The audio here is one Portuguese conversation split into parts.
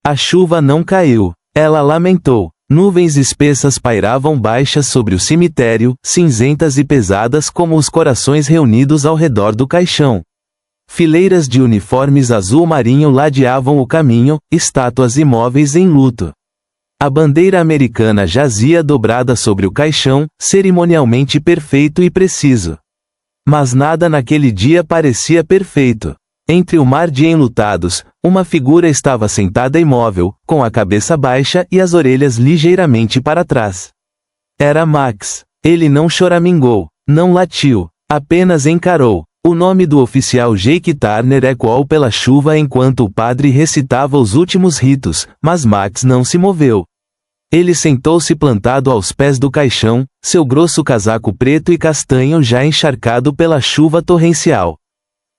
A chuva não caiu. Ela lamentou. Nuvens espessas pairavam baixas sobre o cemitério, cinzentas e pesadas como os corações reunidos ao redor do caixão. Fileiras de uniformes azul marinho ladeavam o caminho, estátuas imóveis em luto. A bandeira americana jazia dobrada sobre o caixão, cerimonialmente perfeito e preciso. Mas nada naquele dia parecia perfeito. Entre o mar de enlutados, uma figura estava sentada imóvel, com a cabeça baixa e as orelhas ligeiramente para trás. Era Max. Ele não choramingou, não latiu, apenas encarou. O nome do oficial Jake Turner ecoou pela chuva enquanto o padre recitava os últimos ritos, mas Max não se moveu. Ele sentou-se plantado aos pés do caixão, seu grosso casaco preto e castanho já encharcado pela chuva torrencial.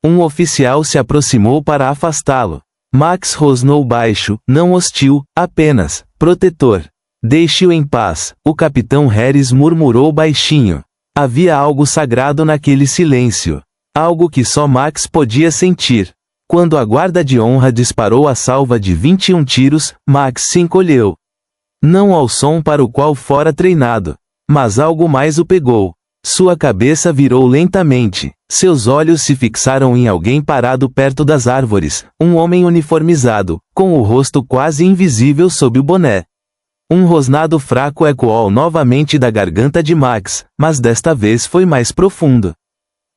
Um oficial se aproximou para afastá-lo. Max rosnou baixo, não hostil, apenas protetor. Deixe-o em paz, o capitão Harris murmurou baixinho. Havia algo sagrado naquele silêncio. Algo que só Max podia sentir. Quando a guarda de honra disparou a salva de 21 tiros, Max se encolheu. Não ao som para o qual fora treinado. Mas algo mais o pegou. Sua cabeça virou lentamente. Seus olhos se fixaram em alguém parado perto das árvores, um homem uniformizado, com o rosto quase invisível sob o boné. Um rosnado fraco ecoou novamente da garganta de Max, mas desta vez foi mais profundo.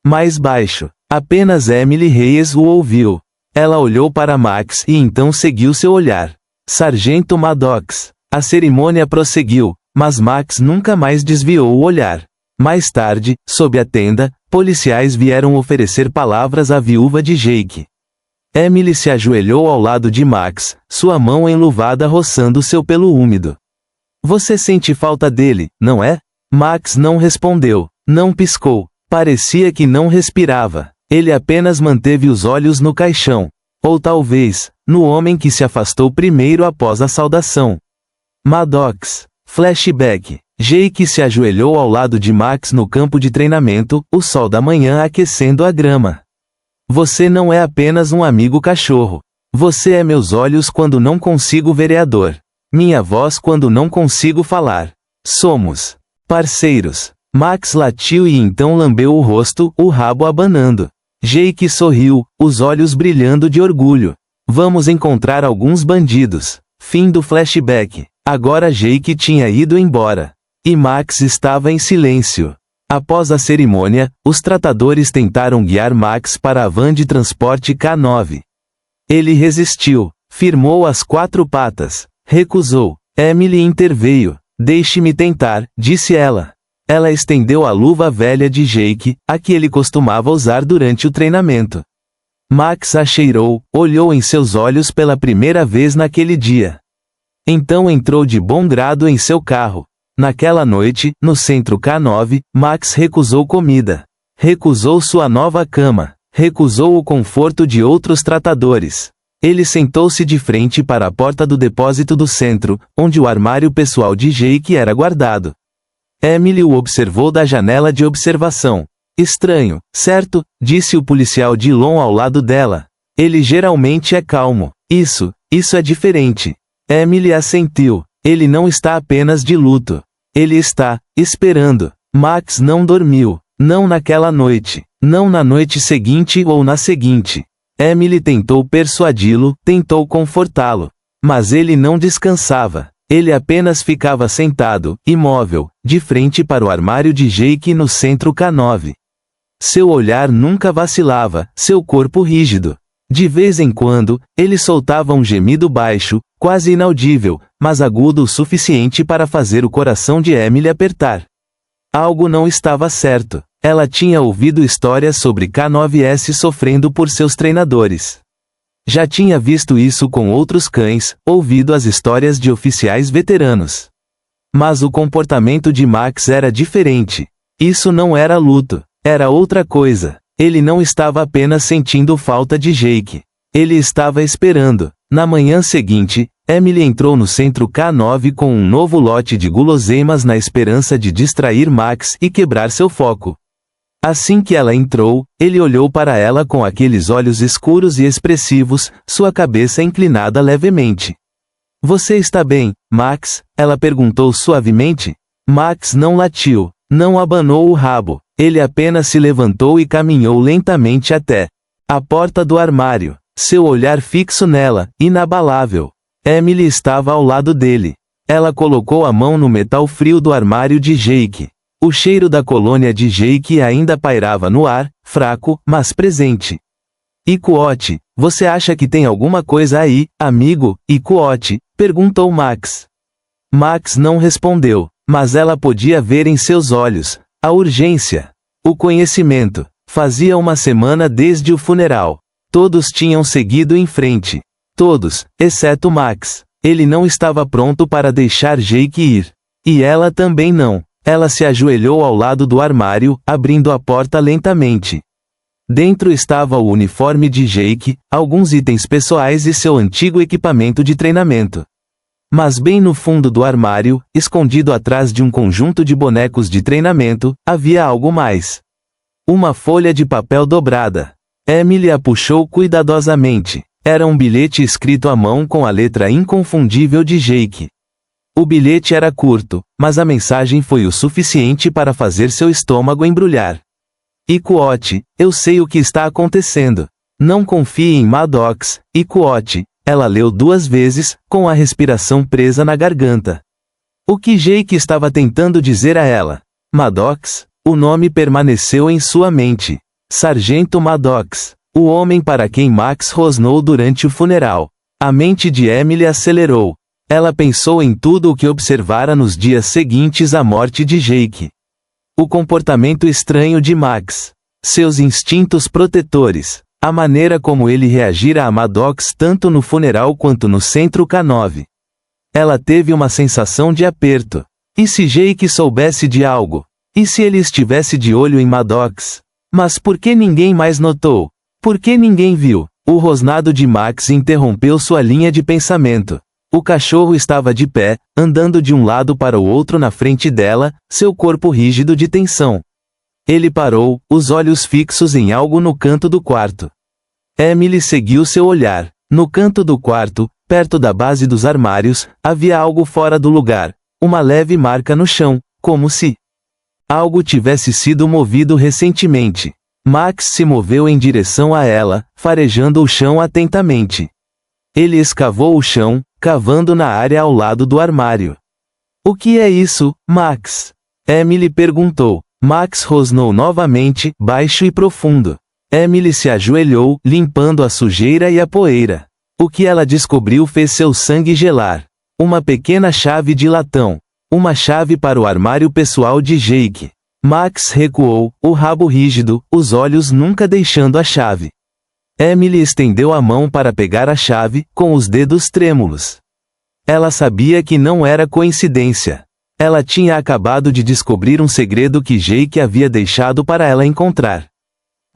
Mais baixo. Apenas Emily Reyes o ouviu. Ela olhou para Max e então seguiu seu olhar. Sargento Maddox. A cerimônia prosseguiu, mas Max nunca mais desviou o olhar. Mais tarde, sob a tenda, policiais vieram oferecer palavras à viúva de Jake. Emily se ajoelhou ao lado de Max, sua mão enluvada roçando seu pelo úmido. Você sente falta dele, não é? Max não respondeu, não piscou. Parecia que não respirava. Ele apenas manteve os olhos no caixão. Ou talvez, no homem que se afastou primeiro após a saudação. Maddox. Flashback. Jake se ajoelhou ao lado de Max no campo de treinamento, o sol da manhã aquecendo a grama. Você não é apenas um amigo cachorro. Você é meus olhos quando não consigo vereador. Minha voz quando não consigo falar. Somos parceiros. Max latiu e então lambeu o rosto, o rabo abanando. Jake sorriu, os olhos brilhando de orgulho. Vamos encontrar alguns bandidos. Fim do flashback. Agora Jake tinha ido embora. E Max estava em silêncio. Após a cerimônia, os tratadores tentaram guiar Max para a van de transporte K9. Ele resistiu, firmou as 4 patas, recusou. Emily interveio. Deixe-me tentar, disse ela. Ela estendeu a luva velha de Jake, a que ele costumava usar durante o treinamento. Max a cheirou, olhou em seus olhos pela primeira vez naquele dia. Então entrou de bom grado em seu carro. Naquela noite, no centro K9, Max recusou comida. Recusou sua nova cama. Recusou o conforto de outros tratadores. Ele sentou-se de frente para a porta do depósito do centro, onde o armário pessoal de Jake era guardado. Emily o observou da janela de observação. Estranho, certo? Disse o policial Dillon ao lado dela. Ele geralmente é calmo. Isso é diferente. Emily assentiu. Ele não está apenas de luto. Ele está esperando. Max não dormiu. Não naquela noite. Não na noite seguinte ou na seguinte. Emily tentou persuadi-lo, tentou confortá-lo. Mas ele não descansava. Ele apenas ficava sentado, imóvel, de frente para o armário de Jake no centro K9. Seu olhar nunca vacilava, seu corpo rígido. De vez em quando, ele soltava um gemido baixo, quase inaudível, mas agudo o suficiente para fazer o coração de Emily apertar. Algo não estava certo. Ela tinha ouvido histórias sobre K9S sofrendo por seus treinadores. Já tinha visto isso com outros cães, ouvido as histórias de oficiais veteranos. Mas o comportamento de Max era diferente. Isso não era luto, era outra coisa. Ele não estava apenas sentindo falta de Jake. Ele estava esperando. Na manhã seguinte, Emily entrou no centro K9 com um novo lote de guloseimas na esperança de distrair Max e quebrar seu foco. Assim que ela entrou, ele olhou para ela com aqueles olhos escuros e expressivos, sua cabeça inclinada levemente. Você está bem, Max? Ela perguntou suavemente. Max não latiu, não abanou o rabo. Ele apenas se levantou e caminhou lentamente até a porta do armário, seu olhar fixo nela, inabalável. Emily estava ao lado dele. Ela colocou a mão no metal frio do armário de Jake. O cheiro da colônia de Jake ainda pairava no ar, fraco, mas presente. Ikuote, você acha que tem alguma coisa aí, amigo? Ikuote, perguntou Max. Max não respondeu, mas ela podia ver em seus olhos a urgência, o conhecimento. Fazia uma semana desde o funeral. Todos tinham seguido em frente. Todos, exceto Max. Ele não estava pronto para deixar Jake ir. E ela também não. Ela se ajoelhou ao lado do armário, abrindo a porta lentamente. Dentro estava o uniforme de Jake, alguns itens pessoais e seu antigo equipamento de treinamento. Mas bem no fundo do armário, escondido atrás de um conjunto de bonecos de treinamento, havia algo mais. Uma folha de papel dobrada. Emily a puxou cuidadosamente. Era um bilhete escrito à mão com a letra inconfundível de Jake. O bilhete era curto, mas a mensagem foi o suficiente para fazer seu estômago embrulhar. Ikuote, eu sei o que está acontecendo. Não confie em Maddox, Ikuote. Ela leu 2 vezes, com a respiração presa na garganta. O que Jake estava tentando dizer a ela? Maddox? O nome permaneceu em sua mente. Sargento Maddox. O homem para quem Max rosnou durante o funeral. A mente de Emily acelerou. Ela pensou em tudo o que observara nos dias seguintes à morte de Jake. O comportamento estranho de Max. Seus instintos protetores. A maneira como ele reagira a Maddox tanto no funeral quanto no centro K9. Ela teve uma sensação de aperto. E se Jake soubesse de algo? E se ele estivesse de olho em Maddox? Mas por que ninguém mais notou? Por que ninguém viu? O rosnado de Max interrompeu sua linha de pensamento. O cachorro estava de pé, andando de um lado para o outro na frente dela, seu corpo rígido de tensão. Ele parou, os olhos fixos em algo no canto do quarto. Emily seguiu seu olhar. No canto do quarto, perto da base dos armários, havia algo fora do lugar. Uma leve marca no chão, como se algo tivesse sido movido recentemente. Max se moveu em direção a ela, farejando o chão atentamente. Ele escavou o chão, cavando na área ao lado do armário. O que é isso, Max? Emily perguntou. Max rosnou novamente, baixo e profundo. Emily se ajoelhou, limpando a sujeira e a poeira. O que ela descobriu fez seu sangue gelar. Uma pequena chave de latão. Uma chave para o armário pessoal de Jake. Max recuou, o rabo rígido, os olhos nunca deixando a chave. Emily estendeu a mão para pegar a chave, com os dedos trêmulos. Ela sabia que não era coincidência. Ela tinha acabado de descobrir um segredo que Jake havia deixado para ela encontrar.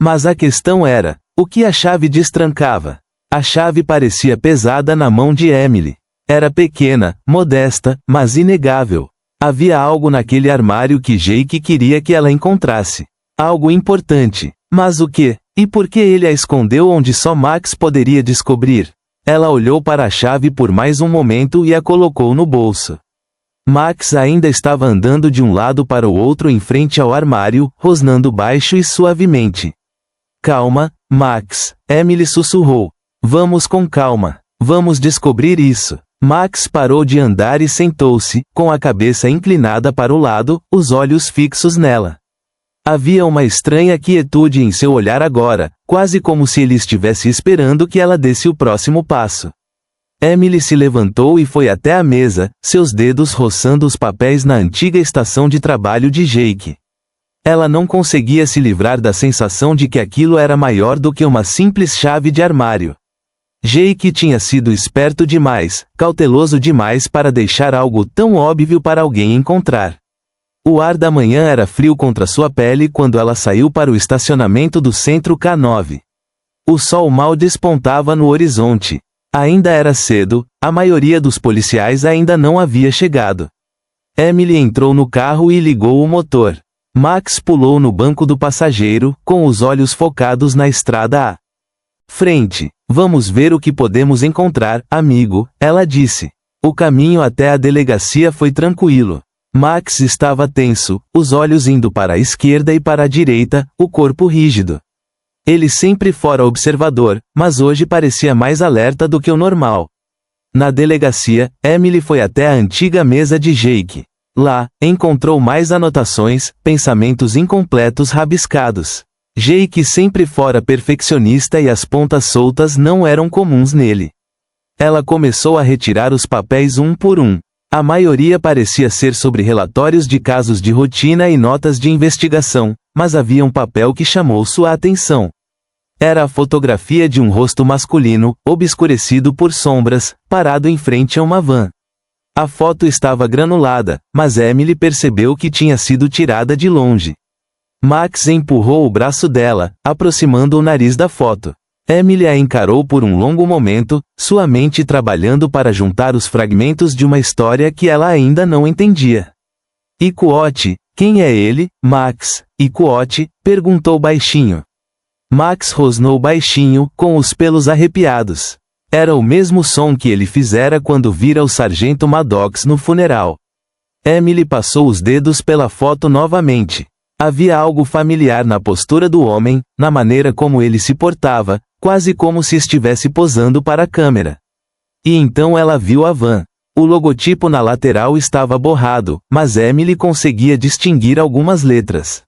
Mas a questão era, o que a chave destrancava? A chave parecia pesada na mão de Emily. Era pequena, modesta, mas inegável. Havia algo naquele armário que Jake queria que ela encontrasse. Algo importante. Mas o que? E por que ele a escondeu onde só Max poderia descobrir? Ela olhou para a chave por mais um momento e a colocou no bolso. Max ainda estava andando de um lado para o outro em frente ao armário, rosnando baixo e suavemente. Calma, Max, Emily sussurrou. Vamos com calma. Vamos descobrir isso. Max parou de andar e sentou-se, com a cabeça inclinada para o lado, os olhos fixos nela. Havia uma estranha quietude em seu olhar agora, quase como se ele estivesse esperando que ela desse o próximo passo. Emily se levantou e foi até a mesa, seus dedos roçando os papéis na antiga estação de trabalho de Jake. Ela não conseguia se livrar da sensação de que aquilo era maior do que uma simples chave de armário. Jake tinha sido esperto demais, cauteloso demais para deixar algo tão óbvio para alguém encontrar. O ar da manhã era frio contra sua pele quando ela saiu para o estacionamento do centro K9. O sol mal despontava no horizonte. Ainda era cedo, a maioria dos policiais ainda não havia chegado. Emily entrou no carro e ligou o motor. Max pulou no banco do passageiro, com os olhos focados na estrada à frente. Vamos ver o que podemos encontrar, amigo, ela disse. O caminho até a delegacia foi tranquilo. Max estava tenso, os olhos indo para a esquerda e para a direita, o corpo rígido. Ele sempre fora observador, mas hoje parecia mais alerta do que o normal. Na delegacia, Emily foi até a antiga mesa de Jake. Lá, encontrou mais anotações, pensamentos incompletos rabiscados. Jake sempre fora perfeccionista e as pontas soltas não eram comuns nele. Ela começou a retirar os papéis um por um. A maioria parecia ser sobre relatórios de casos de rotina e notas de investigação, mas havia um papel que chamou sua atenção. Era a fotografia de um rosto masculino, obscurecido por sombras, parado em frente a uma van. A foto estava granulada, mas Emily percebeu que tinha sido tirada de longe. Max empurrou o braço dela, aproximando o nariz da foto. Emily a encarou por um longo momento, sua mente trabalhando para juntar os fragmentos de uma história que ela ainda não entendia. Ikuote, quem é ele, Max? Ikuote, perguntou baixinho. Max rosnou baixinho, com os pelos arrepiados. Era o mesmo som que ele fizera quando vira o sargento Maddox no funeral. Emily passou os dedos pela foto novamente. Havia algo familiar na postura do homem, na maneira como ele se portava, quase como se estivesse posando para a câmera. E então ela viu a van. O logotipo na lateral estava borrado, mas Emily conseguia distinguir algumas letras.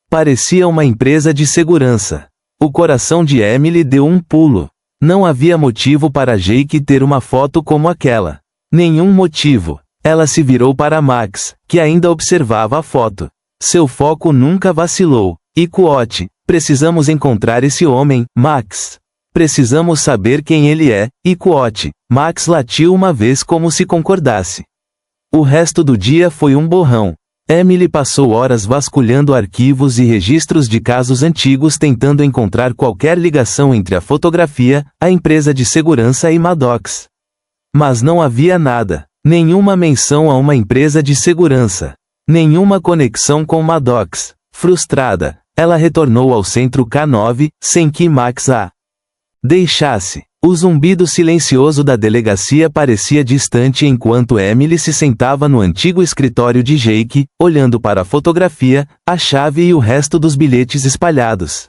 Parecia uma empresa de segurança. O coração de Emily deu um pulo. Não havia motivo para Jake ter uma foto como aquela. Nenhum motivo. Ela se virou para Max, que ainda observava a foto. Seu foco nunca vacilou. Ikuote, precisamos encontrar esse homem, Max. Precisamos saber quem ele é, Ikuote. Max latiu uma vez como se concordasse. O resto do dia foi um borrão. Emily passou horas vasculhando arquivos e registros de casos antigos tentando encontrar qualquer ligação entre a fotografia, a empresa de segurança e Maddox. Mas não havia nada. Nenhuma menção a uma empresa de segurança. Nenhuma conexão com Maddox. Frustrada, ela retornou ao centro K9, sem que Max a deixasse. O zumbido silencioso da delegacia parecia distante enquanto Emily se sentava no antigo escritório de Jake, olhando para a fotografia, a chave e o resto dos bilhetes espalhados.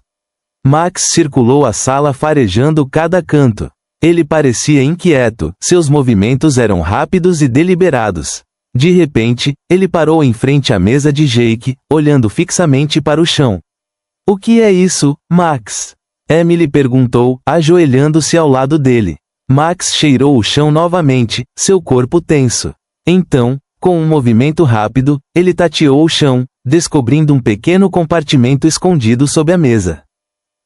Max circulou a sala farejando cada canto. Ele parecia inquieto, seus movimentos eram rápidos e deliberados. De repente, ele parou em frente à mesa de Jake, olhando fixamente para o chão. O que é isso, Max? Emily perguntou, ajoelhando-se ao lado dele. Max cheirou o chão novamente, seu corpo tenso. Então, com um movimento rápido, ele tateou o chão, descobrindo um pequeno compartimento escondido sob a mesa.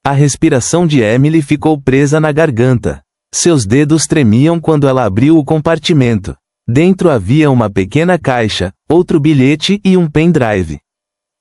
A respiração de Emily ficou presa na garganta. Seus dedos tremiam quando ela abriu o compartimento. Dentro havia uma pequena caixa, outro bilhete e um pendrive.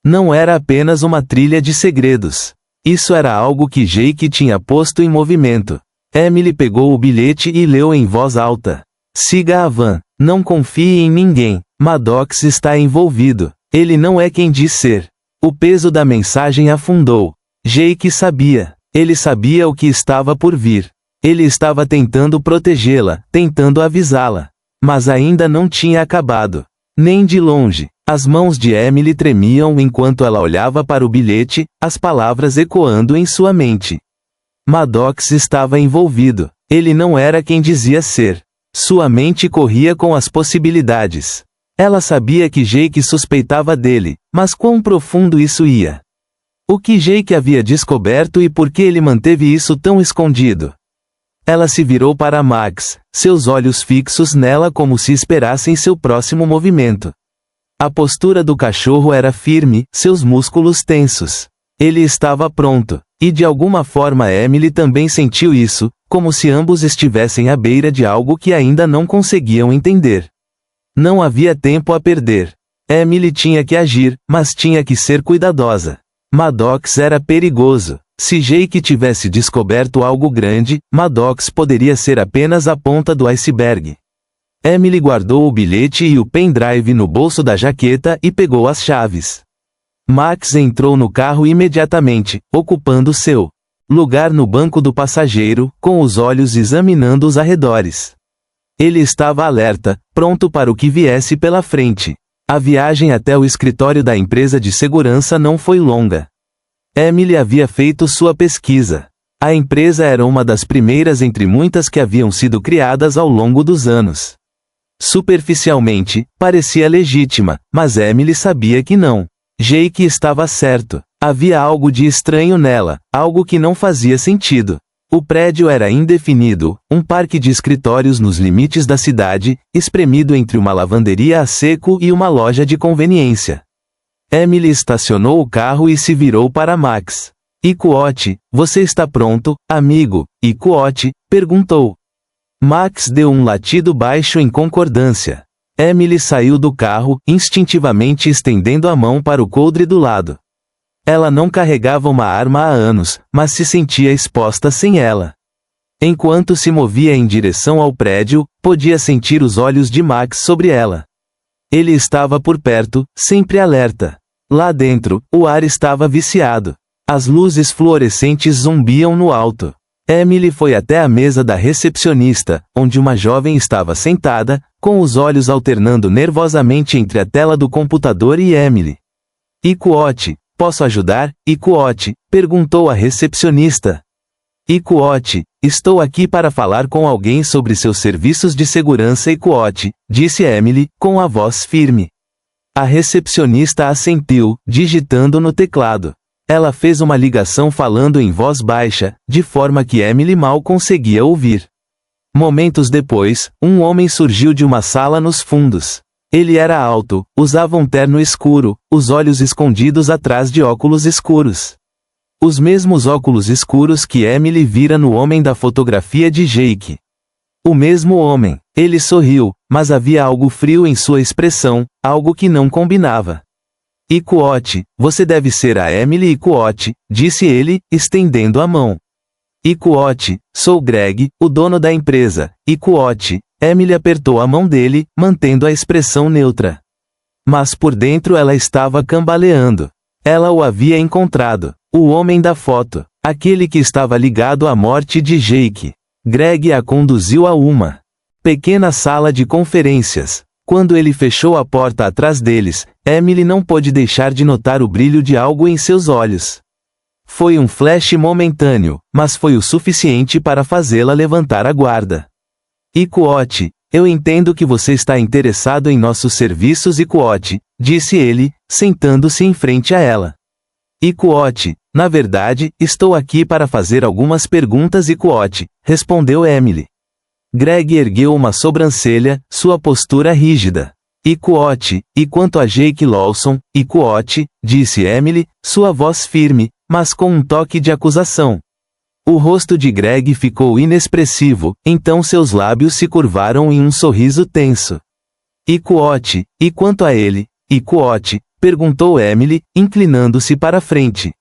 Não era apenas uma trilha de segredos. Isso era algo que Jake tinha posto em movimento. Emily pegou o bilhete e leu em voz alta. Siga a van. Não confie em ninguém. Maddox está envolvido. Ele não é quem diz ser. O peso da mensagem afundou. Jake sabia. Ele sabia o que estava por vir. Ele estava tentando protegê-la, tentando avisá-la. Mas ainda não tinha acabado. Nem de longe. As mãos de Emily tremiam enquanto ela olhava para o bilhete, as palavras ecoando em sua mente. Maddox estava envolvido. Ele não era quem dizia ser. Sua mente corria com as possibilidades. Ela sabia que Jake suspeitava dele, mas quão profundo isso ia? O que Jake havia descoberto e por que ele manteve isso tão escondido? Ela se virou para Max, seus olhos fixos nela como se esperassem seu próximo movimento. A postura do cachorro era firme, seus músculos tensos. Ele estava pronto, e de alguma forma Emily também sentiu isso, como se ambos estivessem à beira de algo que ainda não conseguiam entender. Não havia tempo a perder. Emily tinha que agir, mas tinha que ser cuidadosa. Maddox era perigoso. Se Jake tivesse descoberto algo grande, Maddox poderia ser apenas a ponta do iceberg. Emily guardou o bilhete e o pendrive no bolso da jaqueta e pegou as chaves. Max entrou no carro imediatamente, ocupando seu lugar no banco do passageiro, com os olhos examinando os arredores. Ele estava alerta, pronto para o que viesse pela frente. A viagem até o escritório da empresa de segurança não foi longa. Emily havia feito sua pesquisa. A empresa era uma das primeiras entre muitas que haviam sido criadas ao longo dos anos. Superficialmente, parecia legítima, mas Emily sabia que não. Jake estava certo. Havia algo de estranho nela, algo que não fazia sentido. O prédio era indefinido, um parque de escritórios nos limites da cidade, espremido entre uma lavanderia a seco e uma loja de conveniência. Emily estacionou o carro e se virou para Max. Ikuote, você está pronto, amigo? Ikuote perguntou. Max deu um latido baixo em concordância. Emily saiu do carro, instintivamente estendendo a mão para o coldre do lado. Ela não carregava uma arma há anos, mas se sentia exposta sem ela. Enquanto se movia em direção ao prédio, podia sentir os olhos de Max sobre ela. Ele estava por perto, sempre alerta. Lá dentro, o ar estava viciado. As luzes fluorescentes zumbiam no alto. Emily foi até a mesa da recepcionista, onde uma jovem estava sentada, com os olhos alternando nervosamente entre a tela do computador e Emily. Ikuote, posso ajudar? Ikuote perguntou a recepcionista. Ikuote, estou aqui para falar com alguém sobre seus serviços de segurança. Ikuote, disse Emily, com a voz firme. A recepcionista assentiu, digitando no teclado. Ela fez uma ligação falando em voz baixa, de forma que Emily mal conseguia ouvir. Momentos depois, um homem surgiu de uma sala nos fundos. Ele era alto, usava um terno escuro, os olhos escondidos atrás de óculos escuros. Os mesmos óculos escuros que Emily vira no homem da fotografia de Jake. O mesmo homem. Ele sorriu, mas havia algo frio em sua expressão, algo que não combinava. Ikuote, você deve ser a Emily Ikuote, disse ele, estendendo a mão. Ikuote, sou Greg, o dono da empresa. Ikuote, Emily apertou a mão dele, mantendo a expressão neutra. Mas por dentro ela estava cambaleando. Ela o havia encontrado. O homem da foto. Aquele que estava ligado à morte de Jake. Greg a conduziu a uma pequena sala de conferências. Quando ele fechou a porta atrás deles, Emily não pôde deixar de notar o brilho de algo em seus olhos. Foi um flash momentâneo, mas foi o suficiente para fazê-la levantar a guarda. Ikuote, eu entendo que você está interessado em nossos serviços. Ikuote, disse ele, sentando-se em frente a ela. Ikuote, na verdade, estou aqui para fazer algumas perguntas. Ikuote, respondeu Emily. Greg ergueu uma sobrancelha, sua postura rígida. Ikuote, e quanto a Jake Lawson? Ikuote, disse Emily, sua voz firme, mas com um toque de acusação. O rosto de Greg ficou inexpressivo, então seus lábios se curvaram em um sorriso tenso. Ikuote, e quanto a ele? Ikuote, perguntou Emily, inclinando-se para frente.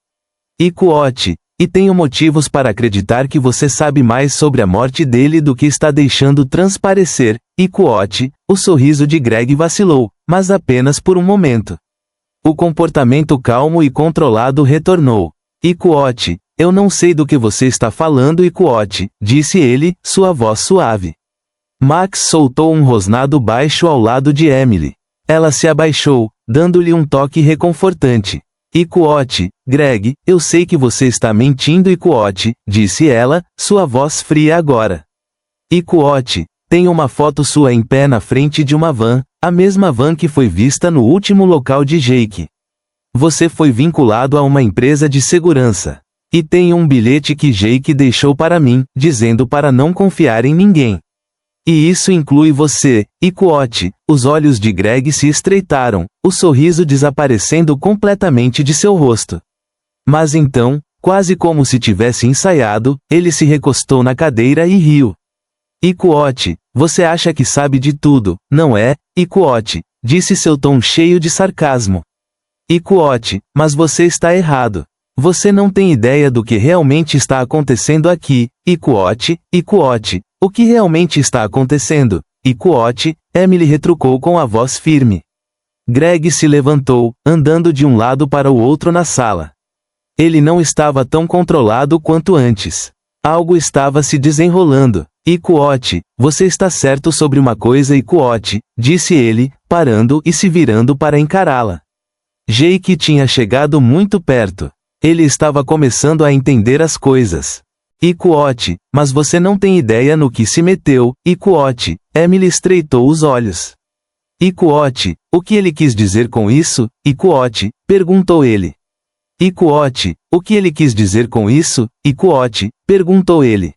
Ikuote, e tenho motivos para acreditar que você sabe mais sobre a morte dele do que está deixando transparecer. Ikuote, o sorriso de Greg vacilou, mas apenas por um momento. O comportamento calmo e controlado retornou. Ikuote, eu não sei do que você está falando. Ikuote, disse ele, sua voz suave. Max soltou um rosnado baixo ao lado de Emily. Ela se abaixou, dando-lhe um toque reconfortante. Ikuote, Greg, eu sei que você está mentindo. Ikuote, disse ela, sua voz fria agora. Ikuote, tem uma foto sua em pé na frente de uma van, a mesma van que foi vista no último local de Jake. Você foi vinculado a uma empresa de segurança. E tem um bilhete que Jake deixou para mim, dizendo para não confiar em ninguém. E isso inclui você, Ikuote. Os olhos de Greg se estreitaram, o sorriso desaparecendo completamente de seu rosto. Mas então, quase como se tivesse ensaiado, ele se recostou na cadeira e riu. Ikuote, você acha que sabe de tudo, não é? Ikuote, disse seu tom cheio de sarcasmo. Ikuote, mas você está errado. Você não tem ideia do que realmente está acontecendo aqui. Ikuote, Ikuote, o que realmente está acontecendo? Ikuote, Emily retrucou com a voz firme. Greg se levantou, andando de um lado para o outro na sala. Ele não estava tão controlado quanto antes. Algo estava se desenrolando. Ikuote, você está certo sobre uma coisa, Ikuote, disse ele, parando e se virando para encará-la. Jake tinha chegado muito perto. Ele estava começando a entender as coisas. Ikuote, mas você não tem ideia no que se meteu, Ikuote. Emily estreitou os olhos. Ikuote, o que ele quis dizer com isso, Ikuote? Perguntou ele. Ikuote, o que ele quis dizer com isso, Ikuote? Perguntou ele.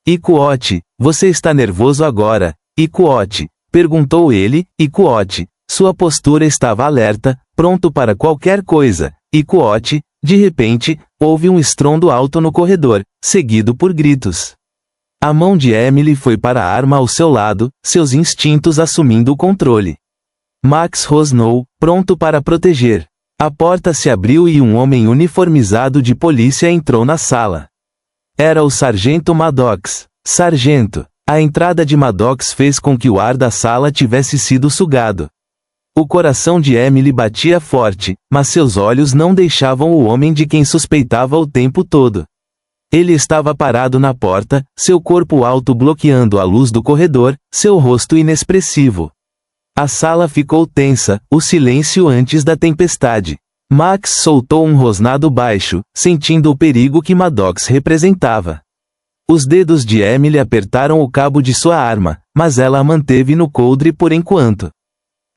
Ikuote, você está nervoso agora, Ikuote? Perguntou ele, Ikuote. Sua postura estava alerta, pronto para qualquer coisa, Ikuote. De repente, houve um estrondo alto no corredor, seguido por gritos. A mão de Emily foi para a arma ao seu lado, seus instintos assumindo o controle. Max rosnou, pronto para proteger. A porta se abriu e um homem uniformizado de polícia entrou na sala. Era o Sargento Maddox. Sargento. A entrada de Maddox fez com que o ar da sala tivesse sido sugado. O coração de Emily batia forte, mas seus olhos não deixavam o homem de quem suspeitava o tempo todo. Ele estava parado na porta, seu corpo alto bloqueando a luz do corredor, seu rosto inexpressivo. A sala ficou tensa, o silêncio antes da tempestade. Max soltou um rosnado baixo, sentindo o perigo que Maddox representava. Os dedos de Emily apertaram o cabo de sua arma, mas ela a manteve no coldre por enquanto.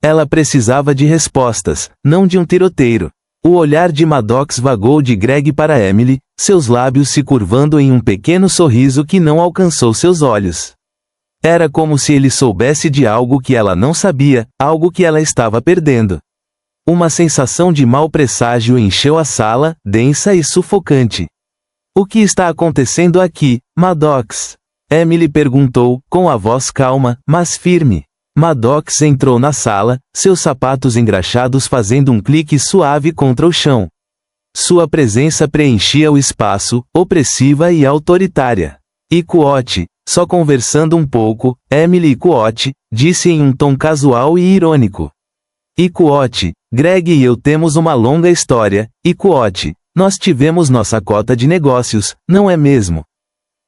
Ela precisava de respostas, não de um tiroteiro. O olhar de Maddox vagou de Greg para Emily, seus lábios se curvando em um pequeno sorriso que não alcançou seus olhos. Era como se ele soubesse de algo que ela não sabia, algo que ela estava perdendo. Uma sensação de mau presságio encheu a sala, densa e sufocante. O que está acontecendo aqui, Maddox? Emily perguntou, com a voz calma, mas firme. Maddox entrou na sala, seus sapatos engraxados fazendo um clique suave contra o chão. Sua presença preenchia o espaço, opressiva e autoritária. Ikuote, só conversando um pouco, Emily Ikuote, disse em um tom casual e irônico. Ikuote, Greg e eu temos uma longa história, Ikuote. Nós tivemos nossa cota de negócios, não é mesmo?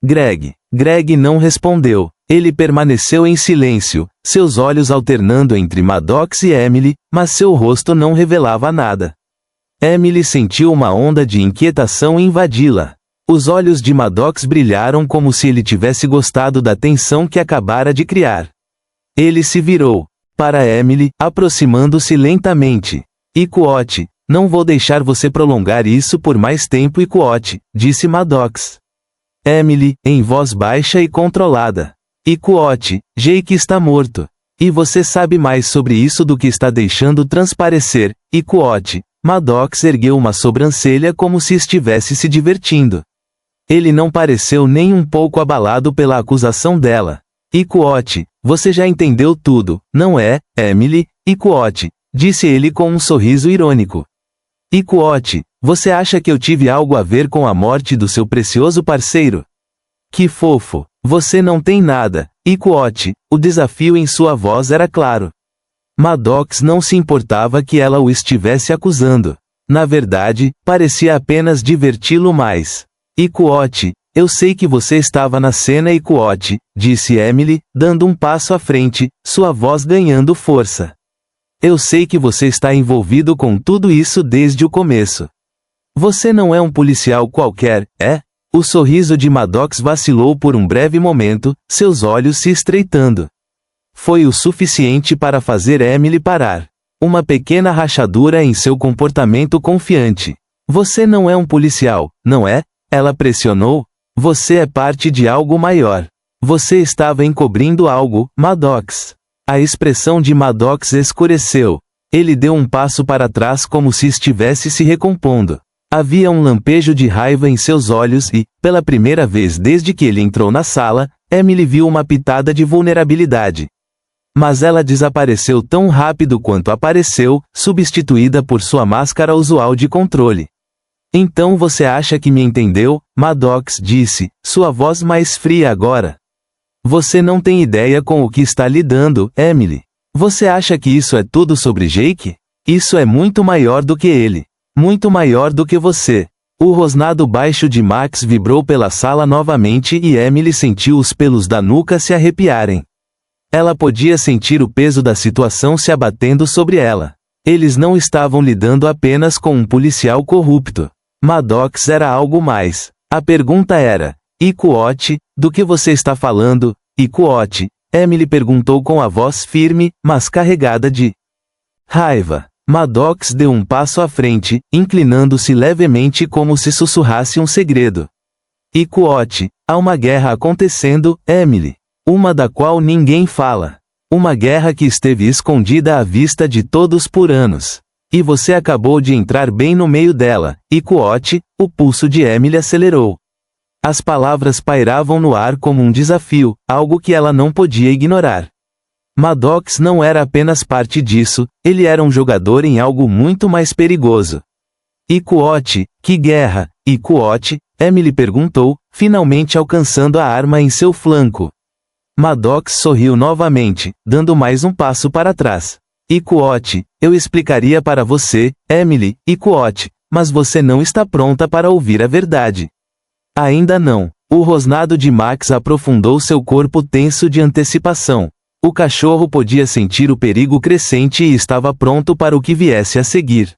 Greg não respondeu. Ele permaneceu em silêncio, seus olhos alternando entre Maddox e Emily, mas seu rosto não revelava nada. Emily sentiu uma onda de inquietação invadi-la. Os olhos de Maddox brilharam como se ele tivesse gostado da tensão que acabara de criar. Ele se virou para Emily, aproximando-se lentamente. Ikuote, não vou deixar você prolongar isso por mais tempo, Ikuote, disse Maddox. Emily, em voz baixa e controlada. Ikuote, Jake está morto. E você sabe mais sobre isso do que está deixando transparecer, Ikuote. Maddox ergueu uma sobrancelha como se estivesse se divertindo. Ele não pareceu nem um pouco abalado pela acusação dela. Ikuote, você já entendeu tudo, não é, Emily? Ikuote, disse ele com um sorriso irônico. Ikuote, você acha que eu tive algo a ver com a morte do seu precioso parceiro? Que fofo. Você não tem nada, Ikuote. O desafio em sua voz era claro. Maddox não se importava que ela o estivesse acusando. Na verdade, parecia apenas diverti-lo mais. Ikuote, eu sei que você estava na cena, Ikuote, disse Emily, dando um passo à frente, sua voz ganhando força. Eu sei que você está envolvido com tudo isso desde o começo. Você não é um policial qualquer, é? O sorriso de Maddox vacilou por um breve momento, seus olhos se estreitando. Foi o suficiente para fazer Emily parar. Uma pequena rachadura em seu comportamento confiante. Você não é um policial, não é? Ela pressionou. Você é parte de algo maior. Você estava encobrindo algo, Maddox. A expressão de Maddox escureceu. Ele deu um passo para trás como se estivesse se recompondo. Havia um lampejo de raiva em seus olhos e, pela primeira vez desde que ele entrou na sala, Emily viu uma pitada de vulnerabilidade. Mas ela desapareceu tão rápido quanto apareceu, substituída por sua máscara usual de controle. Então você acha que me entendeu? Maddox disse, sua voz mais fria agora. Você não tem ideia com o que está lidando, Emily. Você acha que isso é tudo sobre Jake? Isso é muito maior do que ele. Muito maior do que você. O rosnado baixo de Max vibrou pela sala novamente e Emily sentiu os pelos da nuca se arrepiarem. Ela podia sentir o peso da situação se abatendo sobre ela. Eles não estavam lidando apenas com um policial corrupto. Maddox era algo mais. A pergunta era: Iquote, do que você está falando, Iquote? Emily perguntou com a voz firme, mas carregada de raiva. Maddox deu um passo à frente, inclinando-se levemente como se sussurrasse um segredo. Iquote, há uma guerra acontecendo, Emily. Uma da qual ninguém fala. Uma guerra que esteve escondida à vista de todos por anos. E você acabou de entrar bem no meio dela, Iquote. O pulso de Emily acelerou. As palavras pairavam no ar como um desafio, algo que ela não podia ignorar. Maddox não era apenas parte disso, ele era um jogador em algo muito mais perigoso. Iquote, que guerra, Iquote? Emily perguntou, finalmente alcançando a arma em seu flanco. Maddox sorriu novamente, dando mais um passo para trás. Iquote, eu explicaria para você, Emily, Iquote, mas você não está pronta para ouvir a verdade. Ainda não. O rosnado de Max aprofundou seu corpo tenso de antecipação. O cachorro podia sentir o perigo crescente e estava pronto para o que viesse a seguir.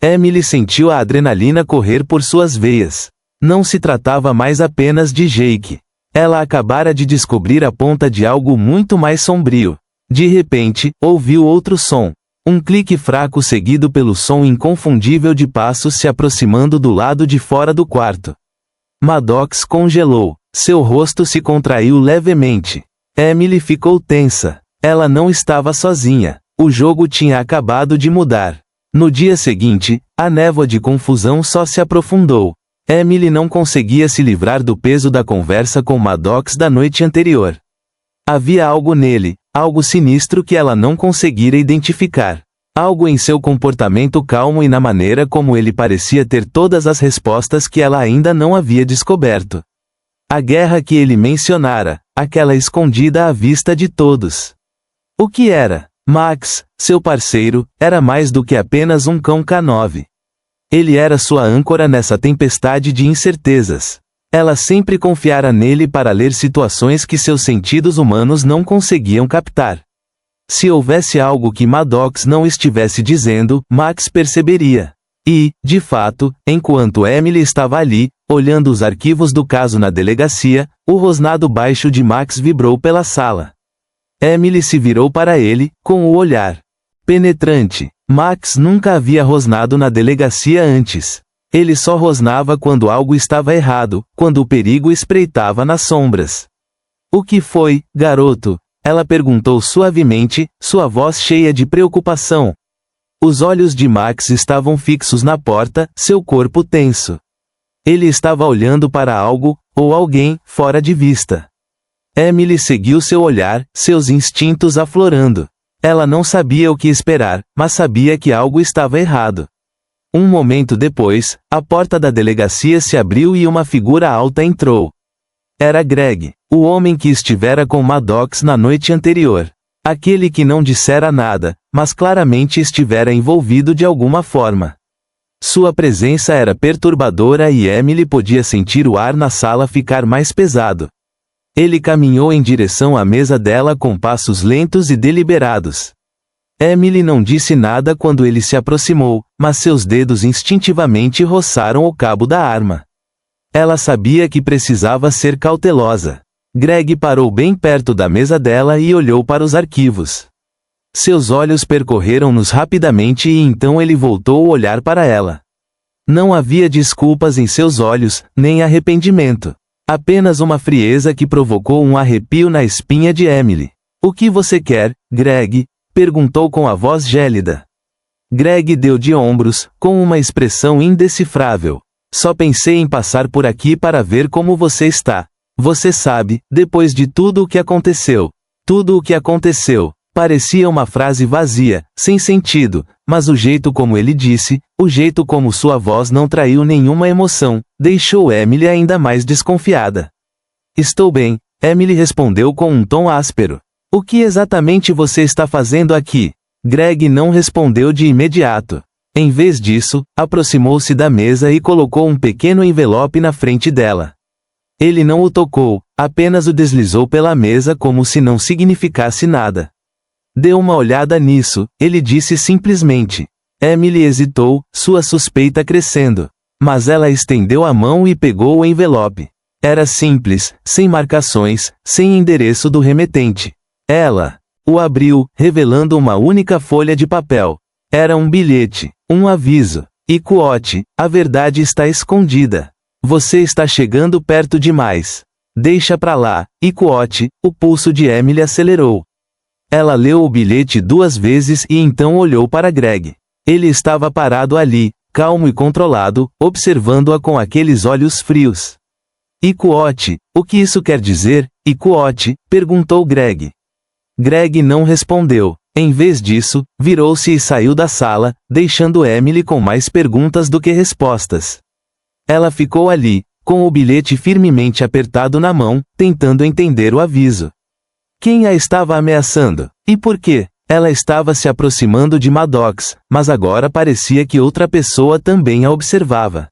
Emily sentiu a adrenalina correr por suas veias. Não se tratava mais apenas de Jake. Ela acabara de descobrir a ponta de algo muito mais sombrio. De repente, ouviu outro som. Um clique fraco seguido pelo som inconfundível de passos se aproximando do lado de fora do quarto. Maddox congelou. Seu rosto se contraiu levemente. Emily ficou tensa. Ela não estava sozinha. O jogo tinha acabado de mudar. No dia seguinte, a névoa de confusão só se aprofundou. Emily não conseguia se livrar do peso da conversa com Maddox da noite anterior. Havia algo nele, algo sinistro que ela não conseguira identificar. Algo em seu comportamento calmo e na maneira como ele parecia ter todas as respostas que ela ainda não havia descoberto. A guerra que ele mencionara, aquela escondida à vista de todos. O que era? Max, seu parceiro, era mais do que apenas um cão K9. Ele era sua âncora nessa tempestade de incertezas. Ela sempre confiara nele para ler situações que seus sentidos humanos não conseguiam captar. Se houvesse algo que Maddox não estivesse dizendo, Max perceberia. E, de fato, enquanto Emily estava ali, olhando os arquivos do caso na delegacia, o rosnado baixo de Max vibrou pela sala. Emily se virou para ele, com o olhar penetrante. Max nunca havia rosnado na delegacia antes. Ele só rosnava quando algo estava errado, quando o perigo espreitava nas sombras. O que foi, garoto? Ela perguntou suavemente, sua voz cheia de preocupação. Os olhos de Max estavam fixos na porta, seu corpo tenso. Ele estava olhando para algo, ou alguém, fora de vista. Emily seguiu seu olhar, seus instintos aflorando. Ela não sabia o que esperar, mas sabia que algo estava errado. Um momento depois, a porta da delegacia se abriu e uma figura alta entrou. Era Greg, o homem que estivera com Maddox na noite anterior. Aquele que não dissera nada, mas claramente estivera envolvido de alguma forma. Sua presença era perturbadora e Emily podia sentir o ar na sala ficar mais pesado. Ele caminhou em direção à mesa dela com passos lentos e deliberados. Emily não disse nada quando ele se aproximou, mas seus dedos instintivamente roçaram o cabo da arma. Ela sabia que precisava ser cautelosa. Greg parou bem perto da mesa dela e olhou para os arquivos. Seus olhos percorreram-nos rapidamente e então ele voltou o olhar para ela. Não havia desculpas em seus olhos, nem arrependimento. Apenas uma frieza que provocou um arrepio na espinha de Emily. O que você quer, Greg? Perguntou com a voz gélida. Greg deu de ombros, com uma expressão indecifrável. Só pensei em passar por aqui para ver como você está. Você sabe, depois de tudo o que aconteceu. Tudo o que aconteceu. Parecia uma frase vazia, sem sentido, mas o jeito como ele disse, o jeito como sua voz não traiu nenhuma emoção, deixou Emily ainda mais desconfiada. Estou bem, Emily respondeu com um tom áspero. O que exatamente você está fazendo aqui? Greg não respondeu de imediato. Em vez disso, aproximou-se da mesa e colocou um pequeno envelope na frente dela. Ele não o tocou, apenas o deslizou pela mesa como se não significasse nada. Dê uma olhada nisso, ele disse simplesmente. Emily hesitou, sua suspeita crescendo. Mas ela estendeu a mão e pegou o envelope. Era simples, sem marcações, sem endereço do remetente. Ela o abriu, revelando uma única folha de papel. Era um bilhete, um aviso. E quote, a verdade está escondida. Você está chegando perto demais. Deixa pra lá, e quote, o pulso de Emily acelerou. Ela leu o bilhete 2 vezes e então olhou para Greg. Ele estava parado ali, calmo e controlado, observando-a com aqueles olhos frios. E quote, o que isso quer dizer, e quote, perguntou Greg. Greg não respondeu. Em vez disso, virou-se e saiu da sala, deixando Emily com mais perguntas do que respostas. Ela ficou ali, com o bilhete firmemente apertado na mão, tentando entender o aviso. Quem a estava ameaçando? E por quê? Ela estava se aproximando de Maddox, mas agora parecia que outra pessoa também a observava.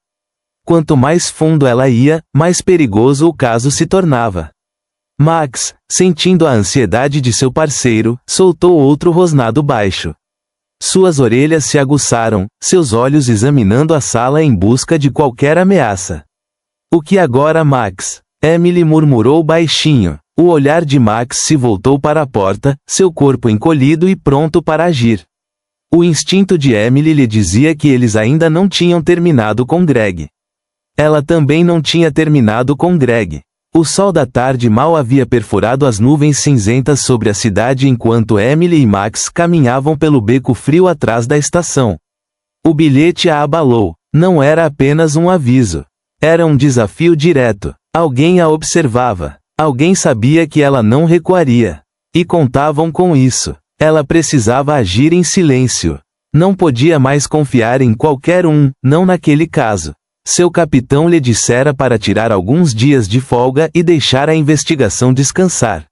Quanto mais fundo ela ia, mais perigoso o caso se tornava. Max, sentindo a ansiedade de seu parceiro, soltou outro rosnado baixo. Suas orelhas se aguçaram, seus olhos examinando a sala em busca de qualquer ameaça. O que agora, Max? Emily murmurou baixinho. O olhar de Max se voltou para a porta, seu corpo encolhido e pronto para agir. O instinto de Emily lhe dizia que eles ainda não tinham terminado com Greg. Ela também não tinha terminado com Greg. O sol da tarde mal havia perfurado as nuvens cinzentas sobre a cidade enquanto Emily e Max caminhavam pelo beco frio atrás da estação. O bilhete a abalou. Não era apenas um aviso. Era um desafio direto. Alguém a observava. Alguém sabia que ela não recuaria. E contavam com isso. Ela precisava agir em silêncio. Não podia mais confiar em qualquer um, não naquele caso. Seu capitão lhe dissera para tirar alguns dias de folga e deixar a investigação descansar.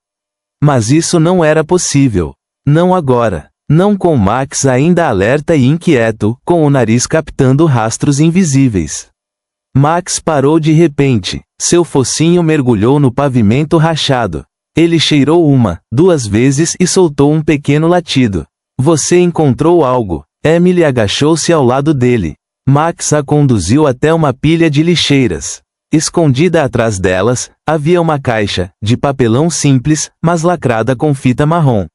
Mas isso não era possível. Não agora. Não com Max ainda alerta e inquieto, com o nariz captando rastros invisíveis. Max parou de repente. Seu focinho mergulhou no pavimento rachado. Ele cheirou 1, 2 vezes e soltou um pequeno latido. Você encontrou algo. Emily agachou-se ao lado dele. Max a conduziu até uma pilha de lixeiras. Escondida atrás delas, havia uma caixa, de papelão simples, mas lacrada com fita marrom.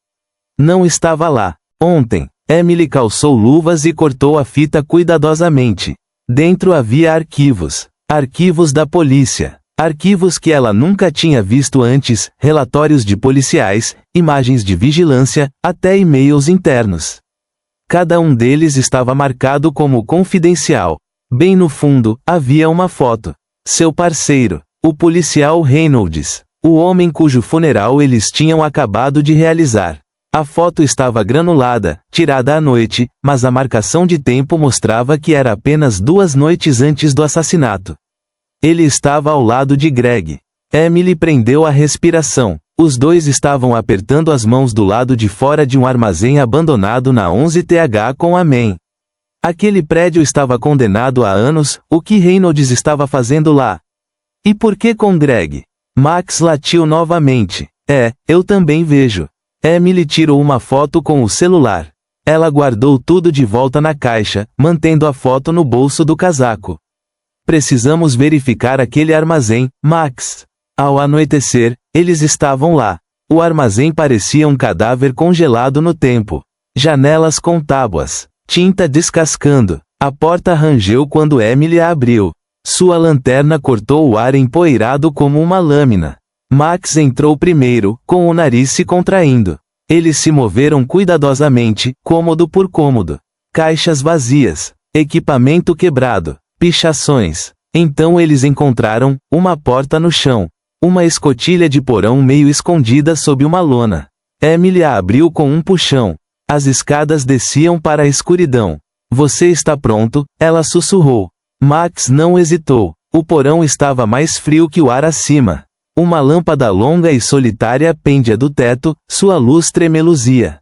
Não estava lá. Ontem, Emily calçou luvas e cortou a fita cuidadosamente. Dentro havia arquivos. Arquivos da polícia. Arquivos que ela nunca tinha visto antes, relatórios de policiais, imagens de vigilância, até e-mails internos. Cada um deles estava marcado como confidencial. Bem no fundo, havia uma foto. Seu parceiro, o policial Reynolds, o homem cujo funeral eles tinham acabado de realizar. A foto estava granulada, tirada à noite, mas a marcação de tempo mostrava que era apenas 2 noites antes do assassinato. Ele estava ao lado de Greg. Emily prendeu a respiração. Os dois estavam apertando as mãos do lado de fora de um armazém abandonado na 11th com a Man. Aquele prédio estava condenado há anos, o que Reynolds estava fazendo lá? E por que com Greg? Max latiu novamente. Eu também vejo. Emily tirou uma foto com o celular. Ela guardou tudo de volta na caixa, mantendo a foto no bolso do casaco. Precisamos verificar aquele armazém, Max. Ao anoitecer, eles estavam lá. O armazém parecia um cadáver congelado no tempo. Janelas com tábuas. Tinta descascando. A porta rangeu quando Emily a abriu. Sua lanterna cortou o ar empoeirado como uma lâmina. Max entrou primeiro, com o nariz se contraindo. Eles se moveram cuidadosamente, cômodo por cômodo. Caixas vazias. Equipamento quebrado. Pichações. Então eles encontraram uma porta no chão. Uma escotilha de porão meio escondida sob uma lona. Emily a abriu com um puxão. As escadas desciam para a escuridão. Você está pronto? Ela sussurrou. Max não hesitou. O porão estava mais frio que o ar acima. Uma lâmpada longa e solitária pendia do teto, sua luz tremeluzia.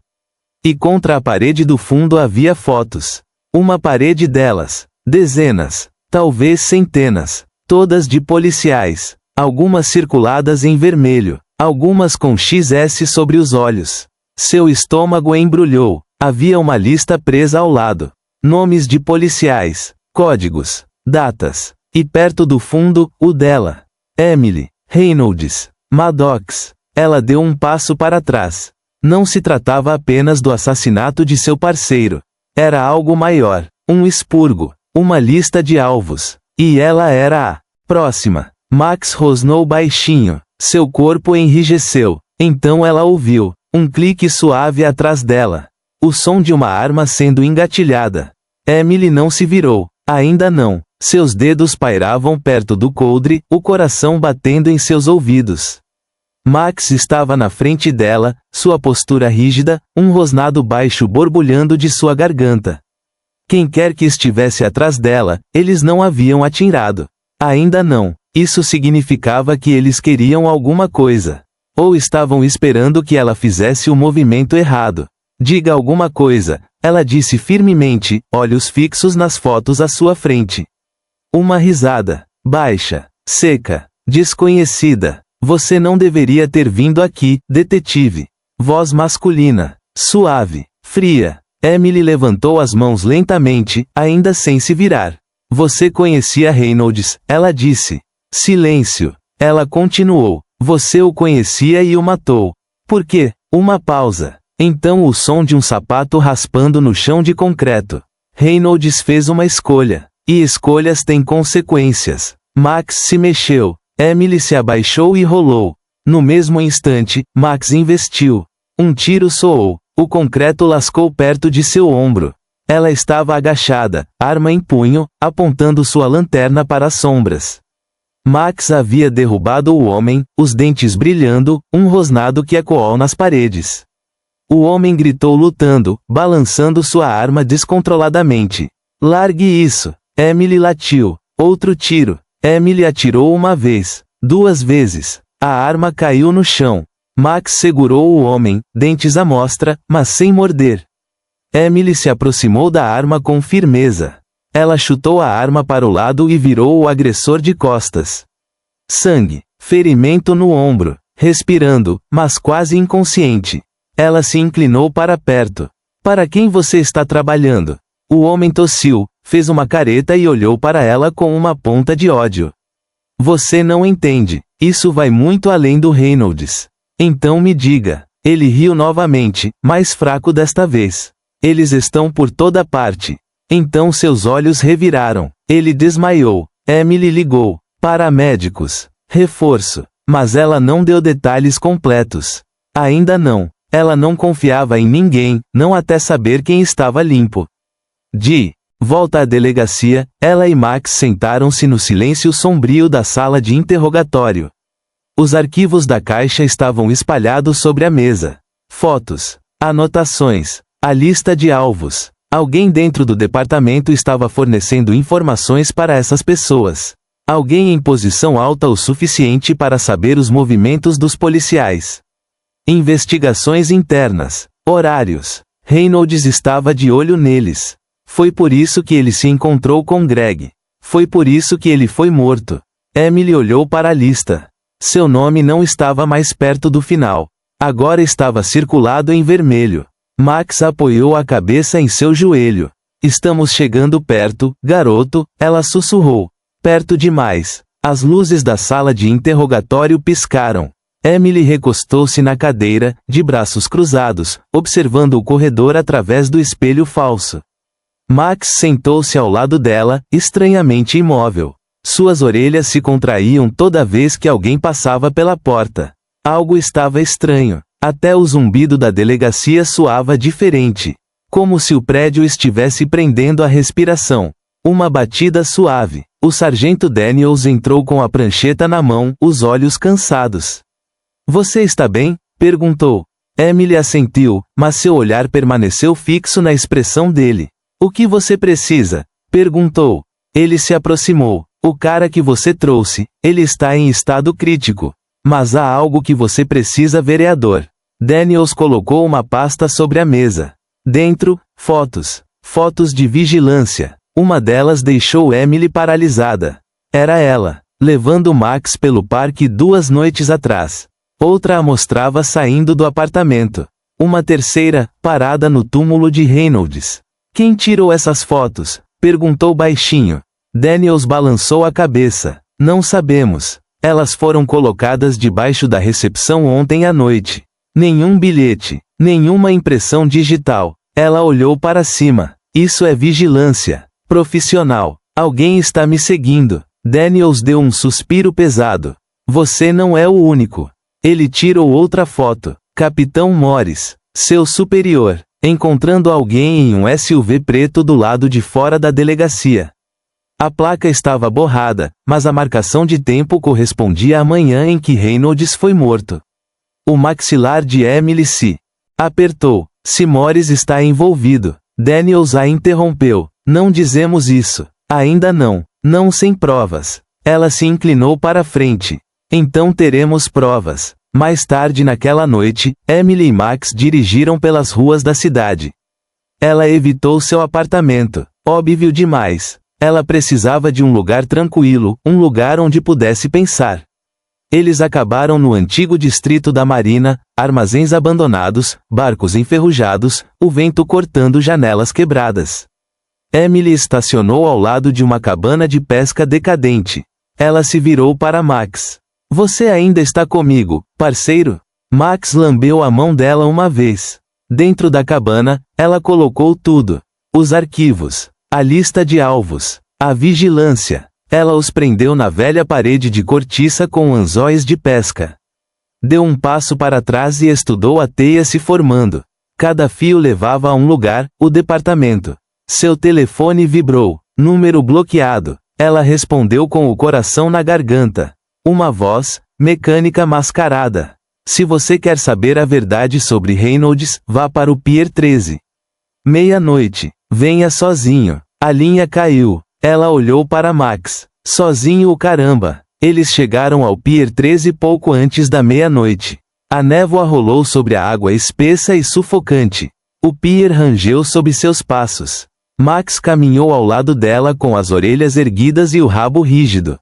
E contra a parede do fundo havia fotos. Uma parede delas, dezenas, talvez centenas, todas de policiais, algumas circuladas em vermelho, algumas com XS sobre os olhos. Seu estômago embrulhou, havia uma lista presa ao lado. Nomes de policiais, códigos, datas, e perto do fundo, o dela. Emily Reynolds, Maddox. Ela deu um passo para trás. Não se tratava apenas do assassinato de seu parceiro. Era algo maior, um expurgo, uma lista de alvos. E ela era a próxima. Max rosnou baixinho. Seu corpo enrijeceu. Então ela ouviu um clique suave atrás dela. O som de uma arma sendo engatilhada. Emily não se virou. Ainda não. Seus dedos pairavam perto do coldre, o coração batendo em seus ouvidos. Max estava na frente dela, sua postura rígida, um rosnado baixo borbulhando de sua garganta. Quem quer que estivesse atrás dela, eles não haviam atirado. Ainda não. Isso significava que eles queriam alguma coisa. Ou estavam esperando que ela fizesse o movimento errado. Diga alguma coisa, ela disse firmemente, olhos fixos nas fotos à sua frente. Uma risada, baixa, seca, desconhecida. Você não deveria ter vindo aqui, detetive. Voz masculina, suave, fria. Emily levantou as mãos lentamente, ainda sem se virar. Você conhecia Reynolds, ela disse. Silêncio. Ela continuou. Você o conhecia e o matou. Por quê? Uma pausa. Então o som de um sapato raspando no chão de concreto. Reynolds fez uma escolha. E escolhas têm consequências. Max se mexeu. Emily se abaixou e rolou. No mesmo instante, Max investiu. Um tiro soou. O concreto lascou perto de seu ombro. Ela estava agachada, arma em punho, apontando sua lanterna para as sombras. Max havia derrubado o homem, os dentes brilhando, um rosnado que ecoou nas paredes. O homem gritou lutando, balançando sua arma descontroladamente. Largue isso! Emily latiu. Outro tiro. Emily atirou uma vez, duas vezes. A arma caiu no chão. Max segurou o homem, dentes à mostra, mas sem morder. Emily se aproximou da arma com firmeza. Ela chutou a arma para o lado e virou o agressor de costas. Sangue, ferimento no ombro, respirando, mas quase inconsciente. Ela se inclinou para perto. Para quem você está trabalhando? O homem tossiu, fez uma careta e olhou para ela com uma ponta de ódio. Você não entende. Isso vai muito além do Reynolds. Então me diga. Ele riu novamente, mais fraco desta vez. Eles estão por toda parte. Então seus olhos reviraram. Ele desmaiou. Emily ligou. Paramédicos. Reforço. Mas ela não deu detalhes completos. Ainda não. Ela não confiava em ninguém, não até saber quem estava limpo. De volta à delegacia, ela e Max sentaram-se no silêncio sombrio da sala de interrogatório. Os arquivos da caixa estavam espalhados sobre a mesa. Fotos, anotações, a lista de alvos. Alguém dentro do departamento estava fornecendo informações para essas pessoas. Alguém em posição alta o suficiente para saber os movimentos dos policiais. Investigações internas, horários. Reynolds estava de olho neles. Foi por isso que ele se encontrou com Greg. Foi por isso que ele foi morto. Emily olhou para a lista. Seu nome não estava mais perto do final. Agora estava circulado em vermelho. Max apoiou a cabeça em seu joelho. Estamos chegando perto, garoto, ela sussurrou. Perto demais. As luzes da sala de interrogatório piscaram. Emily recostou-se na cadeira, de braços cruzados, observando o corredor através do espelho falso. Max sentou-se ao lado dela, estranhamente imóvel. Suas orelhas se contraíam toda vez que alguém passava pela porta. Algo estava estranho. Até o zumbido da delegacia soava diferente. Como se o prédio estivesse prendendo a respiração. Uma batida suave. O sargento Daniels entrou com a prancheta na mão, os olhos cansados. Você está bem? Perguntou. Emily assentiu, mas seu olhar permaneceu fixo na expressão dele. O que você precisa? Perguntou. Ele se aproximou. O cara que você trouxe, ele está em estado crítico. Mas há algo que você precisa, vereador. Daniels colocou uma pasta sobre a mesa. Dentro, fotos. Fotos de vigilância. Uma delas deixou Emily paralisada. Era ela, levando Max pelo parque 2 noites atrás. Outra a mostrava saindo do apartamento. Uma terceira, parada no túmulo de Reynolds. Quem tirou essas fotos? Perguntou baixinho. Daniels balançou a cabeça. Não sabemos. Elas foram colocadas debaixo da recepção ontem à noite. Nenhum bilhete, nenhuma impressão digital. Ela olhou para cima. Isso é vigilância profissional. Alguém está me seguindo. Daniels deu um suspiro pesado. Você não é o único. Ele tirou outra foto. Capitão Morris, seu superior, encontrando alguém em um SUV preto do lado de fora da delegacia. A placa estava borrada, mas a marcação de tempo correspondia à manhã em que Reynolds foi morto. O maxilar de Emily se apertou. Se Morris está envolvido. Daniels a interrompeu. Não dizemos isso. Ainda não. Não sem provas. Ela se inclinou para frente. Então teremos provas. Mais tarde naquela noite, Emily e Max dirigiram pelas ruas da cidade. Ela evitou seu apartamento. Óbvio demais. Ela precisava de um lugar tranquilo, um lugar onde pudesse pensar. Eles acabaram no antigo distrito da Marina, armazéns abandonados, barcos enferrujados, o vento cortando janelas quebradas. Emily estacionou ao lado de uma cabana de pesca decadente. Ela se virou para Max. Você ainda está comigo, parceiro? Max lambeu a mão dela uma vez. Dentro da cabana, ela colocou tudo. Os arquivos, a lista de alvos, a vigilância. Ela os prendeu na velha parede de cortiça com anzóis de pesca. Deu um passo para trás e estudou a teia se formando. Cada fio levava a um lugar, o departamento. Seu telefone vibrou. Número bloqueado. Ela respondeu com o coração na garganta. Uma voz, mecânica mascarada. Se você quer saber a verdade sobre Reynolds, vá para o Pier 13. Meia-noite. Venha sozinho. A linha caiu. Ela olhou para Max. Sozinho o caramba. Eles chegaram ao Pier 13 pouco antes da meia-noite. A névoa rolou sobre a água espessa e sufocante. O pier rangeu sob seus passos. Max caminhou ao lado dela com as orelhas erguidas e o rabo rígido.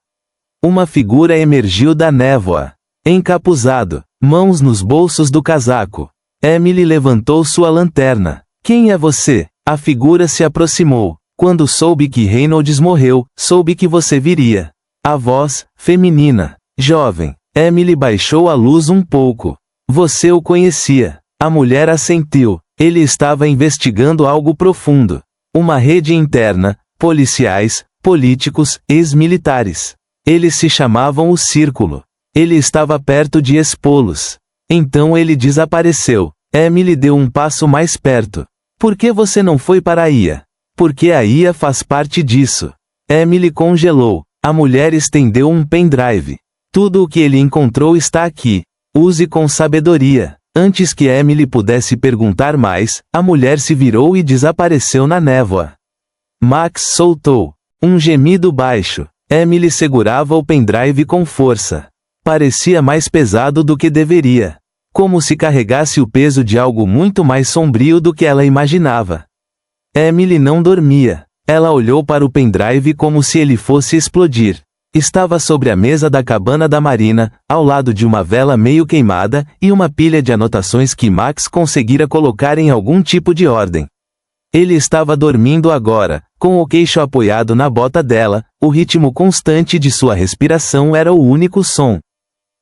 Uma figura emergiu da névoa. Encapuzado, mãos nos bolsos do casaco. Emily levantou sua lanterna. Quem é você? A figura se aproximou. Quando soube que Reynolds morreu, soube que você viria. A voz, feminina, jovem. Emily baixou a luz um pouco. Você o conhecia. A mulher assentiu. Ele estava investigando algo profundo. Uma rede interna, policiais, políticos, ex-militares. Eles se chamavam o Círculo. Ele estava perto de expô-los. Então ele desapareceu. Emily deu um passo mais perto. Por que você não foi para a IA? Porque a IA faz parte disso. Emily congelou. A mulher estendeu um pendrive. Tudo o que ele encontrou está aqui. Use com sabedoria. Antes que Emily pudesse perguntar mais, a mulher se virou e desapareceu na névoa. Max soltou um gemido baixo. Emily segurava o pendrive com força. Parecia mais pesado do que deveria. Como se carregasse o peso de algo muito mais sombrio do que ela imaginava. Emily não dormia. Ela olhou para o pendrive como se ele fosse explodir. Estava sobre a mesa da cabana da Marina, ao lado de uma vela meio queimada, e uma pilha de anotações que Max conseguira colocar em algum tipo de ordem. Ele estava dormindo agora, com o queixo apoiado na bota dela, o ritmo constante de sua respiração era o único som.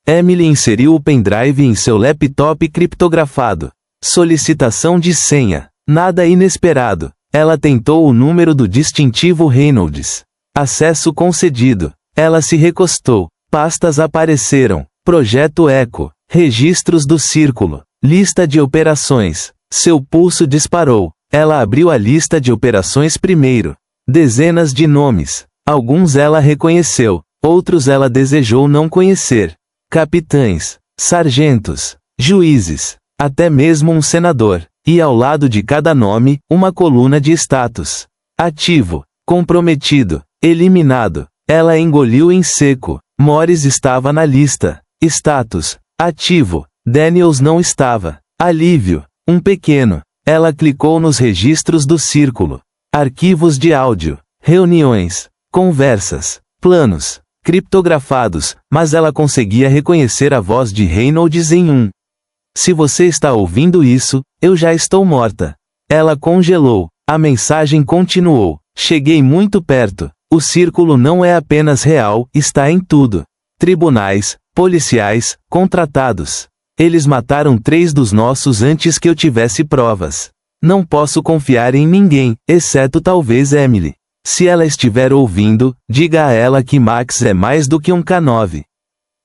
Emily inseriu o pendrive em seu laptop criptografado. Solicitação de senha. Nada inesperado. Ela tentou o número do distintivo Reynolds. Acesso concedido. Ela se recostou. Pastas apareceram. Projeto Eco. Registros do Círculo. Lista de operações. Seu pulso disparou. Ela abriu a lista de operações primeiro. Dezenas de nomes. Alguns ela reconheceu. Outros ela desejou não conhecer. Capitães. Sargentos. Juízes. Até mesmo um senador. E ao lado de cada nome, uma coluna de status. Ativo. Comprometido. Eliminado. Ela engoliu em seco. Morris estava na lista. Status. Ativo. Daniels não estava. Alívio. Um pequeno. Ela clicou nos registros do Círculo. Arquivos de áudio, reuniões, conversas, planos, criptografados, mas ela conseguia reconhecer a voz de Reynolds em um. Se você está ouvindo isso, eu já estou morta. Ela congelou. A mensagem continuou. Cheguei muito perto. O círculo não é apenas real, está em tudo. Tribunais, policiais, contratados. Eles mataram 3 dos nossos antes que eu tivesse provas. Não posso confiar em ninguém, exceto talvez Emily. Se ela estiver ouvindo, diga a ela que Max é mais do que um K9.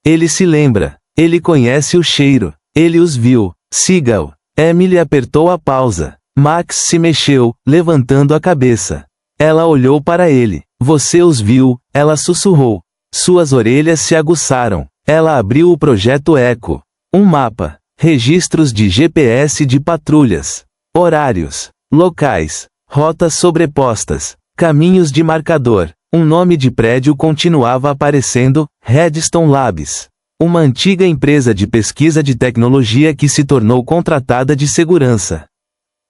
Ele se lembra. Ele conhece o cheiro. Ele os viu. Siga-o. Emily apertou a pausa. Max se mexeu, levantando a cabeça. Ela olhou para ele. Você os viu? Ela sussurrou. Suas orelhas se aguçaram. Ela abriu o projeto Echo. Um mapa. Registros de GPS de patrulhas. Horários. Locais. Rotas sobrepostas. Caminhos de marcador. Um nome de prédio continuava aparecendo, Redstone Labs. Uma antiga empresa de pesquisa de tecnologia que se tornou contratada de segurança.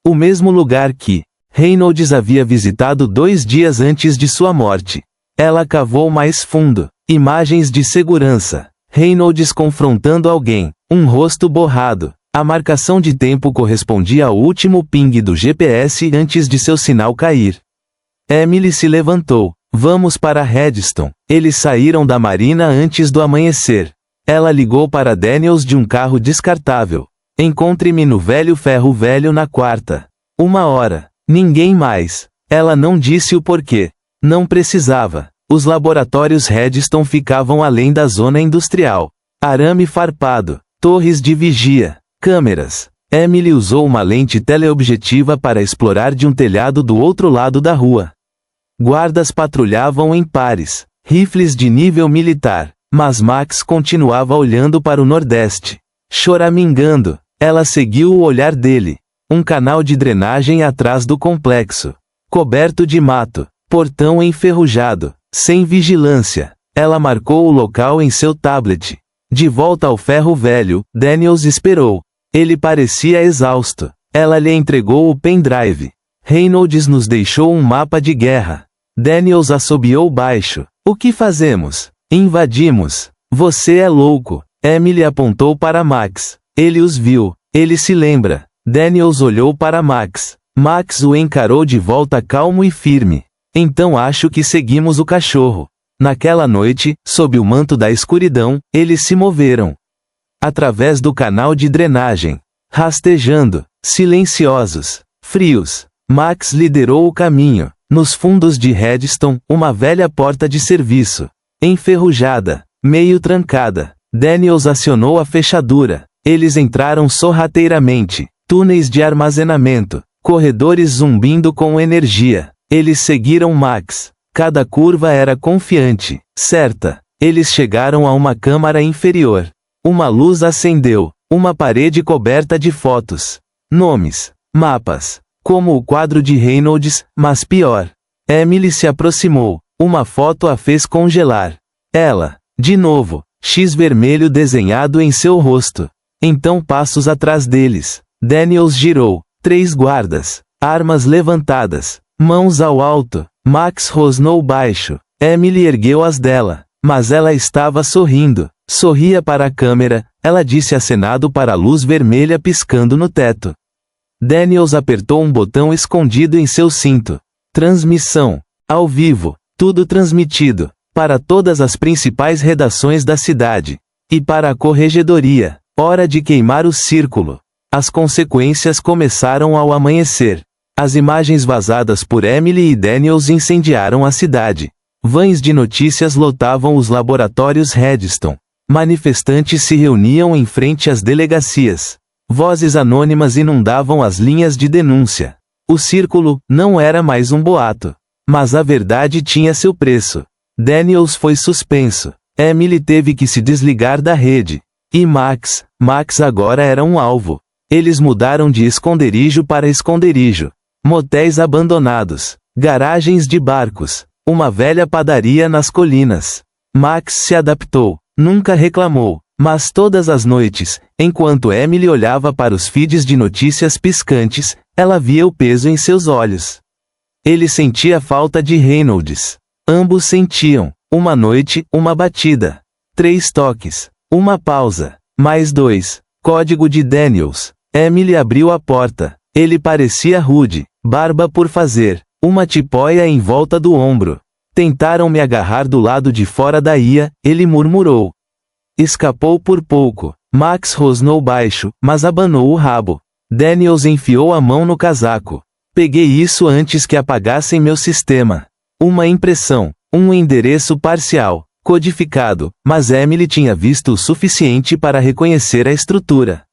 O mesmo lugar que Reynolds havia visitado 2 dias antes de sua morte. Ela cavou mais fundo. Imagens de segurança. Reynolds confrontando alguém. Um rosto borrado. A marcação de tempo correspondia ao último ping do GPS antes de seu sinal cair. Emily se levantou. Vamos para Redstone. Eles saíram da marina antes do amanhecer. Ela ligou para Daniels de um carro descartável. Encontre-me no velho ferro velho na 4ª. 1 hora. Ninguém mais. Ela não disse o porquê. Não precisava. Os laboratórios Redstone ficavam além da zona industrial. Arame farpado. Torres de vigia. Câmeras. Emily usou uma lente teleobjetiva para explorar de um telhado do outro lado da rua. Guardas patrulhavam em pares. Rifles de nível militar. Mas Max continuava olhando para o nordeste. Choramingando. Ela seguiu o olhar dele. Um canal de drenagem atrás do complexo. Coberto de mato. Portão enferrujado. Sem vigilância. Ela marcou o local em seu tablet. De volta ao ferro velho, Daniels esperou. Ele parecia exausto. Ela lhe entregou o pendrive. Reynolds nos deixou um mapa de guerra. Daniels assobiou baixo. O que fazemos? Invadimos. Você é louco. Emily apontou para Max. Ele os viu. Ele se lembra. Daniels olhou para Max. Max o encarou de volta calmo e firme. Então acho que seguimos o cachorro. Naquela noite, sob o manto da escuridão, eles se moveram. Através do canal de drenagem. Rastejando. Silenciosos. Frios. Max liderou o caminho. Nos fundos de Redstone, uma velha porta de serviço. Enferrujada. Meio trancada. Daniels acionou a fechadura. Eles entraram sorrateiramente. Túneis de armazenamento. Corredores zumbindo com energia. Eles seguiram Max. Cada curva era confiante. Certa. Eles chegaram a uma câmara inferior. Uma luz acendeu. Uma parede coberta de fotos. Nomes. Mapas. Como o quadro de Reynolds, mas pior. Emily se aproximou. Uma foto a fez congelar. Ela. De novo. X vermelho desenhado em seu rosto. Então passos atrás deles. Daniels girou. 3 guardas. Armas levantadas. Mãos ao alto. Max rosnou baixo. Emily ergueu as dela. Mas ela estava sorrindo. Sorria para a câmera. Ela disse acenado para a luz vermelha piscando no teto. Daniels apertou um botão escondido em seu cinto. Transmissão. Ao vivo. Tudo transmitido. Para todas as principais redações da cidade. E para a corregedoria. Hora de queimar o círculo. As consequências começaram ao amanhecer. As imagens vazadas por Emily e Daniels incendiaram a cidade. Vãs de notícias lotavam os laboratórios Redstone. Manifestantes se reuniam em frente às delegacias. Vozes anônimas inundavam as linhas de denúncia. O círculo não era mais um boato. Mas a verdade tinha seu preço. Daniels foi suspenso. Emily teve que se desligar da rede. E Max agora era um alvo. Eles mudaram de esconderijo para esconderijo. Motéis abandonados. Garagens de barcos. Uma velha padaria nas colinas. Max se adaptou. Nunca reclamou. Mas todas as noites, enquanto Emily olhava para os feeds de notícias piscantes, ela via o peso em seus olhos. Ele sentia falta de Reynolds. Ambos sentiam. Uma noite, uma batida. 3 toques. Uma pausa. Mais 2. Código de Daniels. Emily abriu a porta. Ele parecia rude. Barba por fazer. Uma tipóia em volta do ombro. Tentaram me agarrar do lado de fora da ia, ele murmurou. Escapou por pouco. Max rosnou baixo, mas abanou o rabo. Daniels enfiou a mão no casaco. Peguei isso antes que apagassem meu sistema. Uma impressão. Um endereço parcial, codificado, mas Emily tinha visto o suficiente para reconhecer a estrutura.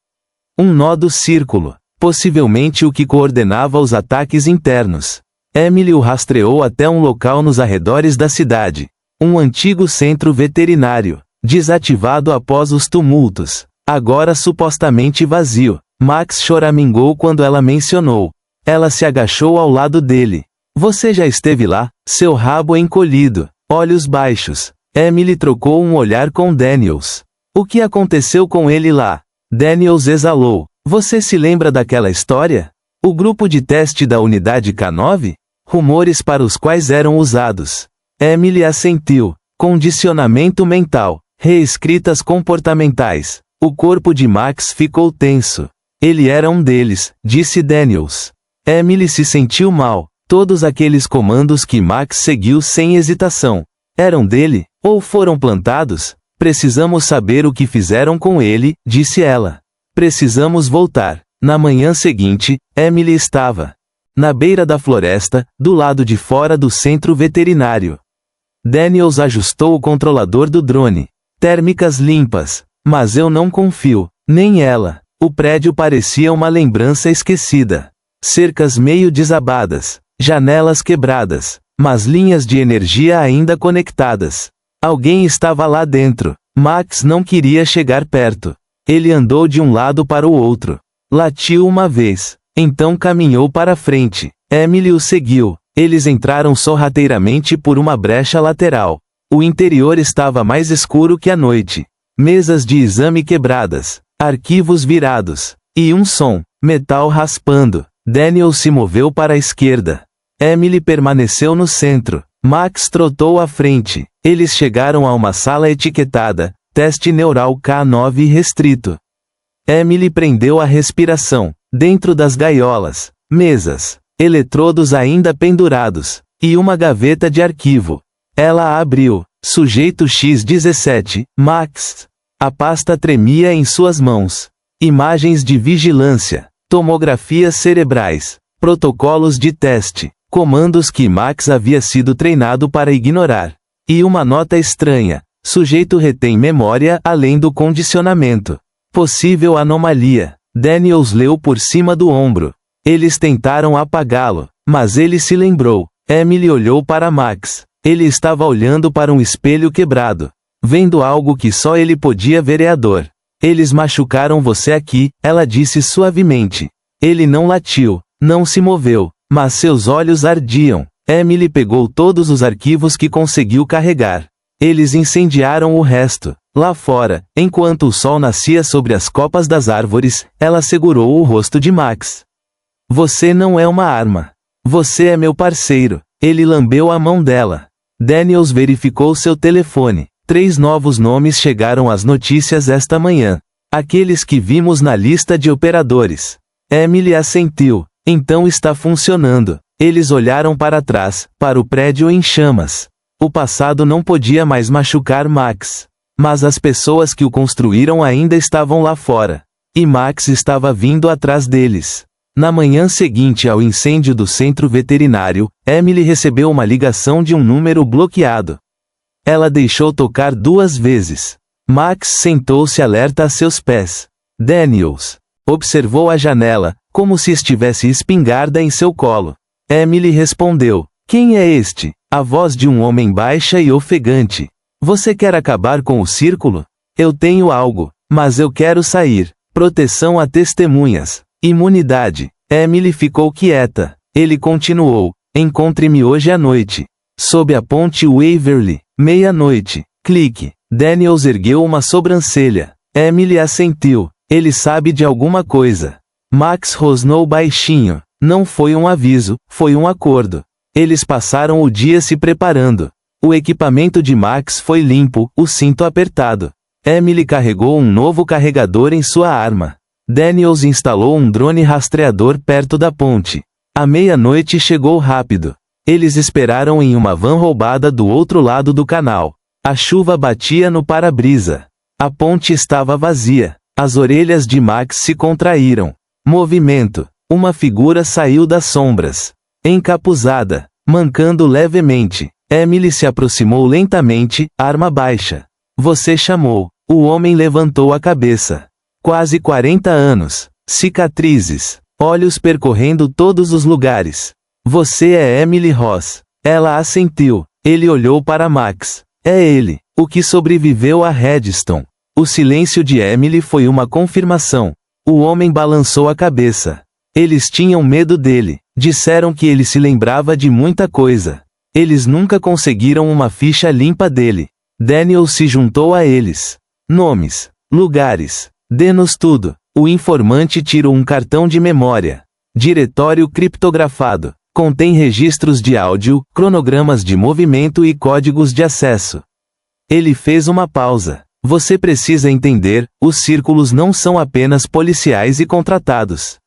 Um nó do círculo. Possivelmente o que coordenava os ataques internos. Emily o rastreou até um local nos arredores da cidade. Um antigo centro veterinário, desativado após os tumultos. Agora supostamente vazio. Max choramingou quando ela mencionou. Ela se agachou ao lado dele. Você já esteve lá? Seu rabo encolhido, olhos baixos. Emily trocou um olhar com Daniels. O que aconteceu com ele lá? Daniels exalou. Você se lembra daquela história? O grupo de teste da unidade K9? Rumores para os quais eram usados. Emily assentiu. Condicionamento mental. Reescritas comportamentais. O corpo de Max ficou tenso. Ele era um deles, disse Daniels. Emily se sentiu mal. Todos aqueles comandos que Max seguiu sem hesitação. Eram dele? Ou foram plantados? Precisamos saber o que fizeram com ele, disse ela. Precisamos voltar. Na manhã seguinte, Emily estava na beira da floresta, do lado de fora do centro veterinário. Daniels ajustou o controlador do drone. Térmicas limpas. Mas eu não confio. Nem ela. O prédio parecia uma lembrança esquecida. Cercas meio desabadas. Janelas quebradas. Mas linhas de energia ainda conectadas. Alguém estava lá dentro. Max não queria chegar perto. Ele andou de um lado para o outro. Latiu uma vez. Então caminhou para frente. Emily o seguiu. Eles entraram sorrateiramente por uma brecha lateral. O interior estava mais escuro que a noite. Mesas de exame quebradas. Arquivos virados. E um som. Metal raspando. Daniel se moveu para a esquerda. Emily permaneceu no centro. Max trotou à frente. Eles chegaram a uma sala etiquetada. Teste neural K9 restrito. Emily prendeu a respiração. Dentro das gaiolas. Mesas. Eletrodos ainda pendurados. E uma gaveta de arquivo. Ela a abriu. Sujeito X17, Max. A pasta tremia em suas mãos. Imagens de vigilância. Tomografias cerebrais. Protocolos de teste. Comandos que Max havia sido treinado para ignorar. E uma nota estranha. Sujeito retém memória além do condicionamento. Possível anomalia. Daniels leu por cima do ombro. Eles tentaram apagá-lo, mas ele se lembrou. Emily olhou para Max. Ele estava olhando para um espelho quebrado. Vendo algo que só ele podia ver. Eles machucaram você aqui, ela disse suavemente. Ele não latiu, não se moveu, mas seus olhos ardiam. Emily pegou todos os arquivos que conseguiu carregar. Eles incendiaram o resto. Lá fora, enquanto o sol nascia sobre as copas das árvores, ela segurou o rosto de Max. Você não é uma arma. Você é meu parceiro. Ele lambeu a mão dela. Daniels verificou seu telefone. 3 novos nomes chegaram às notícias esta manhã. Aqueles que vimos na lista de operadores. Emily assentiu. Então está funcionando. Eles olharam para trás, para o prédio em chamas. O passado não podia mais machucar Max. Mas as pessoas que o construíram ainda estavam lá fora. E Max estava vindo atrás deles. Na manhã seguinte ao incêndio do centro veterinário, Emily recebeu uma ligação de um número bloqueado. Ela deixou tocar 2 vezes. Max sentou-se alerta a seus pés. Daniels observou a janela, como se estivesse espingarda em seu colo. Emily respondeu. Quem é este? A voz de um homem baixa e ofegante. Você quer acabar com o círculo? Eu tenho algo, mas eu quero sair. Proteção a testemunhas. Imunidade. Emily ficou quieta. Ele continuou. Encontre-me hoje à noite. Sob a ponte Waverly. 00:30. Clique. Daniels ergueu uma sobrancelha. Emily assentiu. Ele sabe de alguma coisa. Max rosnou baixinho. Não foi um aviso, foi um acordo. Eles passaram o dia se preparando. O equipamento de Max foi limpo, o cinto apertado. Emily carregou um novo carregador em sua arma. Daniels instalou um drone rastreador perto da ponte. A meia-noite chegou rápido. Eles esperaram em uma van roubada do outro lado do canal. A chuva batia no para-brisa. A ponte estava vazia. As orelhas de Max se contraíram. Movimento. Uma figura saiu das sombras. Encapuzada, mancando levemente. Emily se aproximou lentamente, arma baixa. Você chamou. O homem levantou a cabeça. Quase 40 anos. Cicatrizes. Olhos percorrendo todos os lugares. Você é Emily Ross. Ela assentiu. Ele olhou para Max. É ele, o que sobreviveu a Redstone. O silêncio de Emily foi uma confirmação. O homem balançou a cabeça. Eles tinham medo dele. Disseram que ele se lembrava de muita coisa. Eles nunca conseguiram uma ficha limpa dele. Daniel se juntou a eles. Nomes. Lugares. Dê-nos tudo. O informante tirou um cartão de memória. Diretório criptografado. Contém registros de áudio, cronogramas de movimento e códigos de acesso. Ele fez uma pausa. Você precisa entender, os círculos não são apenas policiais e contratados.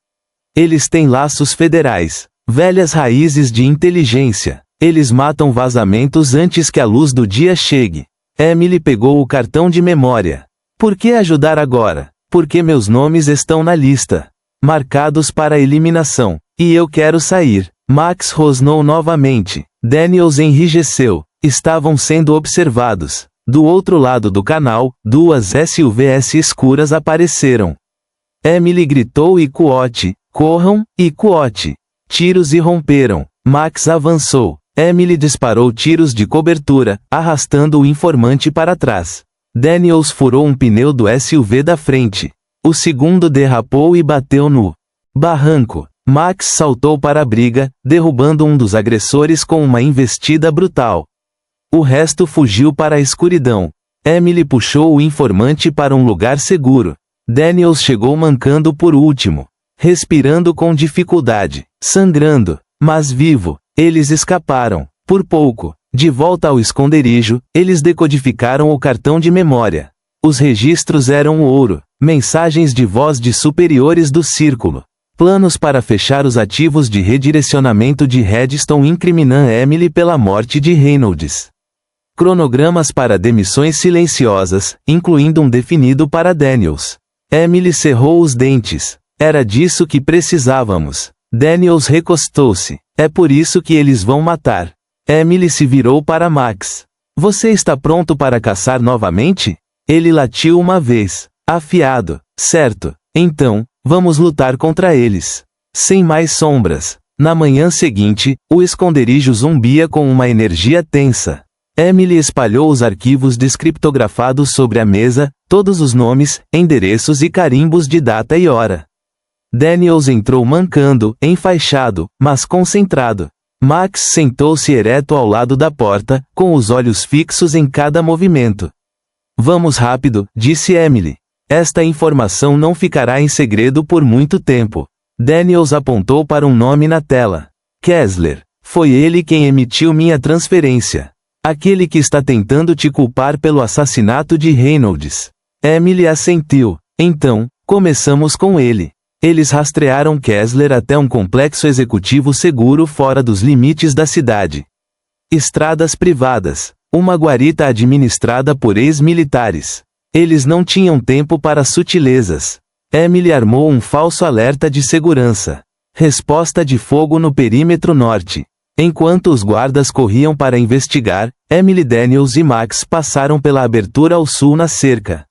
Eles têm laços federais, velhas raízes de inteligência. Eles matam vazamentos antes que a luz do dia chegue. Emily pegou o cartão de memória. Por que ajudar agora? Porque meus nomes estão na lista. Marcados para eliminação. E eu quero sair. Max rosnou novamente. Daniels enrijeceu. Estavam sendo observados. Do outro lado do canal, duas SUVs escuras apareceram. Emily gritou e Quote, corram, e Quote. Tiros irromperam. Max avançou. Emily disparou tiros de cobertura, arrastando o informante para trás. Daniels furou um pneu do SUV da frente. O segundo derrapou e bateu no barranco. Max saltou para a briga, derrubando um dos agressores com uma investida brutal. O resto fugiu para a escuridão. Emily puxou o informante para um lugar seguro. Daniels chegou mancando por último. Respirando com dificuldade. Sangrando. Mas vivo. Eles escaparam. Por pouco. De volta ao esconderijo, eles decodificaram o cartão de memória. Os registros eram ouro. Mensagens de voz de superiores do círculo. Planos para fechar os ativos de redirecionamento de Redstone incriminam Emily pela morte de Reynolds. Cronogramas para demissões silenciosas, incluindo um definido para Daniels. Emily cerrou os dentes. Era disso que precisávamos. Daniels recostou-se. É por isso que eles vão matar. Emily se virou para Max. Você está pronto para caçar novamente? Ele latiu uma vez. Afiado. Certo. Então, vamos lutar contra eles. Sem mais sombras. Na manhã seguinte, o esconderijo zumbia com uma energia tensa. Emily espalhou os arquivos descriptografados sobre a mesa, todos os nomes, endereços e carimbos de data e hora. Daniels entrou mancando, enfaixado, mas concentrado. Max sentou-se ereto ao lado da porta, com os olhos fixos em cada movimento. Vamos rápido, disse Emily. Esta informação não ficará em segredo por muito tempo. Daniels apontou para um nome na tela. Kessler. Foi ele quem emitiu minha transferência. Aquele que está tentando te culpar pelo assassinato de Reynolds. Emily assentiu. Então, começamos com ele. Eles rastrearam Kessler até um complexo executivo seguro fora dos limites da cidade. Estradas privadas. Uma guarita administrada por ex-militares. Eles não tinham tempo para sutilezas. Emily armou um falso alerta de segurança. Resposta de fogo no perímetro norte. Enquanto os guardas corriam para investigar, Emily, Daniels e Max passaram pela abertura ao sul na cerca.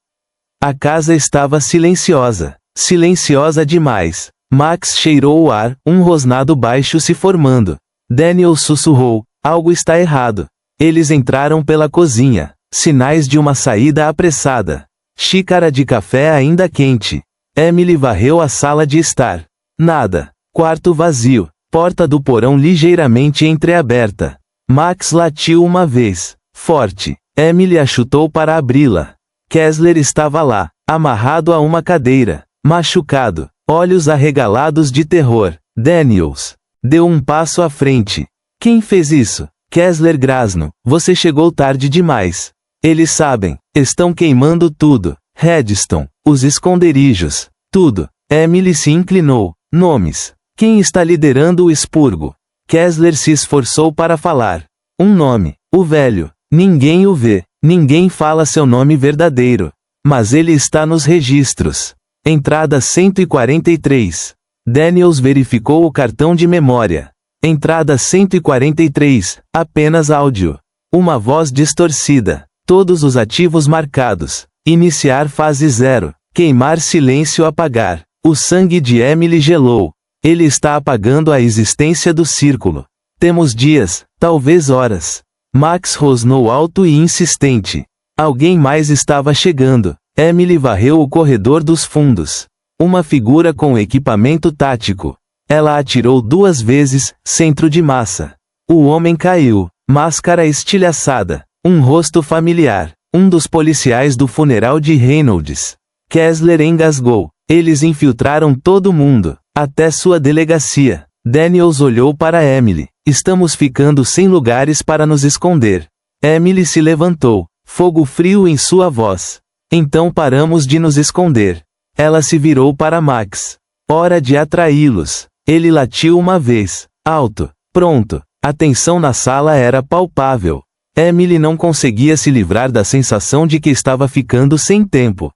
A casa estava silenciosa. Silenciosa demais. Max cheirou o ar, um rosnado baixo se formando. Daniels sussurrou, algo está errado. Eles entraram pela cozinha. Sinais de uma saída apressada. Xícara de café ainda quente. Emily varreu a sala de estar. Nada. Quarto vazio. Porta do porão ligeiramente entreaberta. Max latiu uma vez. Forte. Emily a chutou para abri-la. Kessler estava lá, amarrado a uma cadeira. Machucado. Olhos arregalados de terror. Daniels deu um passo à frente. Quem fez isso? Kessler Grasno, você chegou tarde demais. Eles sabem, estão queimando tudo. Redstone, os esconderijos, tudo. Emily se inclinou. Nomes. Quem está liderando o expurgo? Kessler se esforçou para falar. Um nome. O velho. Ninguém o vê. Ninguém fala seu nome verdadeiro. Mas ele está nos registros. Entrada 143. Daniels verificou o cartão de memória. Entrada 143, apenas áudio. Uma voz distorcida. Todos os ativos marcados. Iniciar fase 0. Queimar silêncio apagar. O sangue de Emily gelou. Ele está apagando a existência do círculo. Temos dias, talvez horas. Max rosnou alto e insistente. Alguém mais estava chegando. Emily varreu o corredor dos fundos. Uma figura com equipamento tático. Ela atirou 2 vezes, centro de massa. O homem caiu. Máscara estilhaçada. Um rosto familiar. Um dos policiais do funeral de Reynolds. Kessler engasgou. Eles infiltraram todo mundo, até sua delegacia. Daniels olhou para Emily. Estamos ficando sem lugares para nos esconder. Emily se levantou. Fogo frio em sua voz. Então paramos de nos esconder. Ela se virou para Max. Hora de atraí-los. Ele latiu uma vez. Alto. Pronto. A tensão na sala era palpável. Emily não conseguia se livrar da sensação de que estava ficando sem tempo.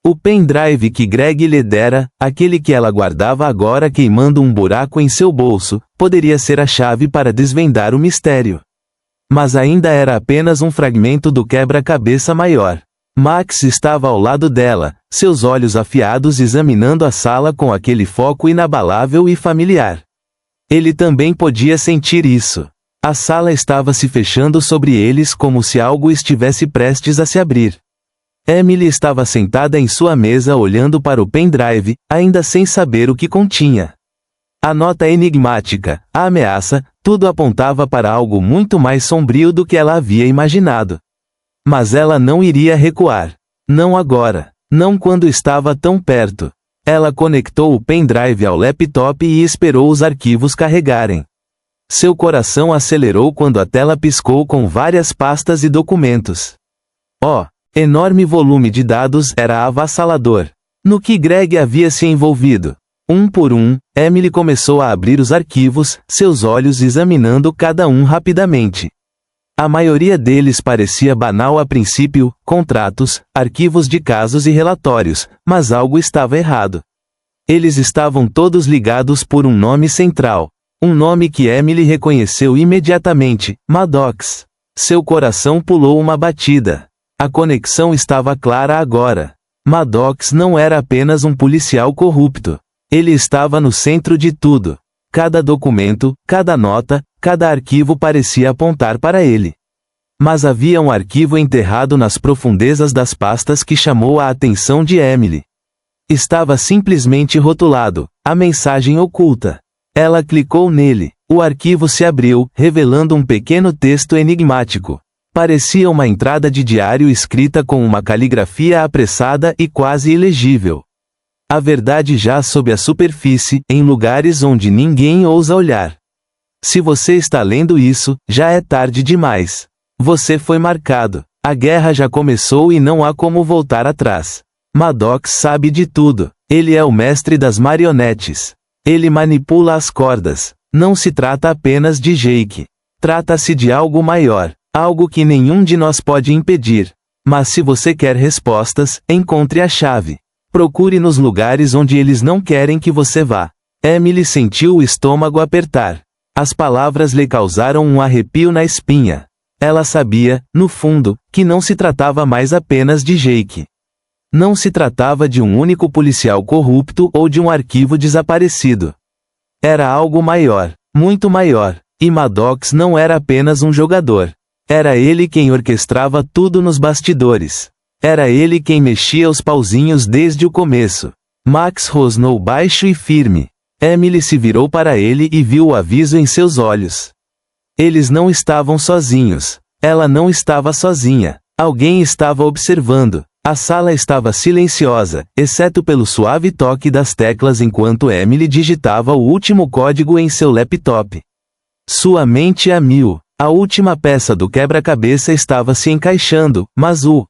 O pendrive que Greg lhe dera, aquele que ela guardava agora queimando um buraco em seu bolso, poderia ser a chave para desvendar o mistério. Mas ainda era apenas um fragmento do quebra-cabeça maior. Max estava ao lado dela, seus olhos afiados examinando a sala com aquele foco inabalável e familiar. Ele também podia sentir isso. A sala estava se fechando sobre eles como se algo estivesse prestes a se abrir. Emily estava sentada em sua mesa olhando para o pendrive, ainda sem saber o que continha. A nota enigmática, a ameaça, tudo apontava para algo muito mais sombrio do que ela havia imaginado. Mas ela não iria recuar. Não agora. Não quando estava tão perto. Ela conectou o pendrive ao laptop e esperou os arquivos carregarem. Seu coração acelerou quando a tela piscou com várias pastas e documentos. Enorme volume de dados era avassalador. No que Greg havia se envolvido. Um por um, Emily começou a abrir os arquivos, seus olhos examinando cada um rapidamente. A maioria deles parecia banal a princípio, contratos, arquivos de casos e relatórios, mas algo estava errado. Eles estavam todos ligados por um nome central. Um nome que Emily reconheceu imediatamente, Maddox. Seu coração pulou uma batida. A conexão estava clara agora. Maddox não era apenas um policial corrupto. Ele estava no centro de tudo. Cada documento, cada nota, cada arquivo parecia apontar para ele. Mas havia um arquivo enterrado nas profundezas das pastas que chamou a atenção de Emily. Estava simplesmente rotulado, a mensagem oculta. Ela clicou nele. O arquivo se abriu, revelando um pequeno texto enigmático. Parecia uma entrada de diário escrita com uma caligrafia apressada e quase ilegível. A verdade jaz sob a superfície, em lugares onde ninguém ousa olhar. Se você está lendo isso, já é tarde demais. Você foi marcado. A guerra já começou e não há como voltar atrás. Maddox sabe de tudo. Ele é o mestre das marionetes. Ele manipula as cordas. Não se trata apenas de Jake. Trata-se de algo maior. Algo que nenhum de nós pode impedir. Mas se você quer respostas, encontre a chave. Procure nos lugares onde eles não querem que você vá. Emily sentiu o estômago apertar. As palavras lhe causaram um arrepio na espinha. Ela sabia, no fundo, que não se tratava mais apenas de Jake. Não se tratava de um único policial corrupto ou de um arquivo desaparecido. Era algo maior, muito maior, e Maddox não era apenas um jogador. Era ele quem orquestrava tudo nos bastidores. Era ele quem mexia os pauzinhos desde o começo. Max rosnou baixo e firme. Emily se virou para ele e viu o aviso em seus olhos. Eles não estavam sozinhos. Ela não estava sozinha. Alguém estava observando. A sala estava silenciosa, exceto pelo suave toque das teclas enquanto Emily digitava o último código em seu laptop. Sua mente a mil. A última peça do quebra-cabeça estava se encaixando, mas o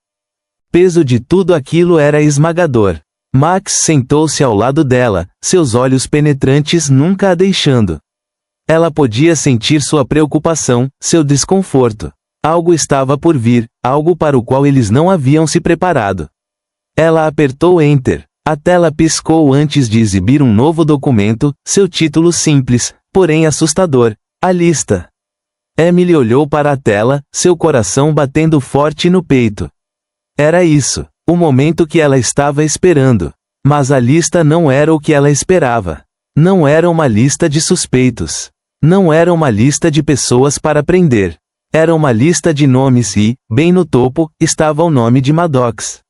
peso de tudo aquilo era esmagador. Max sentou-se ao lado dela, seus olhos penetrantes nunca a deixando. Ela podia sentir sua preocupação, seu desconforto. Algo estava por vir, algo para o qual eles não haviam se preparado. Ela apertou Enter. A tela piscou antes de exibir um novo documento, seu título simples, porém assustador: a lista. Emily olhou para a tela, seu coração batendo forte no peito. Era isso, o momento que ela estava esperando. Mas a lista não era o que ela esperava. Não era uma lista de suspeitos. Não era uma lista de pessoas para prender. Era uma lista de nomes e, bem no topo, estava o nome de Maddox.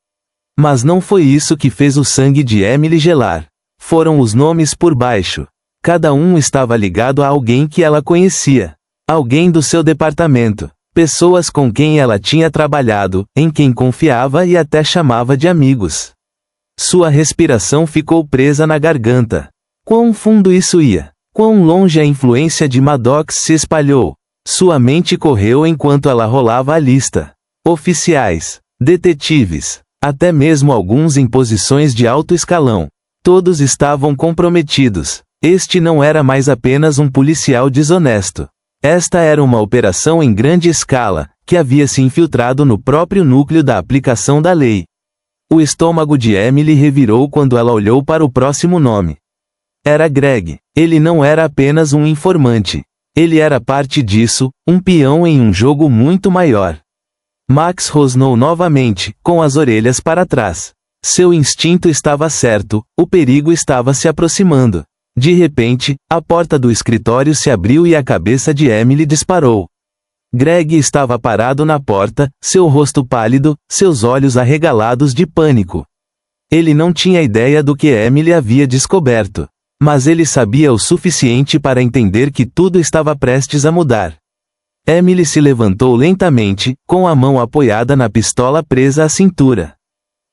Mas não foi isso que fez o sangue de Emily gelar. Foram os nomes por baixo. Cada um estava ligado a alguém que ela conhecia. Alguém do seu departamento. Pessoas com quem ela tinha trabalhado, em quem confiava e até chamava de amigos. Sua respiração ficou presa na garganta. Quão fundo isso ia? Quão longe a influência de Maddox se espalhou? Sua mente correu enquanto ela rolava a lista. Oficiais, detetives, até mesmo alguns em posições de alto escalão. Todos estavam comprometidos. Este não era mais apenas um policial desonesto. Esta era uma operação em grande escala, que havia se infiltrado no próprio núcleo da aplicação da lei. O estômago de Emily revirou quando ela olhou para o próximo nome. Era Greg. Ele não era apenas um informante. Ele era parte disso, um peão em um jogo muito maior. Max rosnou novamente, com as orelhas para trás. Seu instinto estava certo, o perigo estava se aproximando. De repente, a porta do escritório se abriu e a cabeça de Emily disparou. Greg estava parado na porta, seu rosto pálido, seus olhos arregalados de pânico. Ele não tinha ideia do que Emily havia descoberto. Mas ele sabia o suficiente para entender que tudo estava prestes a mudar. Emily se levantou lentamente, com a mão apoiada na pistola presa à cintura.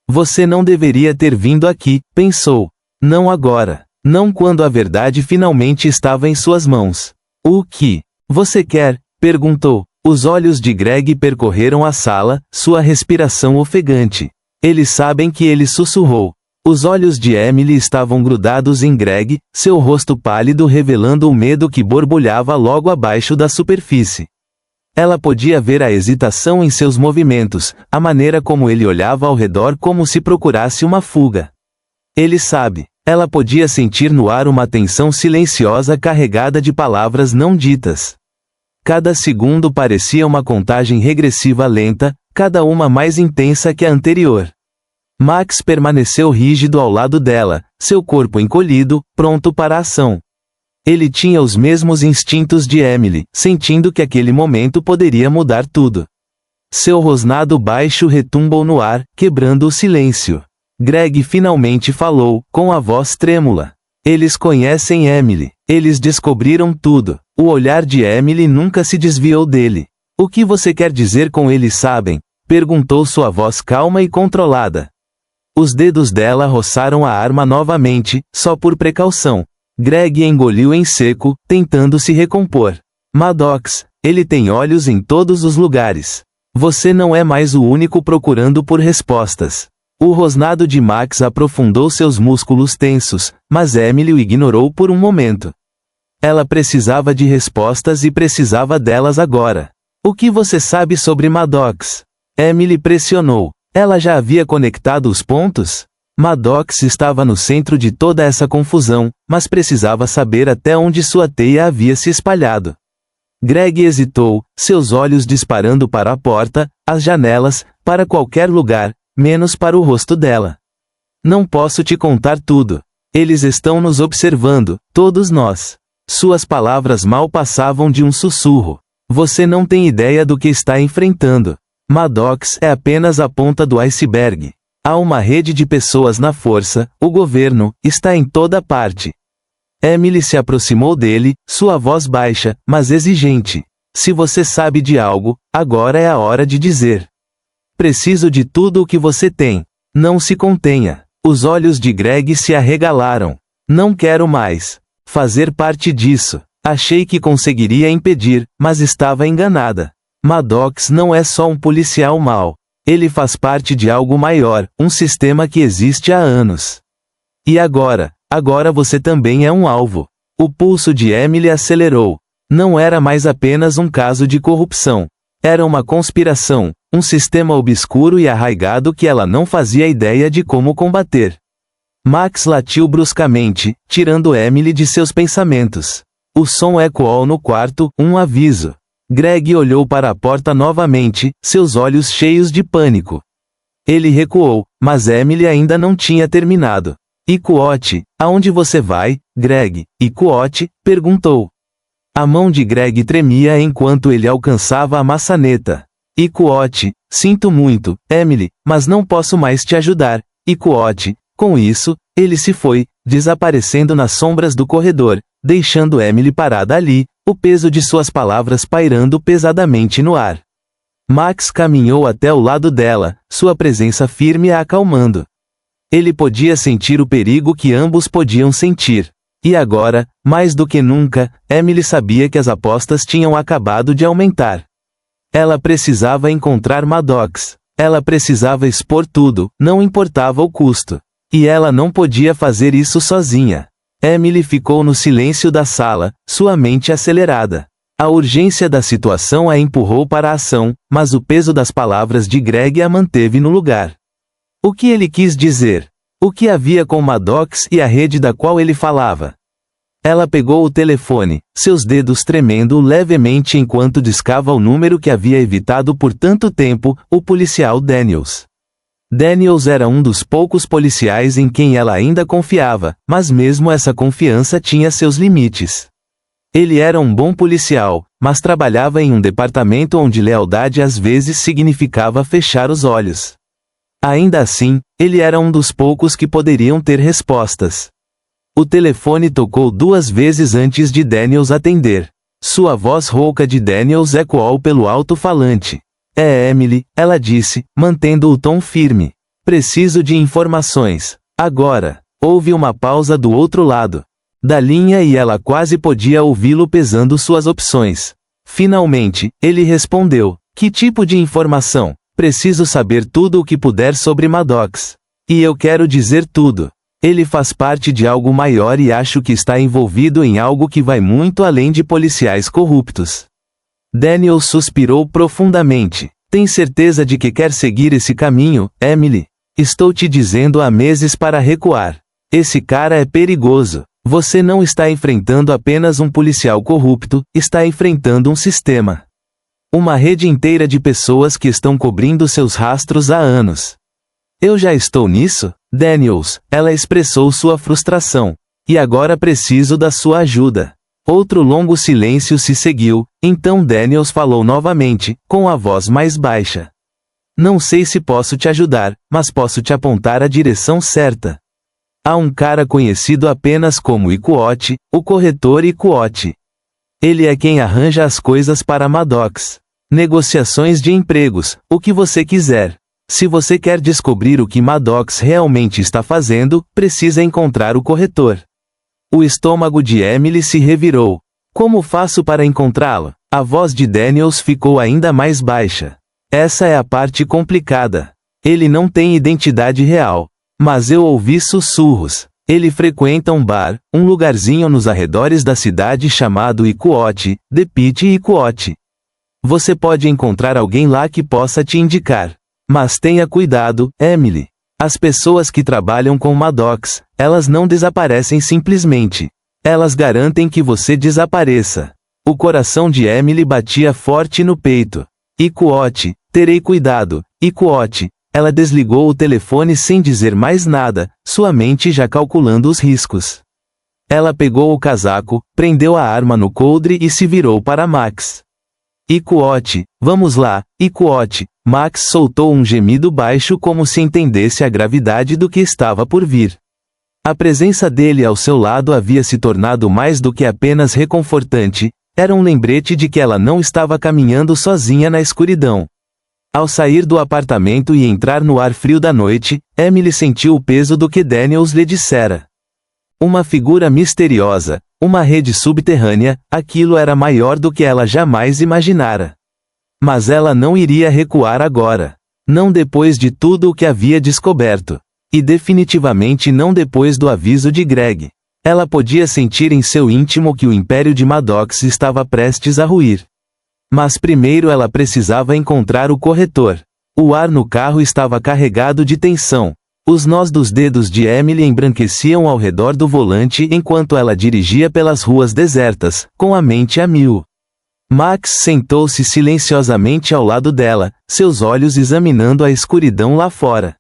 Você não deveria ter vindo aqui, pensou. Não agora. Não quando a verdade finalmente estava em suas mãos. O que você quer? Perguntou. Os olhos de Greg percorreram a sala, sua respiração ofegante. Eles sabem que ele sussurrou. Os olhos de Emily estavam grudados em Greg, seu rosto pálido revelando o medo que borbulhava logo abaixo da superfície. Ela podia ver a hesitação em seus movimentos, a maneira como ele olhava ao redor como se procurasse uma fuga. Ele sabe. Ela podia sentir no ar uma tensão silenciosa carregada de palavras não ditas. Cada segundo parecia uma contagem regressiva lenta, cada uma mais intensa que a anterior. Max permaneceu rígido ao lado dela, seu corpo encolhido, pronto para a ação. Ele tinha os mesmos instintos de Emily, sentindo que aquele momento poderia mudar tudo. Seu rosnado baixo retumbou no ar, quebrando o silêncio. Greg finalmente falou, com a voz trêmula. Eles conhecem Emily. Eles descobriram tudo. O olhar de Emily nunca se desviou dele. O que você quer dizer com eles sabem? Perguntou sua voz calma e controlada. Os dedos dela roçaram a arma novamente, só por precaução. Greg engoliu em seco, tentando se recompor. Maddox, ele tem olhos em todos os lugares. Você não é mais o único procurando por respostas. O rosnado de Max aprofundou seus músculos tensos, mas Emily o ignorou por um momento. Ela precisava de respostas e precisava delas agora. O que você sabe sobre Maddox? Emily pressionou. Ela já havia conectado os pontos? Maddox estava no centro de toda essa confusão, mas precisava saber até onde sua teia havia se espalhado. Greg hesitou, seus olhos disparando para a porta, as janelas, para qualquer lugar, menos para o rosto dela. Não posso te contar tudo. Eles estão nos observando, todos nós. Suas palavras mal passavam de um sussurro. Você não tem ideia do que está enfrentando. Maddox é apenas a ponta do iceberg. Há uma rede de pessoas na força, o governo, está em toda parte. Emily se aproximou dele, sua voz baixa, mas exigente. Se você sabe de algo, agora é a hora de dizer. Preciso de tudo o que você tem. Não se contenha. Os olhos de Greg se arregalaram. Não quero mais fazer parte disso. Achei que conseguiria impedir, mas estava enganada. Maddox não é só um policial mau. Ele faz parte de algo maior, um sistema que existe há anos. E agora você também é um alvo. O pulso de Emily acelerou. Não era mais apenas um caso de corrupção. Era uma conspiração, um sistema obscuro e arraigado que ela não fazia ideia de como combater. Max latiu bruscamente, tirando Emily de seus pensamentos. O som ecoou no quarto, um aviso. Greg olhou para a porta novamente, seus olhos cheios de pânico. Ele recuou, mas Emily ainda não tinha terminado. Iquote, aonde você vai, Greg? Iquote, perguntou. A mão de Greg tremia enquanto ele alcançava a maçaneta. Iquote, sinto muito, Emily, mas não posso mais te ajudar. Iquote, com isso, ele se foi, desaparecendo nas sombras do corredor, deixando Emily parada ali, o peso de suas palavras pairando pesadamente no ar. Max caminhou até o lado dela, sua presença firme a acalmando. Ele podia sentir o perigo que ambos podiam sentir. E agora, mais do que nunca, Emily sabia que as apostas tinham acabado de aumentar. Ela precisava encontrar Maddox. Ela precisava expor tudo, não importava o custo. E ela não podia fazer isso sozinha. Emily ficou no silêncio da sala, sua mente acelerada. A urgência da situação a empurrou para a ação, mas o peso das palavras de Greg a manteve no lugar. O que ele quis dizer? O que havia com Maddox e a rede da qual ele falava? Ela pegou o telefone, seus dedos tremendo levemente enquanto discava o número que havia evitado por tanto tempo, o policial Daniels. Daniels era um dos poucos policiais em quem ela ainda confiava, mas mesmo essa confiança tinha seus limites. Ele era um bom policial, mas trabalhava em um departamento onde lealdade às vezes significava fechar os olhos. Ainda assim, ele era um dos poucos que poderiam ter respostas. O telefone tocou 2 vezes antes de Daniels atender. Sua voz rouca de Daniels ecoou pelo alto-falante. É Emily, ela disse, mantendo o tom firme. Preciso de informações. Agora. Houve uma pausa do outro lado da linha e ela quase podia ouvi-lo pesando suas opções. Finalmente, ele respondeu. Que tipo de informação? Preciso saber tudo o que puder sobre Maddox. E eu quero dizer tudo. Ele faz parte de algo maior e acho que está envolvido em algo que vai muito além de policiais corruptos. Daniel suspirou profundamente. Tem certeza de que quer seguir esse caminho, Emily? Estou te dizendo há meses para recuar. Esse cara é perigoso. Você não está enfrentando apenas um policial corrupto, está enfrentando um sistema. Uma rede inteira de pessoas que estão cobrindo seus rastros há anos. Eu já estou nisso? Daniels, ela expressou sua frustração. E agora preciso da sua ajuda. Outro longo silêncio se seguiu, então Daniels falou novamente, com a voz mais baixa. Não sei se posso te ajudar, mas posso te apontar a direção certa. Há um cara conhecido apenas como Iquote, o corretor Iquote. Ele é quem arranja as coisas para Maddox. Negociações de empregos, o que você quiser. Se você quer descobrir o que Maddox realmente está fazendo, precisa encontrar o corretor. O estômago de Emily se revirou. Como faço para encontrá-lo? A voz de Daniels ficou ainda mais baixa. Essa é a parte complicada. Ele não tem identidade real. Mas eu ouvi sussurros. Ele frequenta um bar, um lugarzinho nos arredores da cidade chamado Iquote, The Pit Iquote. Você pode encontrar alguém lá que possa te indicar. Mas tenha cuidado, Emily. As pessoas que trabalham com Maddox, elas não desaparecem simplesmente. Elas garantem que você desapareça. O coração de Emily batia forte no peito. Iquote, terei cuidado, Iquote. Ela desligou o telefone sem dizer mais nada, sua mente já calculando os riscos. Ela pegou o casaco, prendeu a arma no coldre e se virou para Max. Iquote, vamos lá, Iquote. Max soltou um gemido baixo como se entendesse a gravidade do que estava por vir. A presença dele ao seu lado havia se tornado mais do que apenas reconfortante, era um lembrete de que ela não estava caminhando sozinha na escuridão. Ao sair do apartamento e entrar no ar frio da noite, Emily sentiu o peso do que Daniels lhe dissera. Uma figura misteriosa, Uma rede subterrânea, aquilo era maior do que ela jamais imaginara. Mas ela não iria recuar agora. Não depois de tudo o que havia descoberto. E definitivamente não depois do aviso de Greg. Ela podia sentir em seu íntimo que o império de Maddox estava prestes a ruir. Mas primeiro ela precisava encontrar o corretor. O ar no carro estava carregado de tensão. Os nós dos dedos de Emily embranqueciam ao redor do volante enquanto ela dirigia pelas ruas desertas, com a mente a mil. Max sentou-se silenciosamente ao lado dela, seus olhos examinando a escuridão lá fora.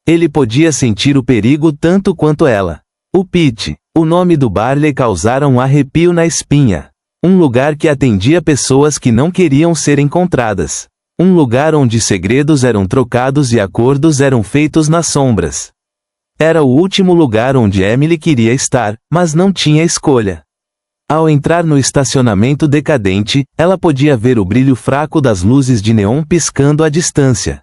Ele podia sentir o perigo tanto quanto ela. O Pit, o nome do bar lhe causara um arrepio na espinha. Um lugar que atendia pessoas que não queriam ser encontradas. Um lugar onde segredos eram trocados e acordos eram feitos nas sombras. Era o último lugar onde Emily queria estar, mas não tinha escolha. Ao entrar no estacionamento decadente, ela podia ver o brilho fraco das luzes de neon piscando à distância.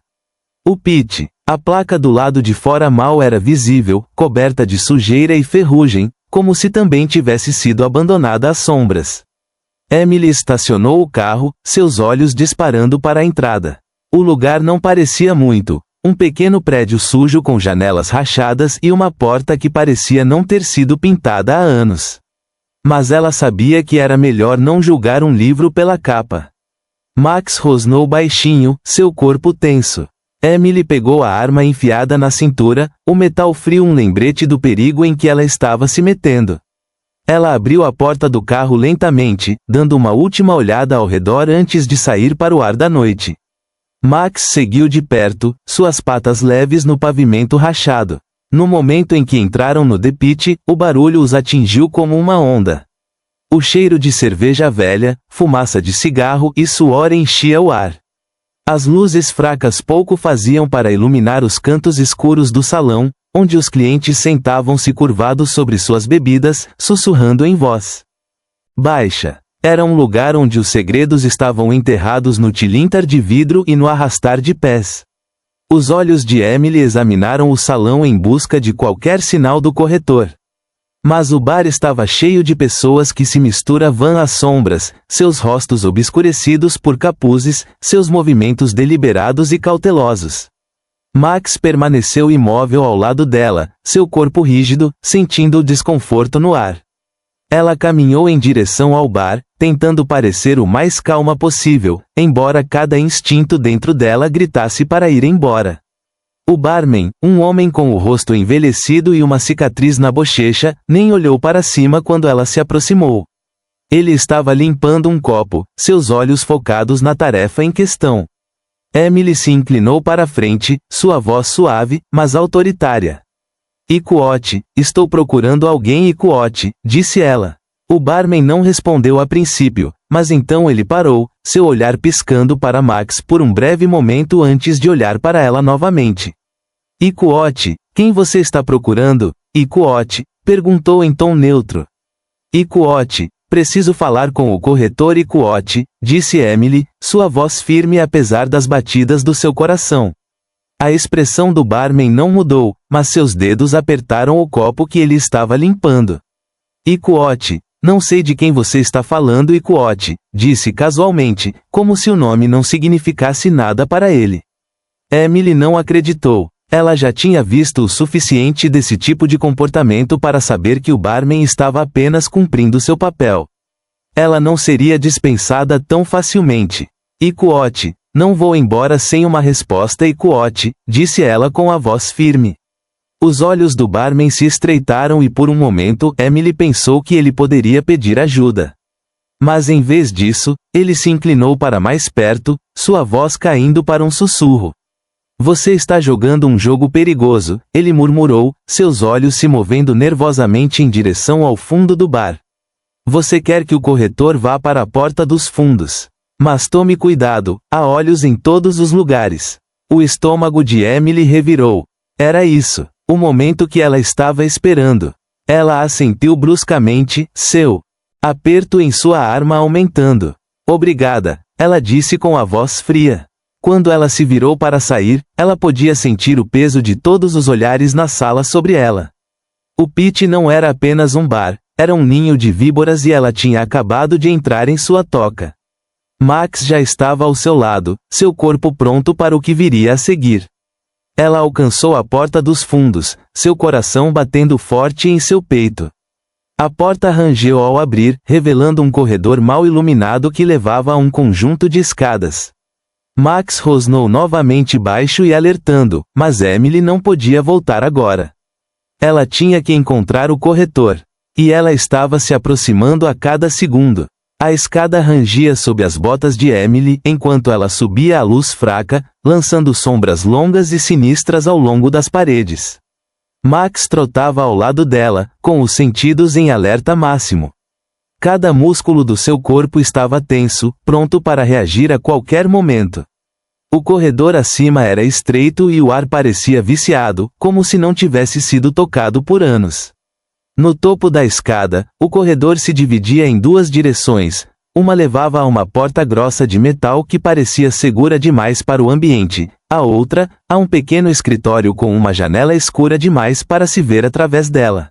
O Pit, a placa do lado de fora mal era visível, coberta de sujeira e ferrugem, como se também tivesse sido abandonada às sombras. Emily estacionou o carro, seus olhos disparando para a entrada. O lugar não parecia muito. Um pequeno prédio sujo com janelas rachadas e uma porta que parecia não ter sido pintada há anos. Mas ela sabia que era melhor não julgar um livro pela capa. Max rosnou baixinho, seu corpo tenso. Emily pegou a arma enfiada na cintura, o metal frio um lembrete do perigo em que ela estava se metendo. Ela abriu a porta do carro lentamente, dando uma última olhada ao redor antes de sair para o ar da noite. Max seguiu de perto, suas patas leves no pavimento rachado. No momento em que entraram no The Pit, o barulho os atingiu como uma onda. O cheiro de cerveja velha, fumaça de cigarro e suor enchia o ar. As luzes fracas pouco faziam para iluminar os cantos escuros do salão, onde os clientes sentavam-se curvados sobre suas bebidas, sussurrando em voz baixa. Era um lugar onde os segredos estavam enterrados no tilintar de vidro e no arrastar de pés. Os olhos de Emily examinaram o salão em busca de qualquer sinal do corretor. Mas o bar estava cheio de pessoas que se misturavam às sombras, seus rostos obscurecidos por capuzes, seus movimentos deliberados e cautelosos. Max permaneceu imóvel ao lado dela, seu corpo rígido, sentindo o desconforto no ar. Ela caminhou em direção ao bar, tentando parecer o mais calma possível, embora cada instinto dentro dela gritasse para ir embora. O barman, um homem com o rosto envelhecido e uma cicatriz na bochecha, nem olhou para cima quando ela se aproximou. Ele estava limpando um copo, seus olhos focados na tarefa em questão. Emily se inclinou para a frente, sua voz suave, mas autoritária. Ikuote, estou procurando alguém Ikuote, disse ela. O barman não respondeu a princípio, mas então ele parou, seu olhar piscando para Max por um breve momento antes de olhar para ela novamente. Ikuote, quem você está procurando? Ikuote, perguntou em tom neutro. Ikuote, preciso falar com o corretor Ikuote, disse Emily, sua voz firme apesar das batidas do seu coração. A expressão do barman não mudou, mas seus dedos apertaram o copo que ele estava limpando. Ikuote, não sei de quem você está falando Ikuote, disse casualmente, como se o nome não significasse nada para ele. Emily não acreditou. Ela já tinha visto o suficiente desse tipo de comportamento para saber que o barman estava apenas cumprindo seu papel. Ela não seria dispensada tão facilmente. Ikuote, não vou embora sem uma resposta Ikuote, disse ela com a voz firme. Os olhos do barman se estreitaram e por um momento Emily pensou que ele poderia pedir ajuda. Mas em vez disso, ele se inclinou para mais perto, sua voz caindo para um sussurro. Você está jogando um jogo perigoso, ele murmurou, seus olhos se movendo nervosamente em direção ao fundo do bar. Você quer que o corretor vá para a porta dos fundos. Mas tome cuidado, há olhos em todos os lugares. O estômago de Emily revirou. Era isso, o momento que ela estava esperando. Ela assentiu bruscamente, seu aperto em sua arma aumentando. Obrigada, ela disse com a voz fria. Quando ela se virou para sair, ela podia sentir o peso de todos os olhares na sala sobre ela. O Pit não era apenas um bar, Era um ninho de víboras e ela tinha acabado de entrar em sua toca. Max já estava ao seu lado, seu corpo pronto para o que viria a seguir. Ela alcançou a porta dos fundos, seu coração batendo forte em seu peito. A porta rangeu ao abrir, revelando um corredor mal iluminado que levava a um conjunto de escadas. Max rosnou novamente baixo e alertando, mas Emily não podia voltar agora. Ela tinha que encontrar o corretor. E ela estava se aproximando a cada segundo. A escada rangia sob as botas de Emily enquanto ela subia a luz fraca, lançando sombras longas e sinistras ao longo das paredes. Max trotava ao lado dela, com os sentidos em alerta máximo. Cada músculo do seu corpo estava tenso, pronto para reagir a qualquer momento. O corredor acima era estreito e o ar parecia viciado, como se não tivesse sido tocado por anos. No topo da escada, o corredor se dividia em duas direções. Uma levava a uma porta grossa de metal que parecia segura demais para o ambiente, a outra, a um pequeno escritório com uma janela escura demais para se ver através dela.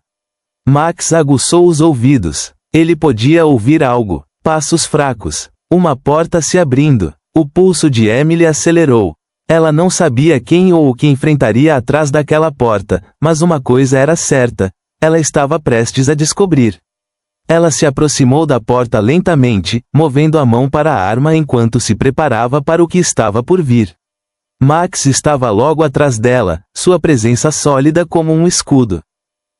Max aguçou os ouvidos. Ele podia ouvir algo, passos fracos, uma porta se abrindo. O pulso de Emily acelerou. Ela não sabia quem ou o que enfrentaria atrás daquela porta, mas uma coisa era certa. Ela estava prestes a descobrir. Ela se aproximou da porta lentamente, movendo a mão para a arma enquanto se preparava para o que estava por vir. Max estava logo atrás dela, sua presença sólida como um escudo.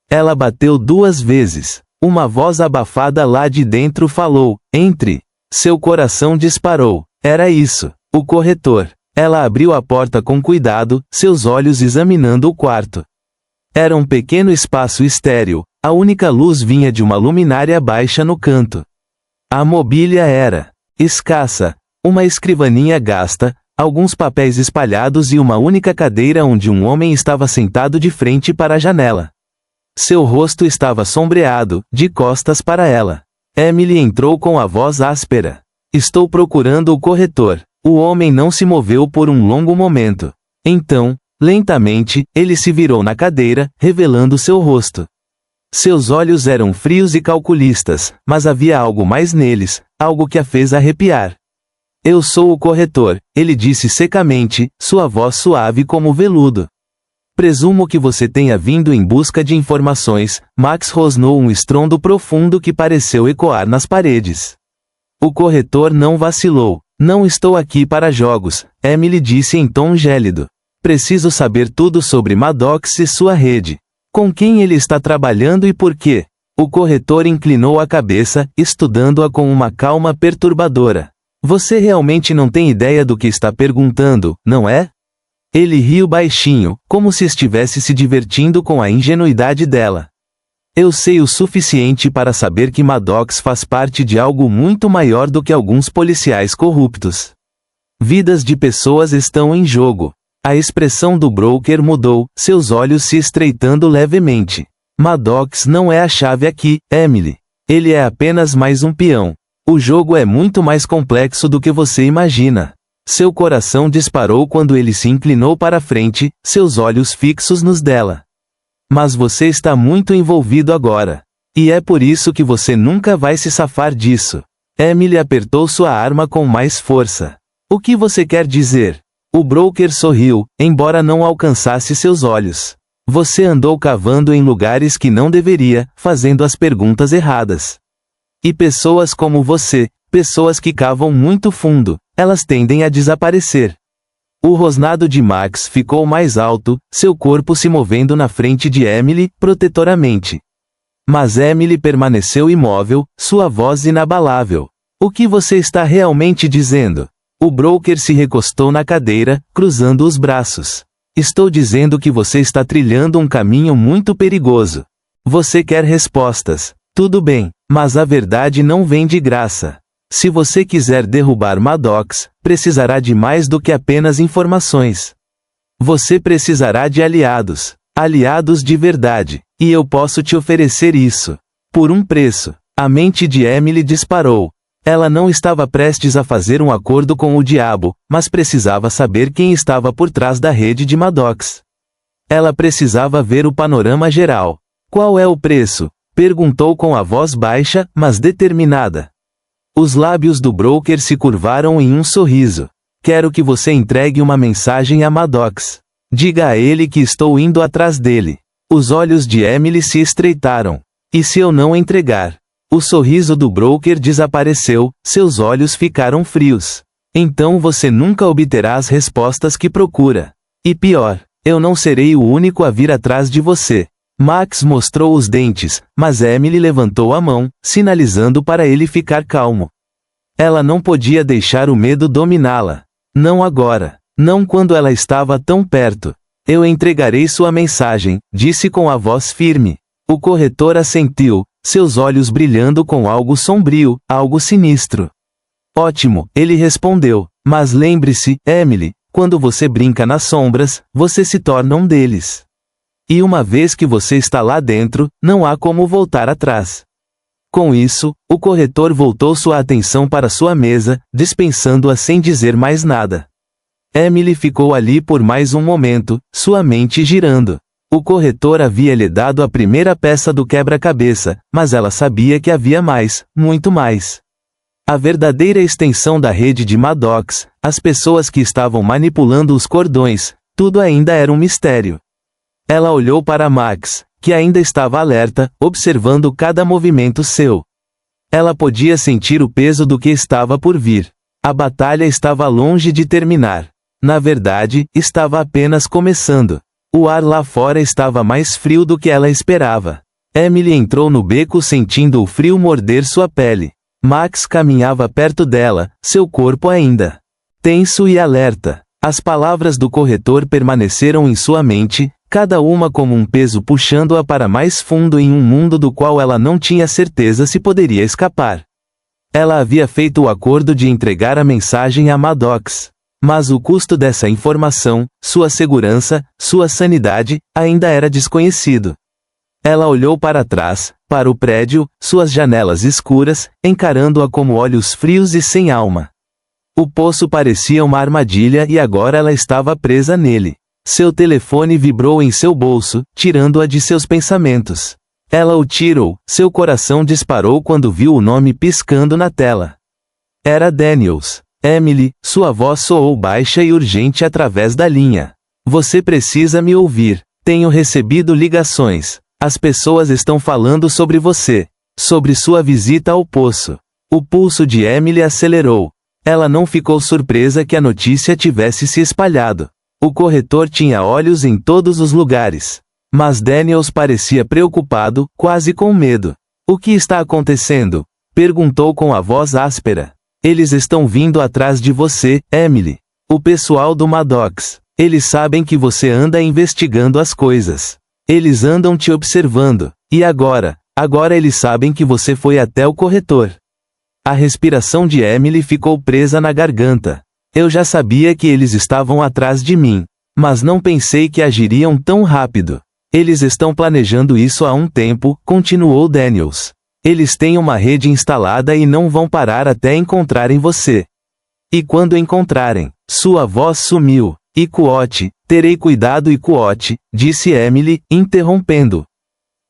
Ela bateu 2 vezes. Uma voz abafada lá de dentro falou, entre. Seu coração disparou. Era isso, o corretor. Ela abriu a porta com cuidado, seus olhos examinando o quarto. Era um pequeno espaço estéril, a única luz vinha de uma luminária baixa no canto. A mobília era escassa, uma escrivaninha gasta, alguns papéis espalhados e uma única cadeira onde um homem estava sentado de frente para a janela. Seu rosto estava sombreado, de costas para ela. Emily entrou com a voz áspera. Estou procurando o corretor. O homem não se moveu por um longo momento. Então, lentamente, ele se virou na cadeira, revelando seu rosto. Seus olhos eram frios e calculistas, mas havia algo mais neles, algo que a fez arrepiar. Eu sou o corretor, ele disse secamente, sua voz suave como veludo. Presumo que você tenha vindo em busca de informações. Max rosnou um estrondo profundo que pareceu ecoar nas paredes. O corretor não vacilou. Não estou aqui para jogos, Emily disse em tom gélido. Preciso saber tudo sobre Maddox e sua rede. Com quem ele está trabalhando e por quê? O corretor inclinou a cabeça, estudando-a com uma calma perturbadora. Você realmente não tem ideia do que está perguntando, não é? Ele riu baixinho, como se estivesse se divertindo com a ingenuidade dela. Eu sei o suficiente para saber que Maddox faz parte de algo muito maior do que alguns policiais corruptos. Vidas de pessoas estão em jogo. A expressão do broker mudou, seus olhos se estreitando levemente. Maddox não é a chave aqui, Emily. Ele é apenas mais um peão. O jogo é muito mais complexo do que você imagina. Seu coração disparou quando ele se inclinou para frente, seus olhos fixos nos dela. Mas você está muito envolvido agora. E é por isso que você nunca vai se safar disso. Emily apertou sua arma com mais força. O que você quer dizer? O broker sorriu, embora não alcançasse seus olhos. Você andou cavando em lugares que não deveria, fazendo as perguntas erradas. E pessoas como você, pessoas que cavam muito fundo, elas tendem a desaparecer. O rosnado de Max ficou mais alto, seu corpo se movendo na frente de Emily, protetoramente. Mas Emily permaneceu imóvel, sua voz inabalável. O que você está realmente dizendo? O broker se recostou na cadeira, cruzando os braços. Estou dizendo que você está trilhando um caminho muito perigoso. Você quer respostas. Tudo bem, mas a verdade não vem de graça. Se você quiser derrubar Maddox, precisará de mais do que apenas informações. Você precisará de aliados. Aliados de verdade. E eu posso te oferecer isso. Por um preço. A mente de Emily disparou. Ela não estava prestes a fazer um acordo com o diabo, mas precisava saber quem estava por trás da rede de Maddox. Ela precisava ver o panorama geral. Qual é o preço? Perguntou com a voz baixa, mas determinada. Os lábios do broker se curvaram em um sorriso. Quero que você entregue uma mensagem a Maddox. Diga a ele que estou indo atrás dele. Os olhos de Emily se estreitaram. E se eu não entregar? O sorriso do broker desapareceu, seus olhos ficaram frios. Então você nunca obterá as respostas que procura. E pior, eu não serei o único a vir atrás de você. Max mostrou os dentes, mas Emily levantou a mão, sinalizando para ele ficar calmo. Ela não podia deixar o medo dominá-la. Não agora. Não quando ela estava tão perto. Eu entregarei sua mensagem, disse com a voz firme. O corretor assentiu, seus olhos brilhando com algo sombrio, algo sinistro. Ótimo, ele respondeu. Mas lembre-se, Emily, quando você brinca nas sombras, você se torna um deles. E uma vez que você está lá dentro, não há como voltar atrás. Com isso, o corretor voltou sua atenção para sua mesa, dispensando-a sem dizer mais nada. Emily ficou ali por mais um momento, sua mente girando. O corretor havia lhe dado a primeira peça do quebra-cabeça, mas ela sabia que havia mais, muito mais. A verdadeira extensão da rede de Maddox, as pessoas que estavam manipulando os cordões, tudo ainda era um mistério. Ela olhou para Max, que ainda estava alerta, observando cada movimento seu. Ela podia sentir o peso do que estava por vir. A batalha estava longe de terminar. Na verdade, estava apenas começando. O ar lá fora estava mais frio do que ela esperava. Emily entrou no beco sentindo o frio morder sua pele. Max caminhava perto dela, seu corpo ainda tenso e alerta. As palavras do corretor permaneceram em sua mente, cada uma como um peso puxando-a para mais fundo em um mundo do qual ela não tinha certeza se poderia escapar. Ela havia feito o acordo de entregar a mensagem a Maddox. Mas o custo dessa informação, sua segurança, sua sanidade, ainda era desconhecido. Ela olhou para trás, para o prédio, suas janelas escuras, encarando-a como olhos frios e sem alma. O poço parecia uma armadilha e agora ela estava presa nele. Seu telefone vibrou em seu bolso, tirando-a de seus pensamentos. Ela o tirou, seu coração disparou quando viu o nome piscando na tela. Era Daniels. Emily, sua voz soou baixa e urgente através da linha. Você precisa me ouvir. Tenho recebido ligações. As pessoas estão falando sobre você. Sobre sua visita ao poço. O pulso de Emily acelerou. Ela não ficou surpresa que a notícia tivesse se espalhado. O corretor tinha olhos em todos os lugares. Mas Daniels parecia preocupado, quase com medo. O que está acontecendo? Perguntou com a voz áspera. Eles estão vindo atrás de você, Emily. O pessoal do Maddox. Eles sabem que você anda investigando as coisas. Eles andam te observando. E agora eles sabem que você foi até o corretor. A respiração de Emily ficou presa na garganta. Eu já sabia que eles estavam atrás de mim. Mas não pensei que agiriam tão rápido. Eles estão planejando isso há um tempo, continuou Daniels. Eles têm uma rede instalada e não vão parar até encontrarem você. E quando encontrarem, sua voz sumiu. Ikuote, terei cuidado Ikuote, disse Emily, interrompendo.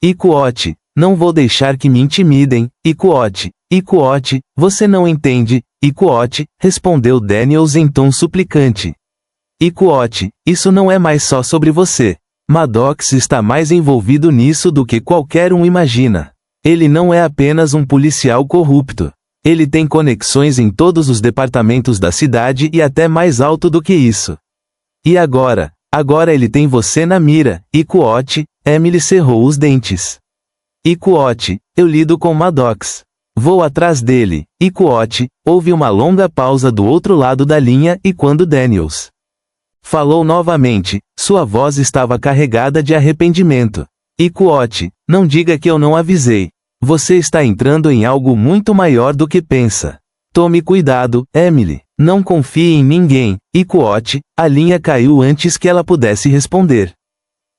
Ikuote, não vou deixar que me intimidem, Ikuote, você não entende, Ikuote, respondeu Daniels em tom suplicante. Ikuote, isso não é mais só sobre você. Maddox está mais envolvido nisso do que qualquer um imagina. Ele não é apenas um policial corrupto. Ele tem conexões em todos os departamentos da cidade e até mais alto do que isso. E agora ele tem você na mira, Ikuote. Emily cerrou os dentes. Ikuote, eu lido com Maddox. Vou atrás dele, Ikuote. Houve uma longa pausa do outro lado da linha e quando Daniels falou novamente, sua voz estava carregada de arrependimento. Ikuote, não diga que eu não avisei. Você está entrando em algo muito maior do que pensa. Tome cuidado, Emily. Não confie em ninguém, Ikuote. A linha caiu antes que ela pudesse responder.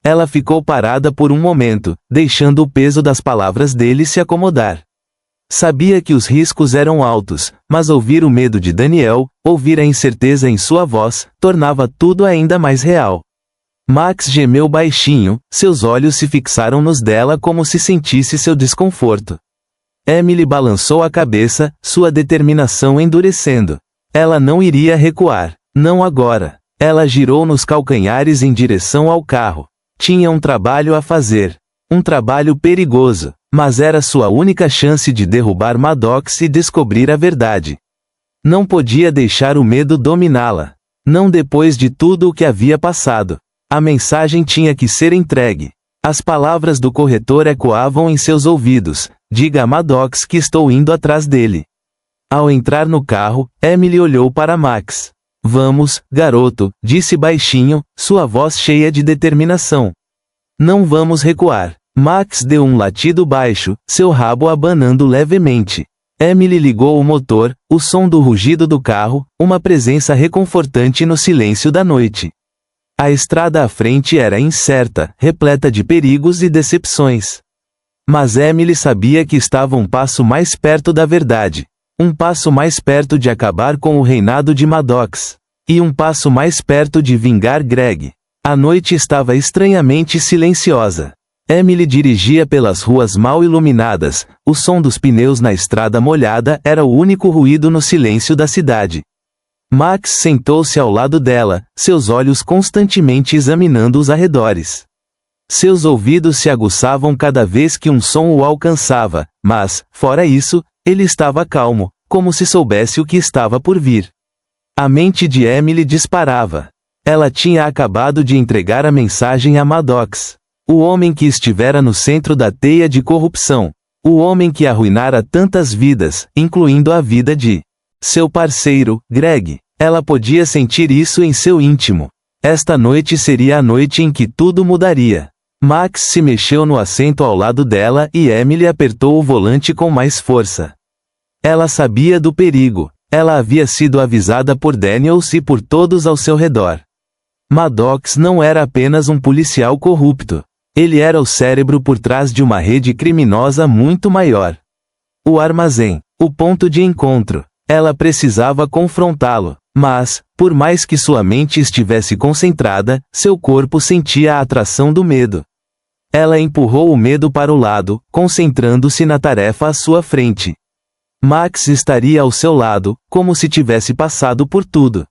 Ela ficou parada por um momento, deixando o peso das palavras dele se acomodar. Sabia que os riscos eram altos, mas ouvir o medo de Daniel, ouvir a incerteza em sua voz, tornava tudo ainda mais real. Max gemeu baixinho, seus olhos se fixaram nos dela como se sentisse seu desconforto. Emily balançou a cabeça, sua determinação endurecendo. Ela não iria recuar. Não agora. Ela girou nos calcanhares em direção ao carro. Tinha um trabalho a fazer. Um trabalho perigoso, mas era sua única chance de derrubar Maddox e descobrir a verdade. Não podia deixar o medo dominá-la. Não depois de tudo o que havia passado. A mensagem tinha que ser entregue. As palavras do corretor ecoavam em seus ouvidos. Diga a Maddox que estou indo atrás dele. Ao entrar no carro, Emily olhou para Max. Vamos, garoto, disse baixinho, sua voz cheia de determinação. Não vamos recuar. Max deu um latido baixo, seu rabo abanando levemente. Emily ligou o motor, o som do rugido do carro, uma presença reconfortante no silêncio da noite. A estrada à frente era incerta, repleta de perigos e decepções. Mas Emily sabia que estava um passo mais perto da verdade. Um passo mais perto de acabar com o reinado de Maddox. E um passo mais perto de vingar Greg. A noite estava estranhamente silenciosa. Emily dirigia pelas ruas mal iluminadas, o som dos pneus na estrada molhada era o único ruído no silêncio da cidade. Max sentou-se ao lado dela, seus olhos constantemente examinando os arredores. Seus ouvidos se aguçavam cada vez que um som o alcançava, mas, fora isso, ele estava calmo, como se soubesse o que estava por vir. A mente de Emily disparava. Ela tinha acabado de entregar a mensagem a Maddox. O homem que estivera no centro da teia de corrupção. O homem que arruinara tantas vidas, incluindo a vida de seu parceiro, Greg. Ela podia sentir isso em seu íntimo. Esta noite seria a noite em que tudo mudaria. Max se mexeu no assento ao lado dela e Emily apertou o volante com mais força. Ela sabia do perigo. Ela havia sido avisada por Daniels e por todos ao seu redor. Maddox não era apenas um policial corrupto. Ele era o cérebro por trás de uma rede criminosa muito maior. O armazém, o ponto de encontro. Ela precisava confrontá-lo, mas, por mais que sua mente estivesse concentrada, seu corpo sentia a atração do medo. Ela empurrou o medo para o lado, concentrando-se na tarefa à sua frente. Max estaria ao seu lado, como se tivesse passado por tudo.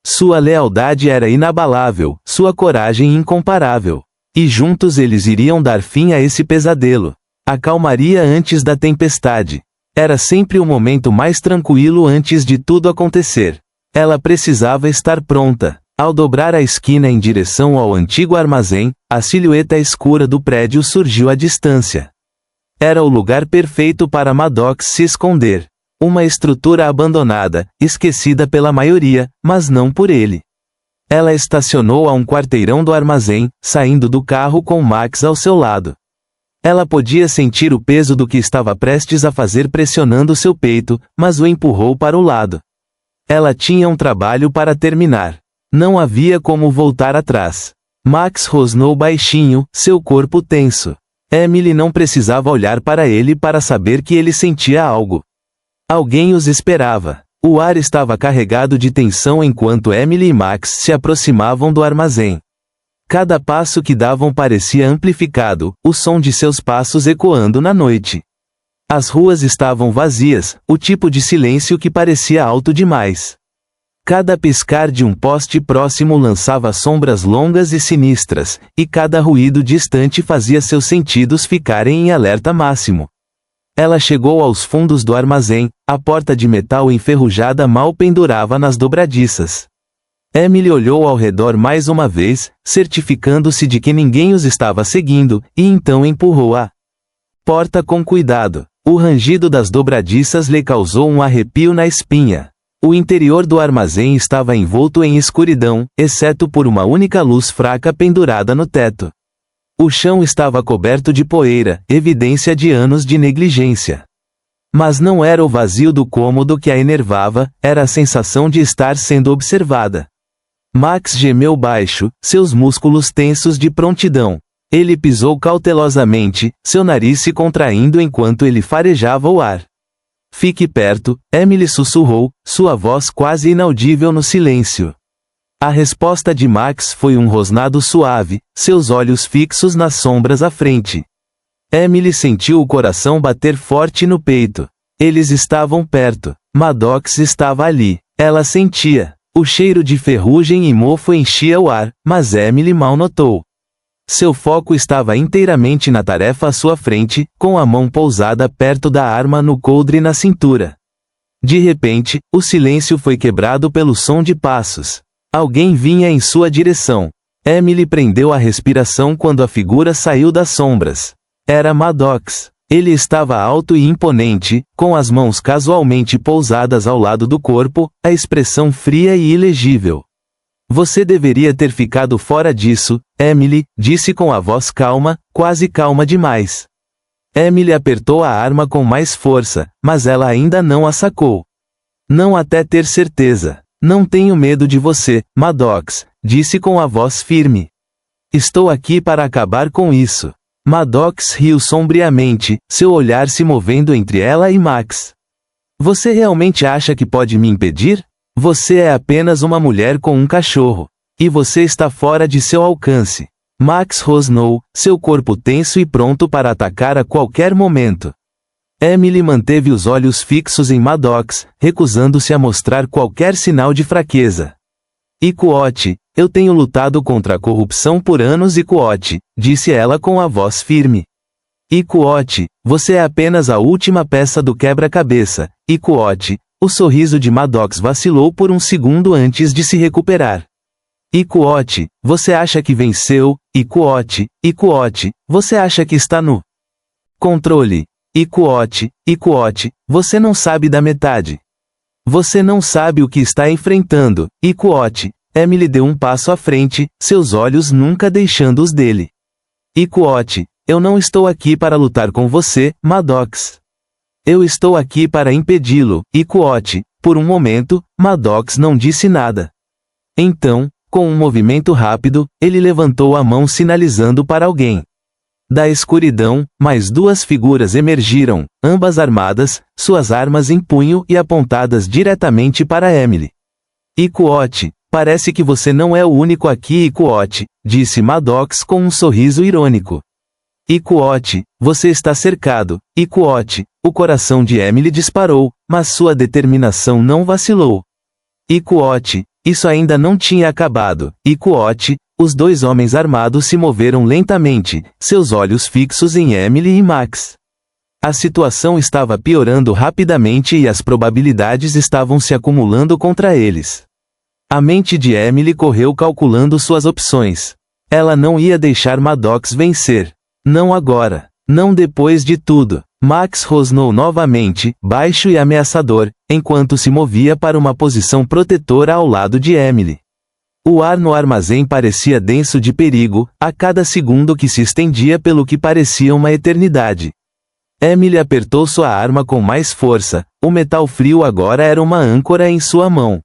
Sua lealdade era inabalável, sua coragem incomparável. E juntos eles iriam dar fim a esse pesadelo. A calmaria antes da tempestade. Era sempre o momento mais tranquilo antes de tudo acontecer. Ela precisava estar pronta. Ao dobrar a esquina em direção ao antigo armazém, a silhueta escura do prédio surgiu à distância. Era o lugar perfeito para Maddox se esconder. Uma estrutura abandonada, esquecida pela maioria, mas não por ele. Ela estacionou a um quarteirão do armazém, saindo do carro com Max ao seu lado. Ela podia sentir o peso do que estava prestes a fazer pressionando seu peito, mas o empurrou para o lado. Ela tinha um trabalho para terminar. Não havia como voltar atrás. Max rosnou baixinho, seu corpo tenso. Emily não precisava olhar para ele para saber que ele sentia algo. Alguém os esperava. O ar estava carregado de tensão enquanto Emily e Max se aproximavam do armazém. Cada passo que davam parecia amplificado, o som de seus passos ecoando na noite. As ruas estavam vazias, o tipo de silêncio que parecia alto demais. Cada piscar de um poste próximo lançava sombras longas e sinistras, e cada ruído distante fazia seus sentidos ficarem em alerta máximo. Ela chegou aos fundos do armazém, a porta de metal enferrujada mal pendurava nas dobradiças. Emily olhou ao redor mais uma vez, certificando-se de que ninguém os estava seguindo, e então empurrou a porta com cuidado. O rangido das dobradiças lhe causou um arrepio na espinha. O interior do armazém estava envolto em escuridão, exceto por uma única luz fraca pendurada no teto. O chão estava coberto de poeira, evidência de anos de negligência. Mas não era o vazio do cômodo que a enervava, era a sensação de estar sendo observada. Max gemeu baixo, seus músculos tensos de prontidão. Ele pisou cautelosamente, seu nariz se contraindo enquanto ele farejava o ar. Fique perto, Emily sussurrou, sua voz quase inaudível no silêncio. A resposta de Max foi um rosnado suave, seus olhos fixos nas sombras à frente. Emily sentiu o coração bater forte no peito. Eles estavam perto. Maddox estava ali. Ela sentia. O cheiro de ferrugem e mofo enchia o ar, mas Emily mal notou. Seu foco estava inteiramente na tarefa à sua frente, com a mão pousada perto da arma no coldre na cintura. De repente, o silêncio foi quebrado pelo som de passos. Alguém vinha em sua direção. Emily prendeu a respiração quando a figura saiu das sombras. Era Maddox. Ele estava alto e imponente, com as mãos casualmente pousadas ao lado do corpo, a expressão fria e ilegível. Você deveria ter ficado fora disso, Emily, disse com a voz calma, quase calma demais. Emily apertou a arma com mais força, mas ela ainda não a sacou. Não até ter certeza. Não tenho medo de você, Maddox, disse com a voz firme. Estou aqui para acabar com isso. Maddox riu sombriamente, seu olhar se movendo entre ela e Max. Você realmente acha que pode me impedir? Você é apenas uma mulher com um cachorro. E você está fora de seu alcance. Max rosnou, seu corpo tenso e pronto para atacar a qualquer momento. Emily manteve os olhos fixos em Maddox, recusando-se a mostrar qualquer sinal de fraqueza. Quote, eu tenho lutado contra a corrupção por anos Quote, disse ela com a voz firme. Quote, você é apenas a última peça do quebra-cabeça. Quote, o sorriso de Maddox vacilou por um segundo antes de se recuperar. Quote, você acha que venceu? Quote, você acha que está no controle? Quote, você não sabe da metade. Você não sabe o que está enfrentando. Quote, Emily deu um passo à frente, seus olhos nunca deixando os dele. Quote, eu não estou aqui para lutar com você, Maddox. Eu estou aqui para impedi-lo. Quote, por um momento, Maddox não disse nada. Então, com um movimento rápido, ele levantou a mão sinalizando para alguém. Da escuridão, mais duas figuras emergiram, ambas armadas, suas armas em punho e apontadas diretamente para Emily. Quote, parece que você não é o único aqui. Quote, disse Maddox com um sorriso irônico. Quote, você está cercado. Quote, o coração de Emily disparou, mas sua determinação não vacilou. Quote, isso ainda não tinha acabado. Quote, os dois homens armados se moveram lentamente, seus olhos fixos em Emily e Max. A situação estava piorando rapidamente e as probabilidades estavam se acumulando contra eles. A mente de Emily correu calculando suas opções. Ela não ia deixar Maddox vencer. Não agora. Não depois de tudo. Max rosnou novamente, baixo e ameaçador, enquanto se movia para uma posição protetora ao lado de Emily. O ar no armazém parecia denso de perigo, a cada segundo que se estendia pelo que parecia uma eternidade. Emily apertou sua arma com mais força, o metal frio agora era uma âncora em sua mão.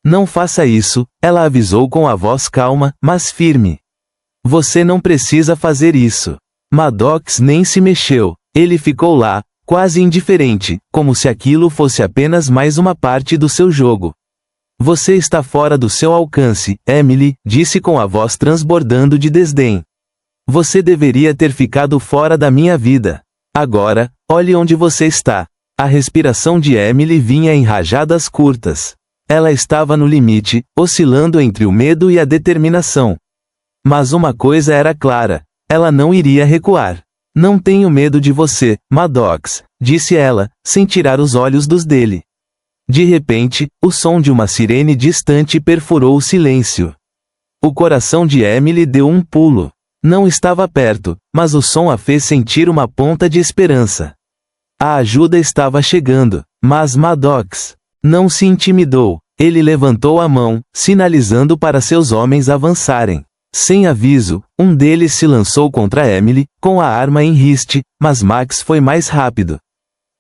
Não faça isso, ela avisou com a voz calma, mas firme. Você não precisa fazer isso. Maddox nem se mexeu, ele ficou lá, quase indiferente, como se aquilo fosse apenas mais uma parte do seu jogo. Você está fora do seu alcance, Emily, disse com a voz transbordando de desdém. Você deveria ter ficado fora da minha vida. Agora, olhe onde você está. A respiração de Emily vinha em rajadas curtas. Ela estava no limite, oscilando entre o medo e a determinação. Mas uma coisa era clara, ela não iria recuar. Não tenho medo de você, Maddox, disse ela, sem tirar os olhos dos dele. De repente, o som de uma sirene distante perfurou o silêncio. O coração de Emily deu um pulo. Não estava perto, mas o som a fez sentir uma ponta de esperança. A ajuda estava chegando, mas Maddox não se intimidou. Ele levantou a mão, sinalizando para seus homens avançarem. Sem aviso, um deles se lançou contra Emily, com a arma em riste, mas Max foi mais rápido.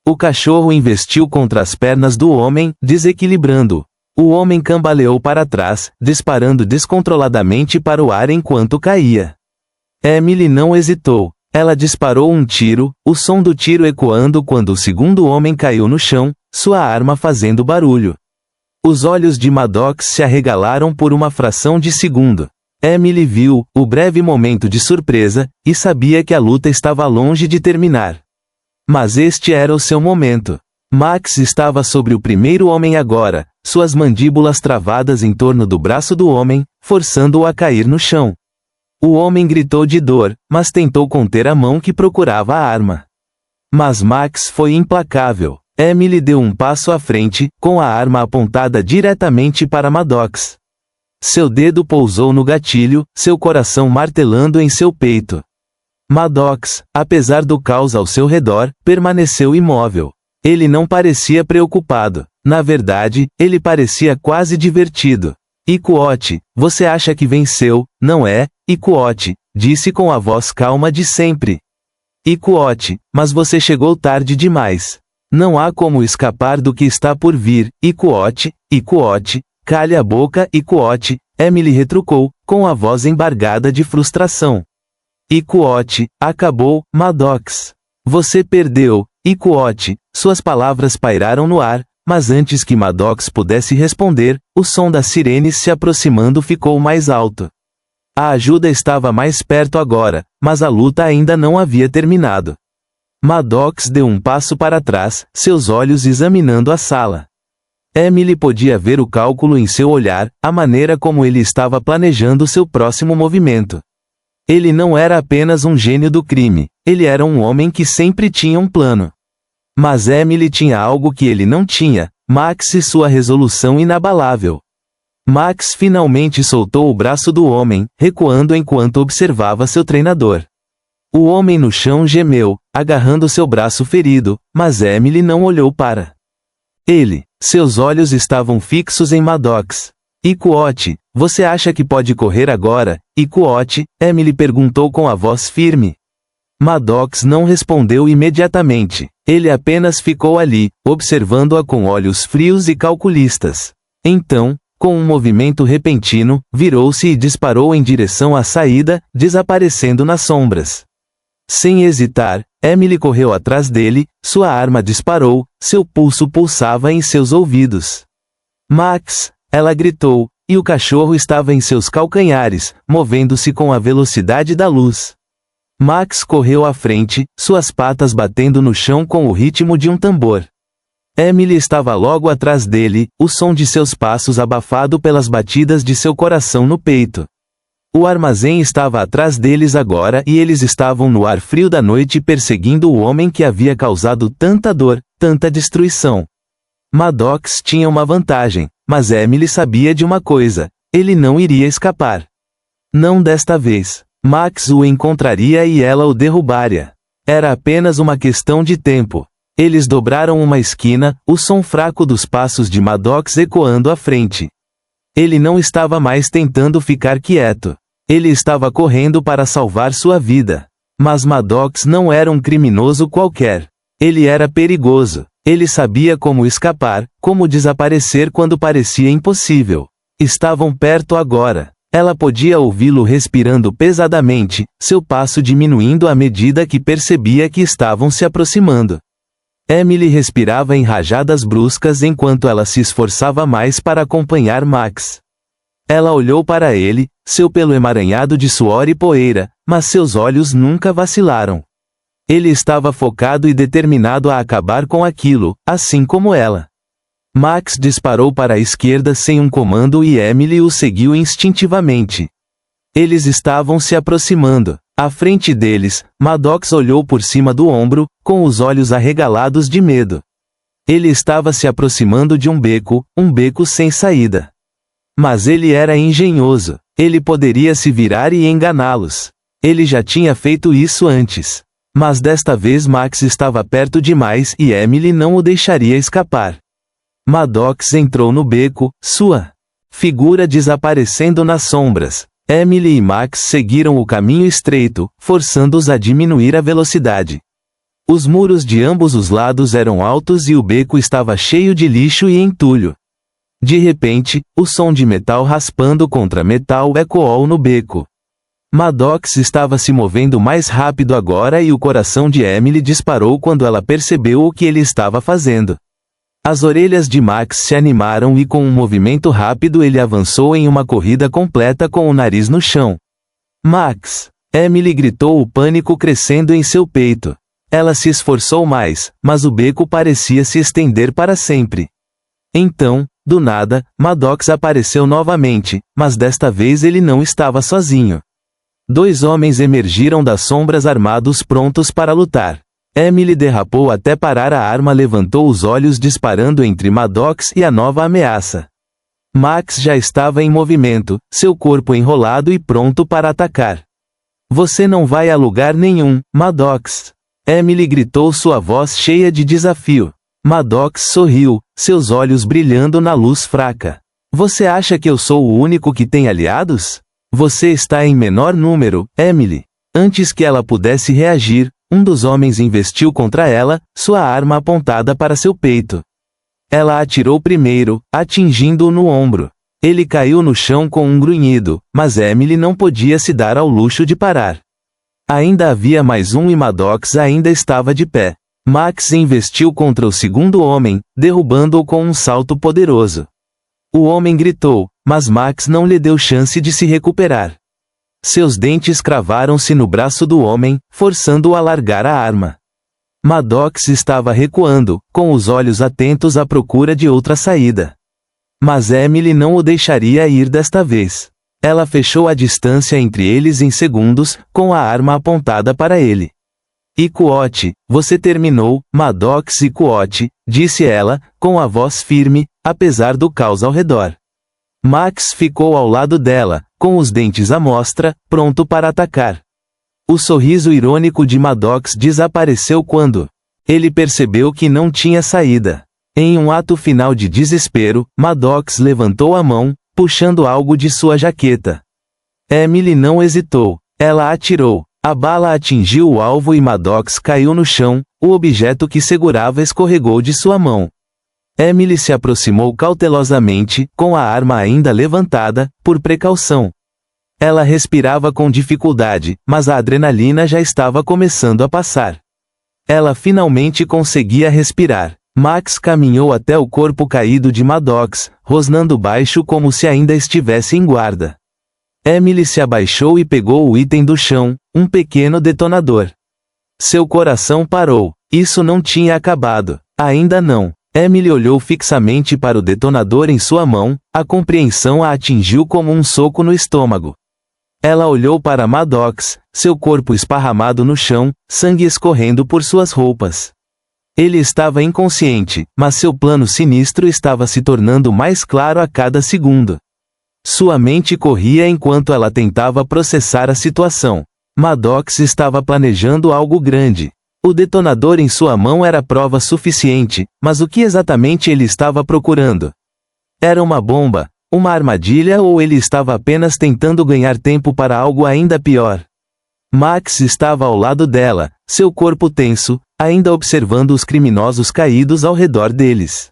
O cachorro investiu contra as pernas do homem, desequilibrando-o. O homem cambaleou para trás, disparando descontroladamente para o ar enquanto caía. Emily não hesitou. Ela disparou um tiro, o som do tiro ecoando quando o segundo homem caiu no chão, sua arma fazendo barulho. Os olhos de Maddox se arregalaram por uma fração de segundo. Emily viu o breve momento de surpresa, e sabia que a luta estava longe de terminar. Mas este era o seu momento. Max estava sobre o primeiro homem agora, suas mandíbulas travadas em torno do braço do homem, forçando-o a cair no chão. O homem gritou de dor, mas tentou conter a mão que procurava a arma. Mas Max foi implacável. Emily deu um passo à frente, com a arma apontada diretamente para Maddox. Seu dedo pousou no gatilho, seu coração martelando em seu peito. Maddox, apesar do caos ao seu redor, permaneceu imóvel. Ele não parecia preocupado. Na verdade, ele parecia quase divertido. Ikuote, você acha que venceu, não é, Ikuote? Disse com a voz calma de sempre. Ikuote, mas você chegou tarde demais. Não há como escapar do que está por vir, Ikuote, Ikuote, cale a boca, Ikuote, Emily retrucou, com a voz embargada de frustração. Ikuote, acabou, Maddox. Você perdeu, Ikuote. Suas palavras pairaram no ar, mas antes que Maddox pudesse responder, o som das sirenes se aproximando ficou mais alto. A ajuda estava mais perto agora, mas a luta ainda não havia terminado. Maddox deu um passo para trás, seus olhos examinando a sala. Emily podia ver o cálculo em seu olhar, a maneira como ele estava planejando seu próximo movimento. Ele não era apenas um gênio do crime, ele era um homem que sempre tinha um plano. Mas Emily tinha algo que ele não tinha, Max e sua resolução inabalável. Max finalmente soltou o braço do homem, recuando enquanto observava seu treinador. O homem no chão gemeu, agarrando seu braço ferido, mas Emily não olhou para ele. Seus olhos estavam fixos em Maddox. Ikuote, você acha que pode correr agora, Ikuote? Emily perguntou com a voz firme. Maddox não respondeu imediatamente. Ele apenas ficou ali, observando-a com olhos frios e calculistas. Então, com um movimento repentino, virou-se e disparou em direção à saída, desaparecendo nas sombras. Sem hesitar, Emily correu atrás dele, sua arma disparou, seu pulso pulsava em seus ouvidos. Max! Ela gritou, e o cachorro estava em seus calcanhares, movendo-se com a velocidade da luz. Max correu à frente, suas patas batendo no chão com o ritmo de um tambor. Emily estava logo atrás dele, o som de seus passos abafado pelas batidas de seu coração no peito. O armazém estava atrás deles agora e eles estavam no ar frio da noite perseguindo o homem que havia causado tanta dor, tanta destruição. Maddox tinha uma vantagem, mas Emily sabia de uma coisa: ele não iria escapar. Não desta vez. Max o encontraria e ela o derrubaria. Era apenas uma questão de tempo. Eles dobraram uma esquina, o som fraco dos passos de Maddox ecoando à frente. Ele não estava mais tentando ficar quieto. Ele estava correndo para salvar sua vida. Mas Maddox não era um criminoso qualquer. Ele era perigoso. Ele sabia como escapar, como desaparecer quando parecia impossível. Estavam perto agora. Ela podia ouvi-lo respirando pesadamente, seu passo diminuindo à medida que percebia que estavam se aproximando. Emily respirava em rajadas bruscas enquanto ela se esforçava mais para acompanhar Max. Ela olhou para ele, seu pelo emaranhado de suor e poeira, mas seus olhos nunca vacilaram. Ele estava focado e determinado a acabar com aquilo, assim como ela. Max disparou para a esquerda sem um comando e Emily o seguiu instintivamente. Eles estavam se aproximando. À frente deles, Maddox olhou por cima do ombro, com os olhos arregalados de medo. Ele estava se aproximando de um beco sem saída. Mas ele era engenhoso. Ele poderia se virar e enganá-los. Ele já tinha feito isso antes. Mas desta vez Max estava perto demais e Emily não o deixaria escapar. Maddox entrou no beco, sua figura desaparecendo nas sombras. Emily e Max seguiram o caminho estreito, forçando-os a diminuir a velocidade. Os muros de ambos os lados eram altos e o beco estava cheio de lixo e entulho. De repente, o som de metal raspando contra metal ecoou no beco. Maddox estava se movendo mais rápido agora e o coração de Emily disparou quando ela percebeu o que ele estava fazendo. As orelhas de Max se animaram e com um movimento rápido ele avançou em uma corrida completa com o nariz no chão. Max! Emily gritou, o pânico crescendo em seu peito. Ela se esforçou mais, mas o beco parecia se estender para sempre. Então, do nada, Maddox apareceu novamente, mas desta vez ele não estava sozinho. 2 homens emergiram das sombras armados prontos para lutar. Emily derrapou até parar a arma, levantou os olhos disparando entre Maddox e a nova ameaça. Max já estava em movimento, seu corpo enrolado e pronto para atacar. Você não vai a lugar nenhum, Maddox. Emily gritou, sua voz cheia de desafio. Maddox sorriu, seus olhos brilhando na luz fraca. Você acha que eu sou o único que tem aliados? Você está em menor número, Emily. Antes que ela pudesse reagir, um dos homens investiu contra ela, sua arma apontada para seu peito. Ela atirou primeiro, atingindo-o no ombro. Ele caiu no chão com um grunhido, mas Emily não podia se dar ao luxo de parar. Ainda havia mais um e Maddox ainda estava de pé. Max investiu contra o segundo homem, derrubando-o com um salto poderoso. O homem gritou, mas Max não lhe deu chance de se recuperar. Seus dentes cravaram-se no braço do homem, forçando-o a largar a arma. Maddox estava recuando, com os olhos atentos à procura de outra saída. Mas Emily não o deixaria ir desta vez. Ela fechou a distância entre eles em segundos, com a arma apontada para ele. Ikuote, você terminou, Maddox Ikuote, disse ela, com a voz firme, apesar do caos ao redor. Max ficou ao lado dela, com os dentes à mostra, pronto para atacar. O sorriso irônico de Maddox desapareceu quando ele percebeu que não tinha saída. Em um ato final de desespero, Maddox levantou a mão, puxando algo de sua jaqueta. Emily não hesitou. Ela atirou. A bala atingiu o alvo e Maddox caiu no chão, o objeto que segurava escorregou de sua mão. Emily se aproximou cautelosamente, com a arma ainda levantada, por precaução. Ela respirava com dificuldade, mas a adrenalina já estava começando a passar. Ela finalmente conseguia respirar. Max caminhou até o corpo caído de Maddox, rosnando baixo como se ainda estivesse em guarda. Emily se abaixou e pegou o item do chão, um pequeno detonador. Seu coração parou. Isso não tinha acabado. Ainda não. Emily olhou fixamente para o detonador em sua mão, a compreensão a atingiu como um soco no estômago. Ela olhou para Maddox, seu corpo esparramado no chão, sangue escorrendo por suas roupas. Ele estava inconsciente, mas seu plano sinistro estava se tornando mais claro a cada segundo. Sua mente corria enquanto ela tentava processar a situação. Maddox estava planejando algo grande. O detonador em sua mão era prova suficiente, mas o que exatamente ele estava procurando? Era uma bomba, uma armadilha ou ele estava apenas tentando ganhar tempo para algo ainda pior? Max estava ao lado dela, seu corpo tenso, ainda observando os criminosos caídos ao redor deles.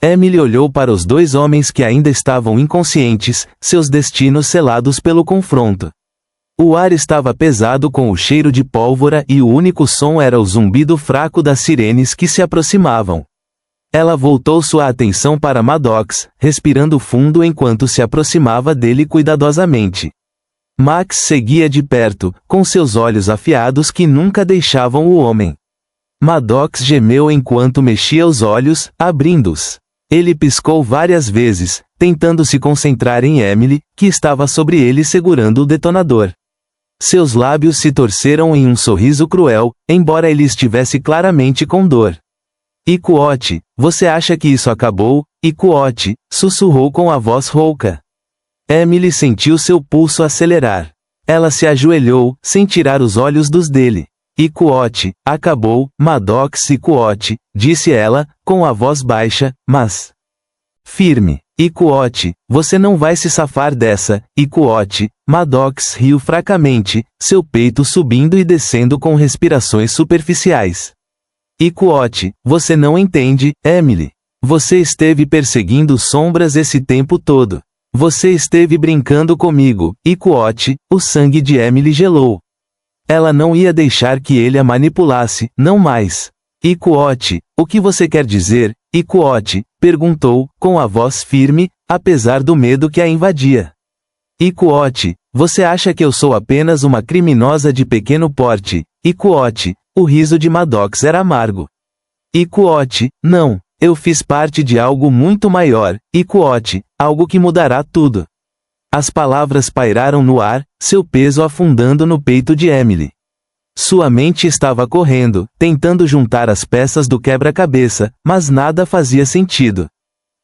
Emily olhou para os 2 homens que ainda estavam inconscientes, seus destinos selados pelo confronto. O ar estava pesado com o cheiro de pólvora e o único som era o zumbido fraco das sirenes que se aproximavam. Ela voltou sua atenção para Maddox, respirando fundo enquanto se aproximava dele cuidadosamente. Max seguia de perto, com seus olhos afiados que nunca deixavam o homem. Maddox gemeu enquanto mexia os olhos, abrindo-os. Ele piscou várias vezes, tentando se concentrar em Emily, que estava sobre ele segurando o detonador. Seus lábios se torceram em um sorriso cruel, embora ele estivesse claramente com dor. Ikuote, você acha que isso acabou? Ikuote, sussurrou com a voz rouca. Emily sentiu seu pulso acelerar. Ela se ajoelhou, sem tirar os olhos dos dele. Ikuote, acabou, Maddox Ikuote, disse ela, com a voz baixa, mas firme. Ikuote, você não vai se safar dessa, Ikuote. Maddox riu fracamente, seu peito subindo e descendo com respirações superficiais. Ikuote, você não entende, Emily. Você esteve perseguindo sombras esse tempo todo. Você esteve brincando comigo, Ikuote. O sangue de Emily gelou. Ela não ia deixar que ele a manipulasse, não mais. Iquote, o que você quer dizer, Iquote? Perguntou, com a voz firme, apesar do medo que a invadia. Iquote, você acha que eu sou apenas uma criminosa de pequeno porte? Iquote, o riso de Maddox era amargo. Iquote, não, eu fiz parte de algo muito maior, Iquote, algo que mudará tudo. As palavras pairaram no ar, seu peso afundando no peito de Emily. Sua mente estava correndo, tentando juntar as peças do quebra-cabeça, mas nada fazia sentido.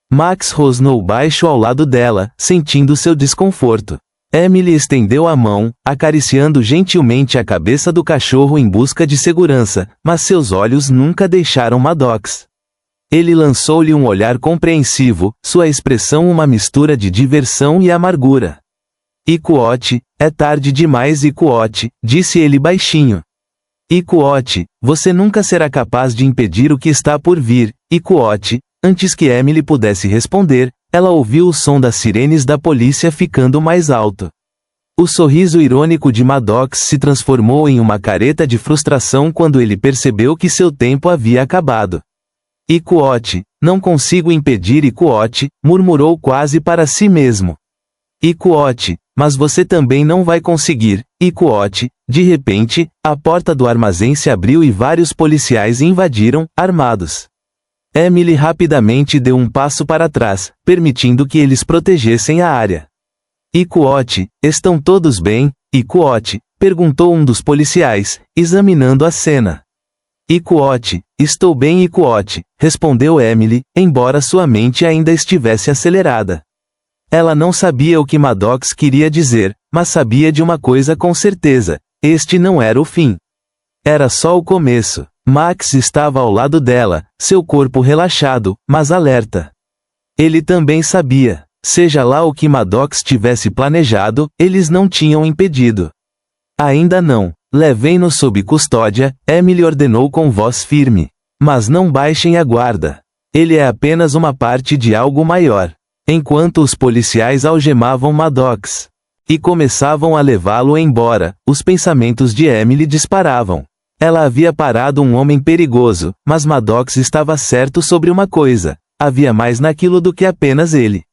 Max rosnou baixo ao lado dela, sentindo seu desconforto. Emily estendeu a mão, acariciando gentilmente a cabeça do cachorro em busca de segurança, mas seus olhos nunca deixaram Maddox. Ele lançou-lhe um olhar compreensivo, sua expressão uma mistura de diversão e amargura. Iquote, é tarde demais, Iquote, disse ele baixinho. Iquote, você nunca será capaz de impedir o que está por vir, Iquote. Antes que Emily pudesse responder, ela ouviu o som das sirenes da polícia ficando mais alto. O sorriso irônico de Maddox se transformou em uma careta de frustração quando ele percebeu que seu tempo havia acabado. Iquote, não consigo impedir, Iquote, murmurou quase para si mesmo. Iquote, mas você também não vai conseguir, Iquote. De repente, a porta do armazém se abriu e vários policiais invadiram, armados. Emily rapidamente deu um passo para trás, permitindo que eles protegessem a área. Iquote, estão todos bem, Iquote? Perguntou um dos policiais, examinando a cena. Iquote, estou bem, Iquote, respondeu Emily, embora sua mente ainda estivesse acelerada. Ela não sabia o que Maddox queria dizer, mas sabia de uma coisa com certeza: este não era o fim. Era só o começo. Max estava ao lado dela, seu corpo relaxado, mas alerta. Ele também sabia. Seja lá o que Maddox tivesse planejado, eles não tinham impedido. Ainda não. Levem-no sob custódia, Emily ordenou com voz firme. Mas não baixem a guarda. Ele é apenas uma parte de algo maior. Enquanto os policiais algemavam Maddox e começavam a levá-lo embora, os pensamentos de Emily disparavam. Ela havia parado um homem perigoso, mas Maddox estava certo sobre uma coisa: havia mais naquilo do que apenas ele.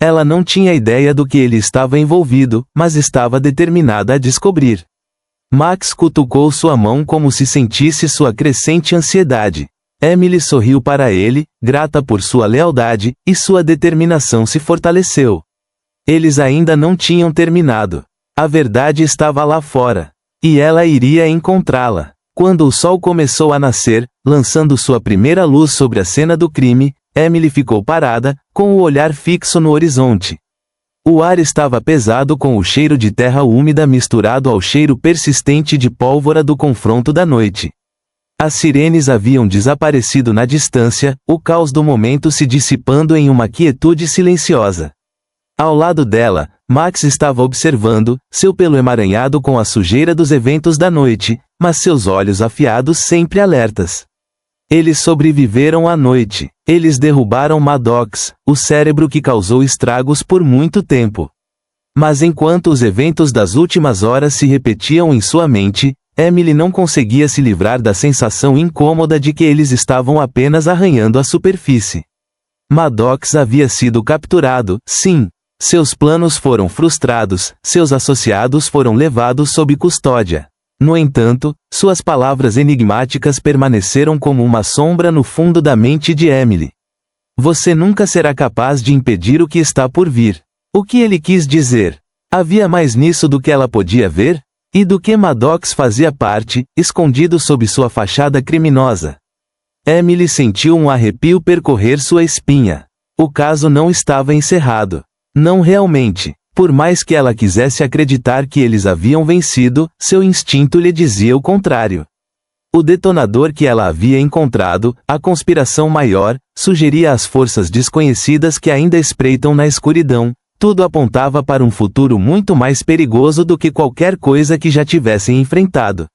Ela não tinha ideia do que ele estava envolvido, mas estava determinada a descobrir. Max cutucou sua mão como se sentisse sua crescente ansiedade. Emily sorriu para ele, grata por sua lealdade, e sua determinação se fortaleceu. Eles ainda não tinham terminado. A verdade estava lá fora. E ela iria encontrá-la. Quando o sol começou a nascer, lançando sua primeira luz sobre a cena do crime, Emily ficou parada, com o olhar fixo no horizonte. O ar estava pesado com o cheiro de terra úmida misturado ao cheiro persistente de pólvora do confronto da noite. As sirenes haviam desaparecido na distância, o caos do momento se dissipando em uma quietude silenciosa. Ao lado dela, Max estava observando, seu pelo emaranhado com a sujeira dos eventos da noite, mas seus olhos afiados sempre alertas. Eles sobreviveram à noite. Eles derrubaram Maddox, o cérebro que causou estragos por muito tempo. Mas enquanto os eventos das últimas horas se repetiam em sua mente, Emily não conseguia se livrar da sensação incômoda de que eles estavam apenas arranhando a superfície. Maddox havia sido capturado, sim. Seus planos foram frustrados, seus associados foram levados sob custódia. No entanto, suas palavras enigmáticas permaneceram como uma sombra no fundo da mente de Emily. Você nunca será capaz de impedir o que está por vir. O que ele quis dizer? Havia mais nisso do que ela podia ver? E do que Maddox fazia parte, escondido sob sua fachada criminosa? Emily sentiu um arrepio percorrer sua espinha. O caso não estava encerrado. Não realmente. Por mais que ela quisesse acreditar que eles haviam vencido, seu instinto lhe dizia o contrário. O detonador que ela havia encontrado, a conspiração maior, sugeria às forças desconhecidas que ainda espreitam na escuridão. Tudo apontava para um futuro muito mais perigoso do que qualquer coisa que já tivessem enfrentado.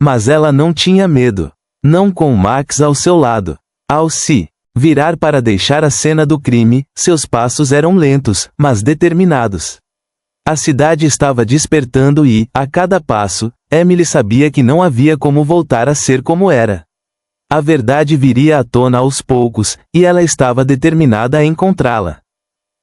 Mas ela não tinha medo. Não com Max ao seu lado. Ao se virar para deixar a cena do crime, seus passos eram lentos, mas determinados. A cidade estava despertando e, a cada passo, Emily sabia que não havia como voltar a ser como era. A verdade viria à tona aos poucos, e ela estava determinada a encontrá-la.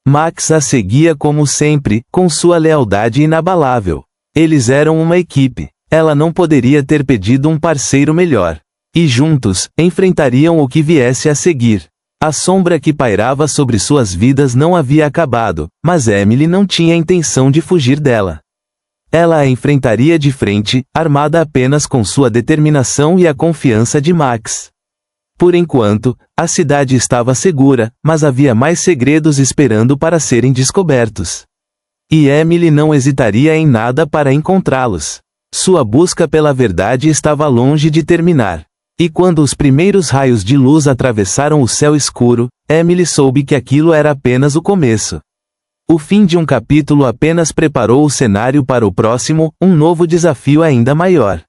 Max a seguia como sempre, com sua lealdade inabalável. Eles eram uma equipe. Ela não poderia ter pedido um parceiro melhor. E juntos, enfrentariam o que viesse a seguir. A sombra que pairava sobre suas vidas não havia acabado, mas Emily não tinha intenção de fugir dela. Ela a enfrentaria de frente, armada apenas com sua determinação e a confiança de Max. Por enquanto, a cidade estava segura, mas havia mais segredos esperando para serem descobertos. E Emily não hesitaria em nada para encontrá-los. Sua busca pela verdade estava longe de terminar. E quando os primeiros raios de luz atravessaram o céu escuro, Emily soube que aquilo era apenas o começo. O fim de um capítulo apenas preparou o cenário para o próximo, um novo desafio ainda maior.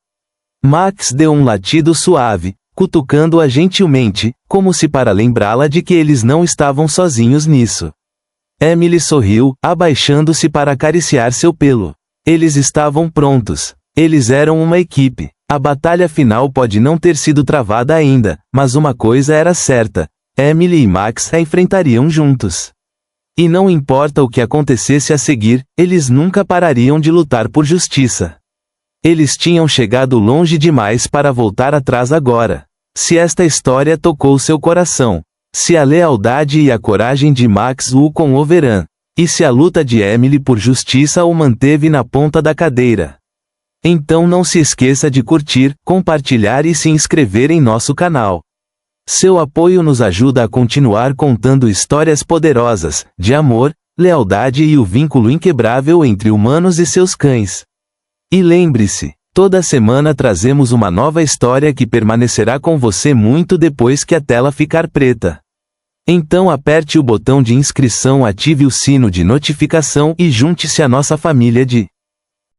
Max deu um latido suave, cutucando-a gentilmente, como se para lembrá-la de que eles não estavam sozinhos nisso. Emily sorriu, abaixando-se para acariciar seu pelo. Eles estavam prontos. Eles eram uma equipe. A batalha final pode não ter sido travada ainda, mas uma coisa era certa: Emily e Max a enfrentariam juntos. E não importa o que acontecesse a seguir, eles nunca parariam de lutar por justiça. Eles tinham chegado longe demais para voltar atrás agora. Se esta história tocou seu coração, se a lealdade e a coragem de Max o comoverão, e se a luta de Emily por justiça o manteve na ponta da cadeira. Então não se esqueça de curtir, compartilhar e se inscrever em nosso canal. Seu apoio nos ajuda a continuar contando histórias poderosas, de amor, lealdade e o vínculo inquebrável entre humanos e seus cães. E lembre-se, toda semana trazemos uma nova história que permanecerá com você muito depois que a tela ficar preta. Então aperte o botão de inscrição, ative o sino de notificação e junte-se à nossa família de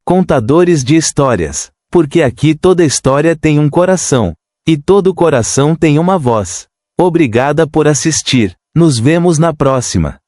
contadores de histórias, porque aqui toda história tem um coração, e todo coração tem uma voz. Obrigada por assistir. Nos vemos na próxima.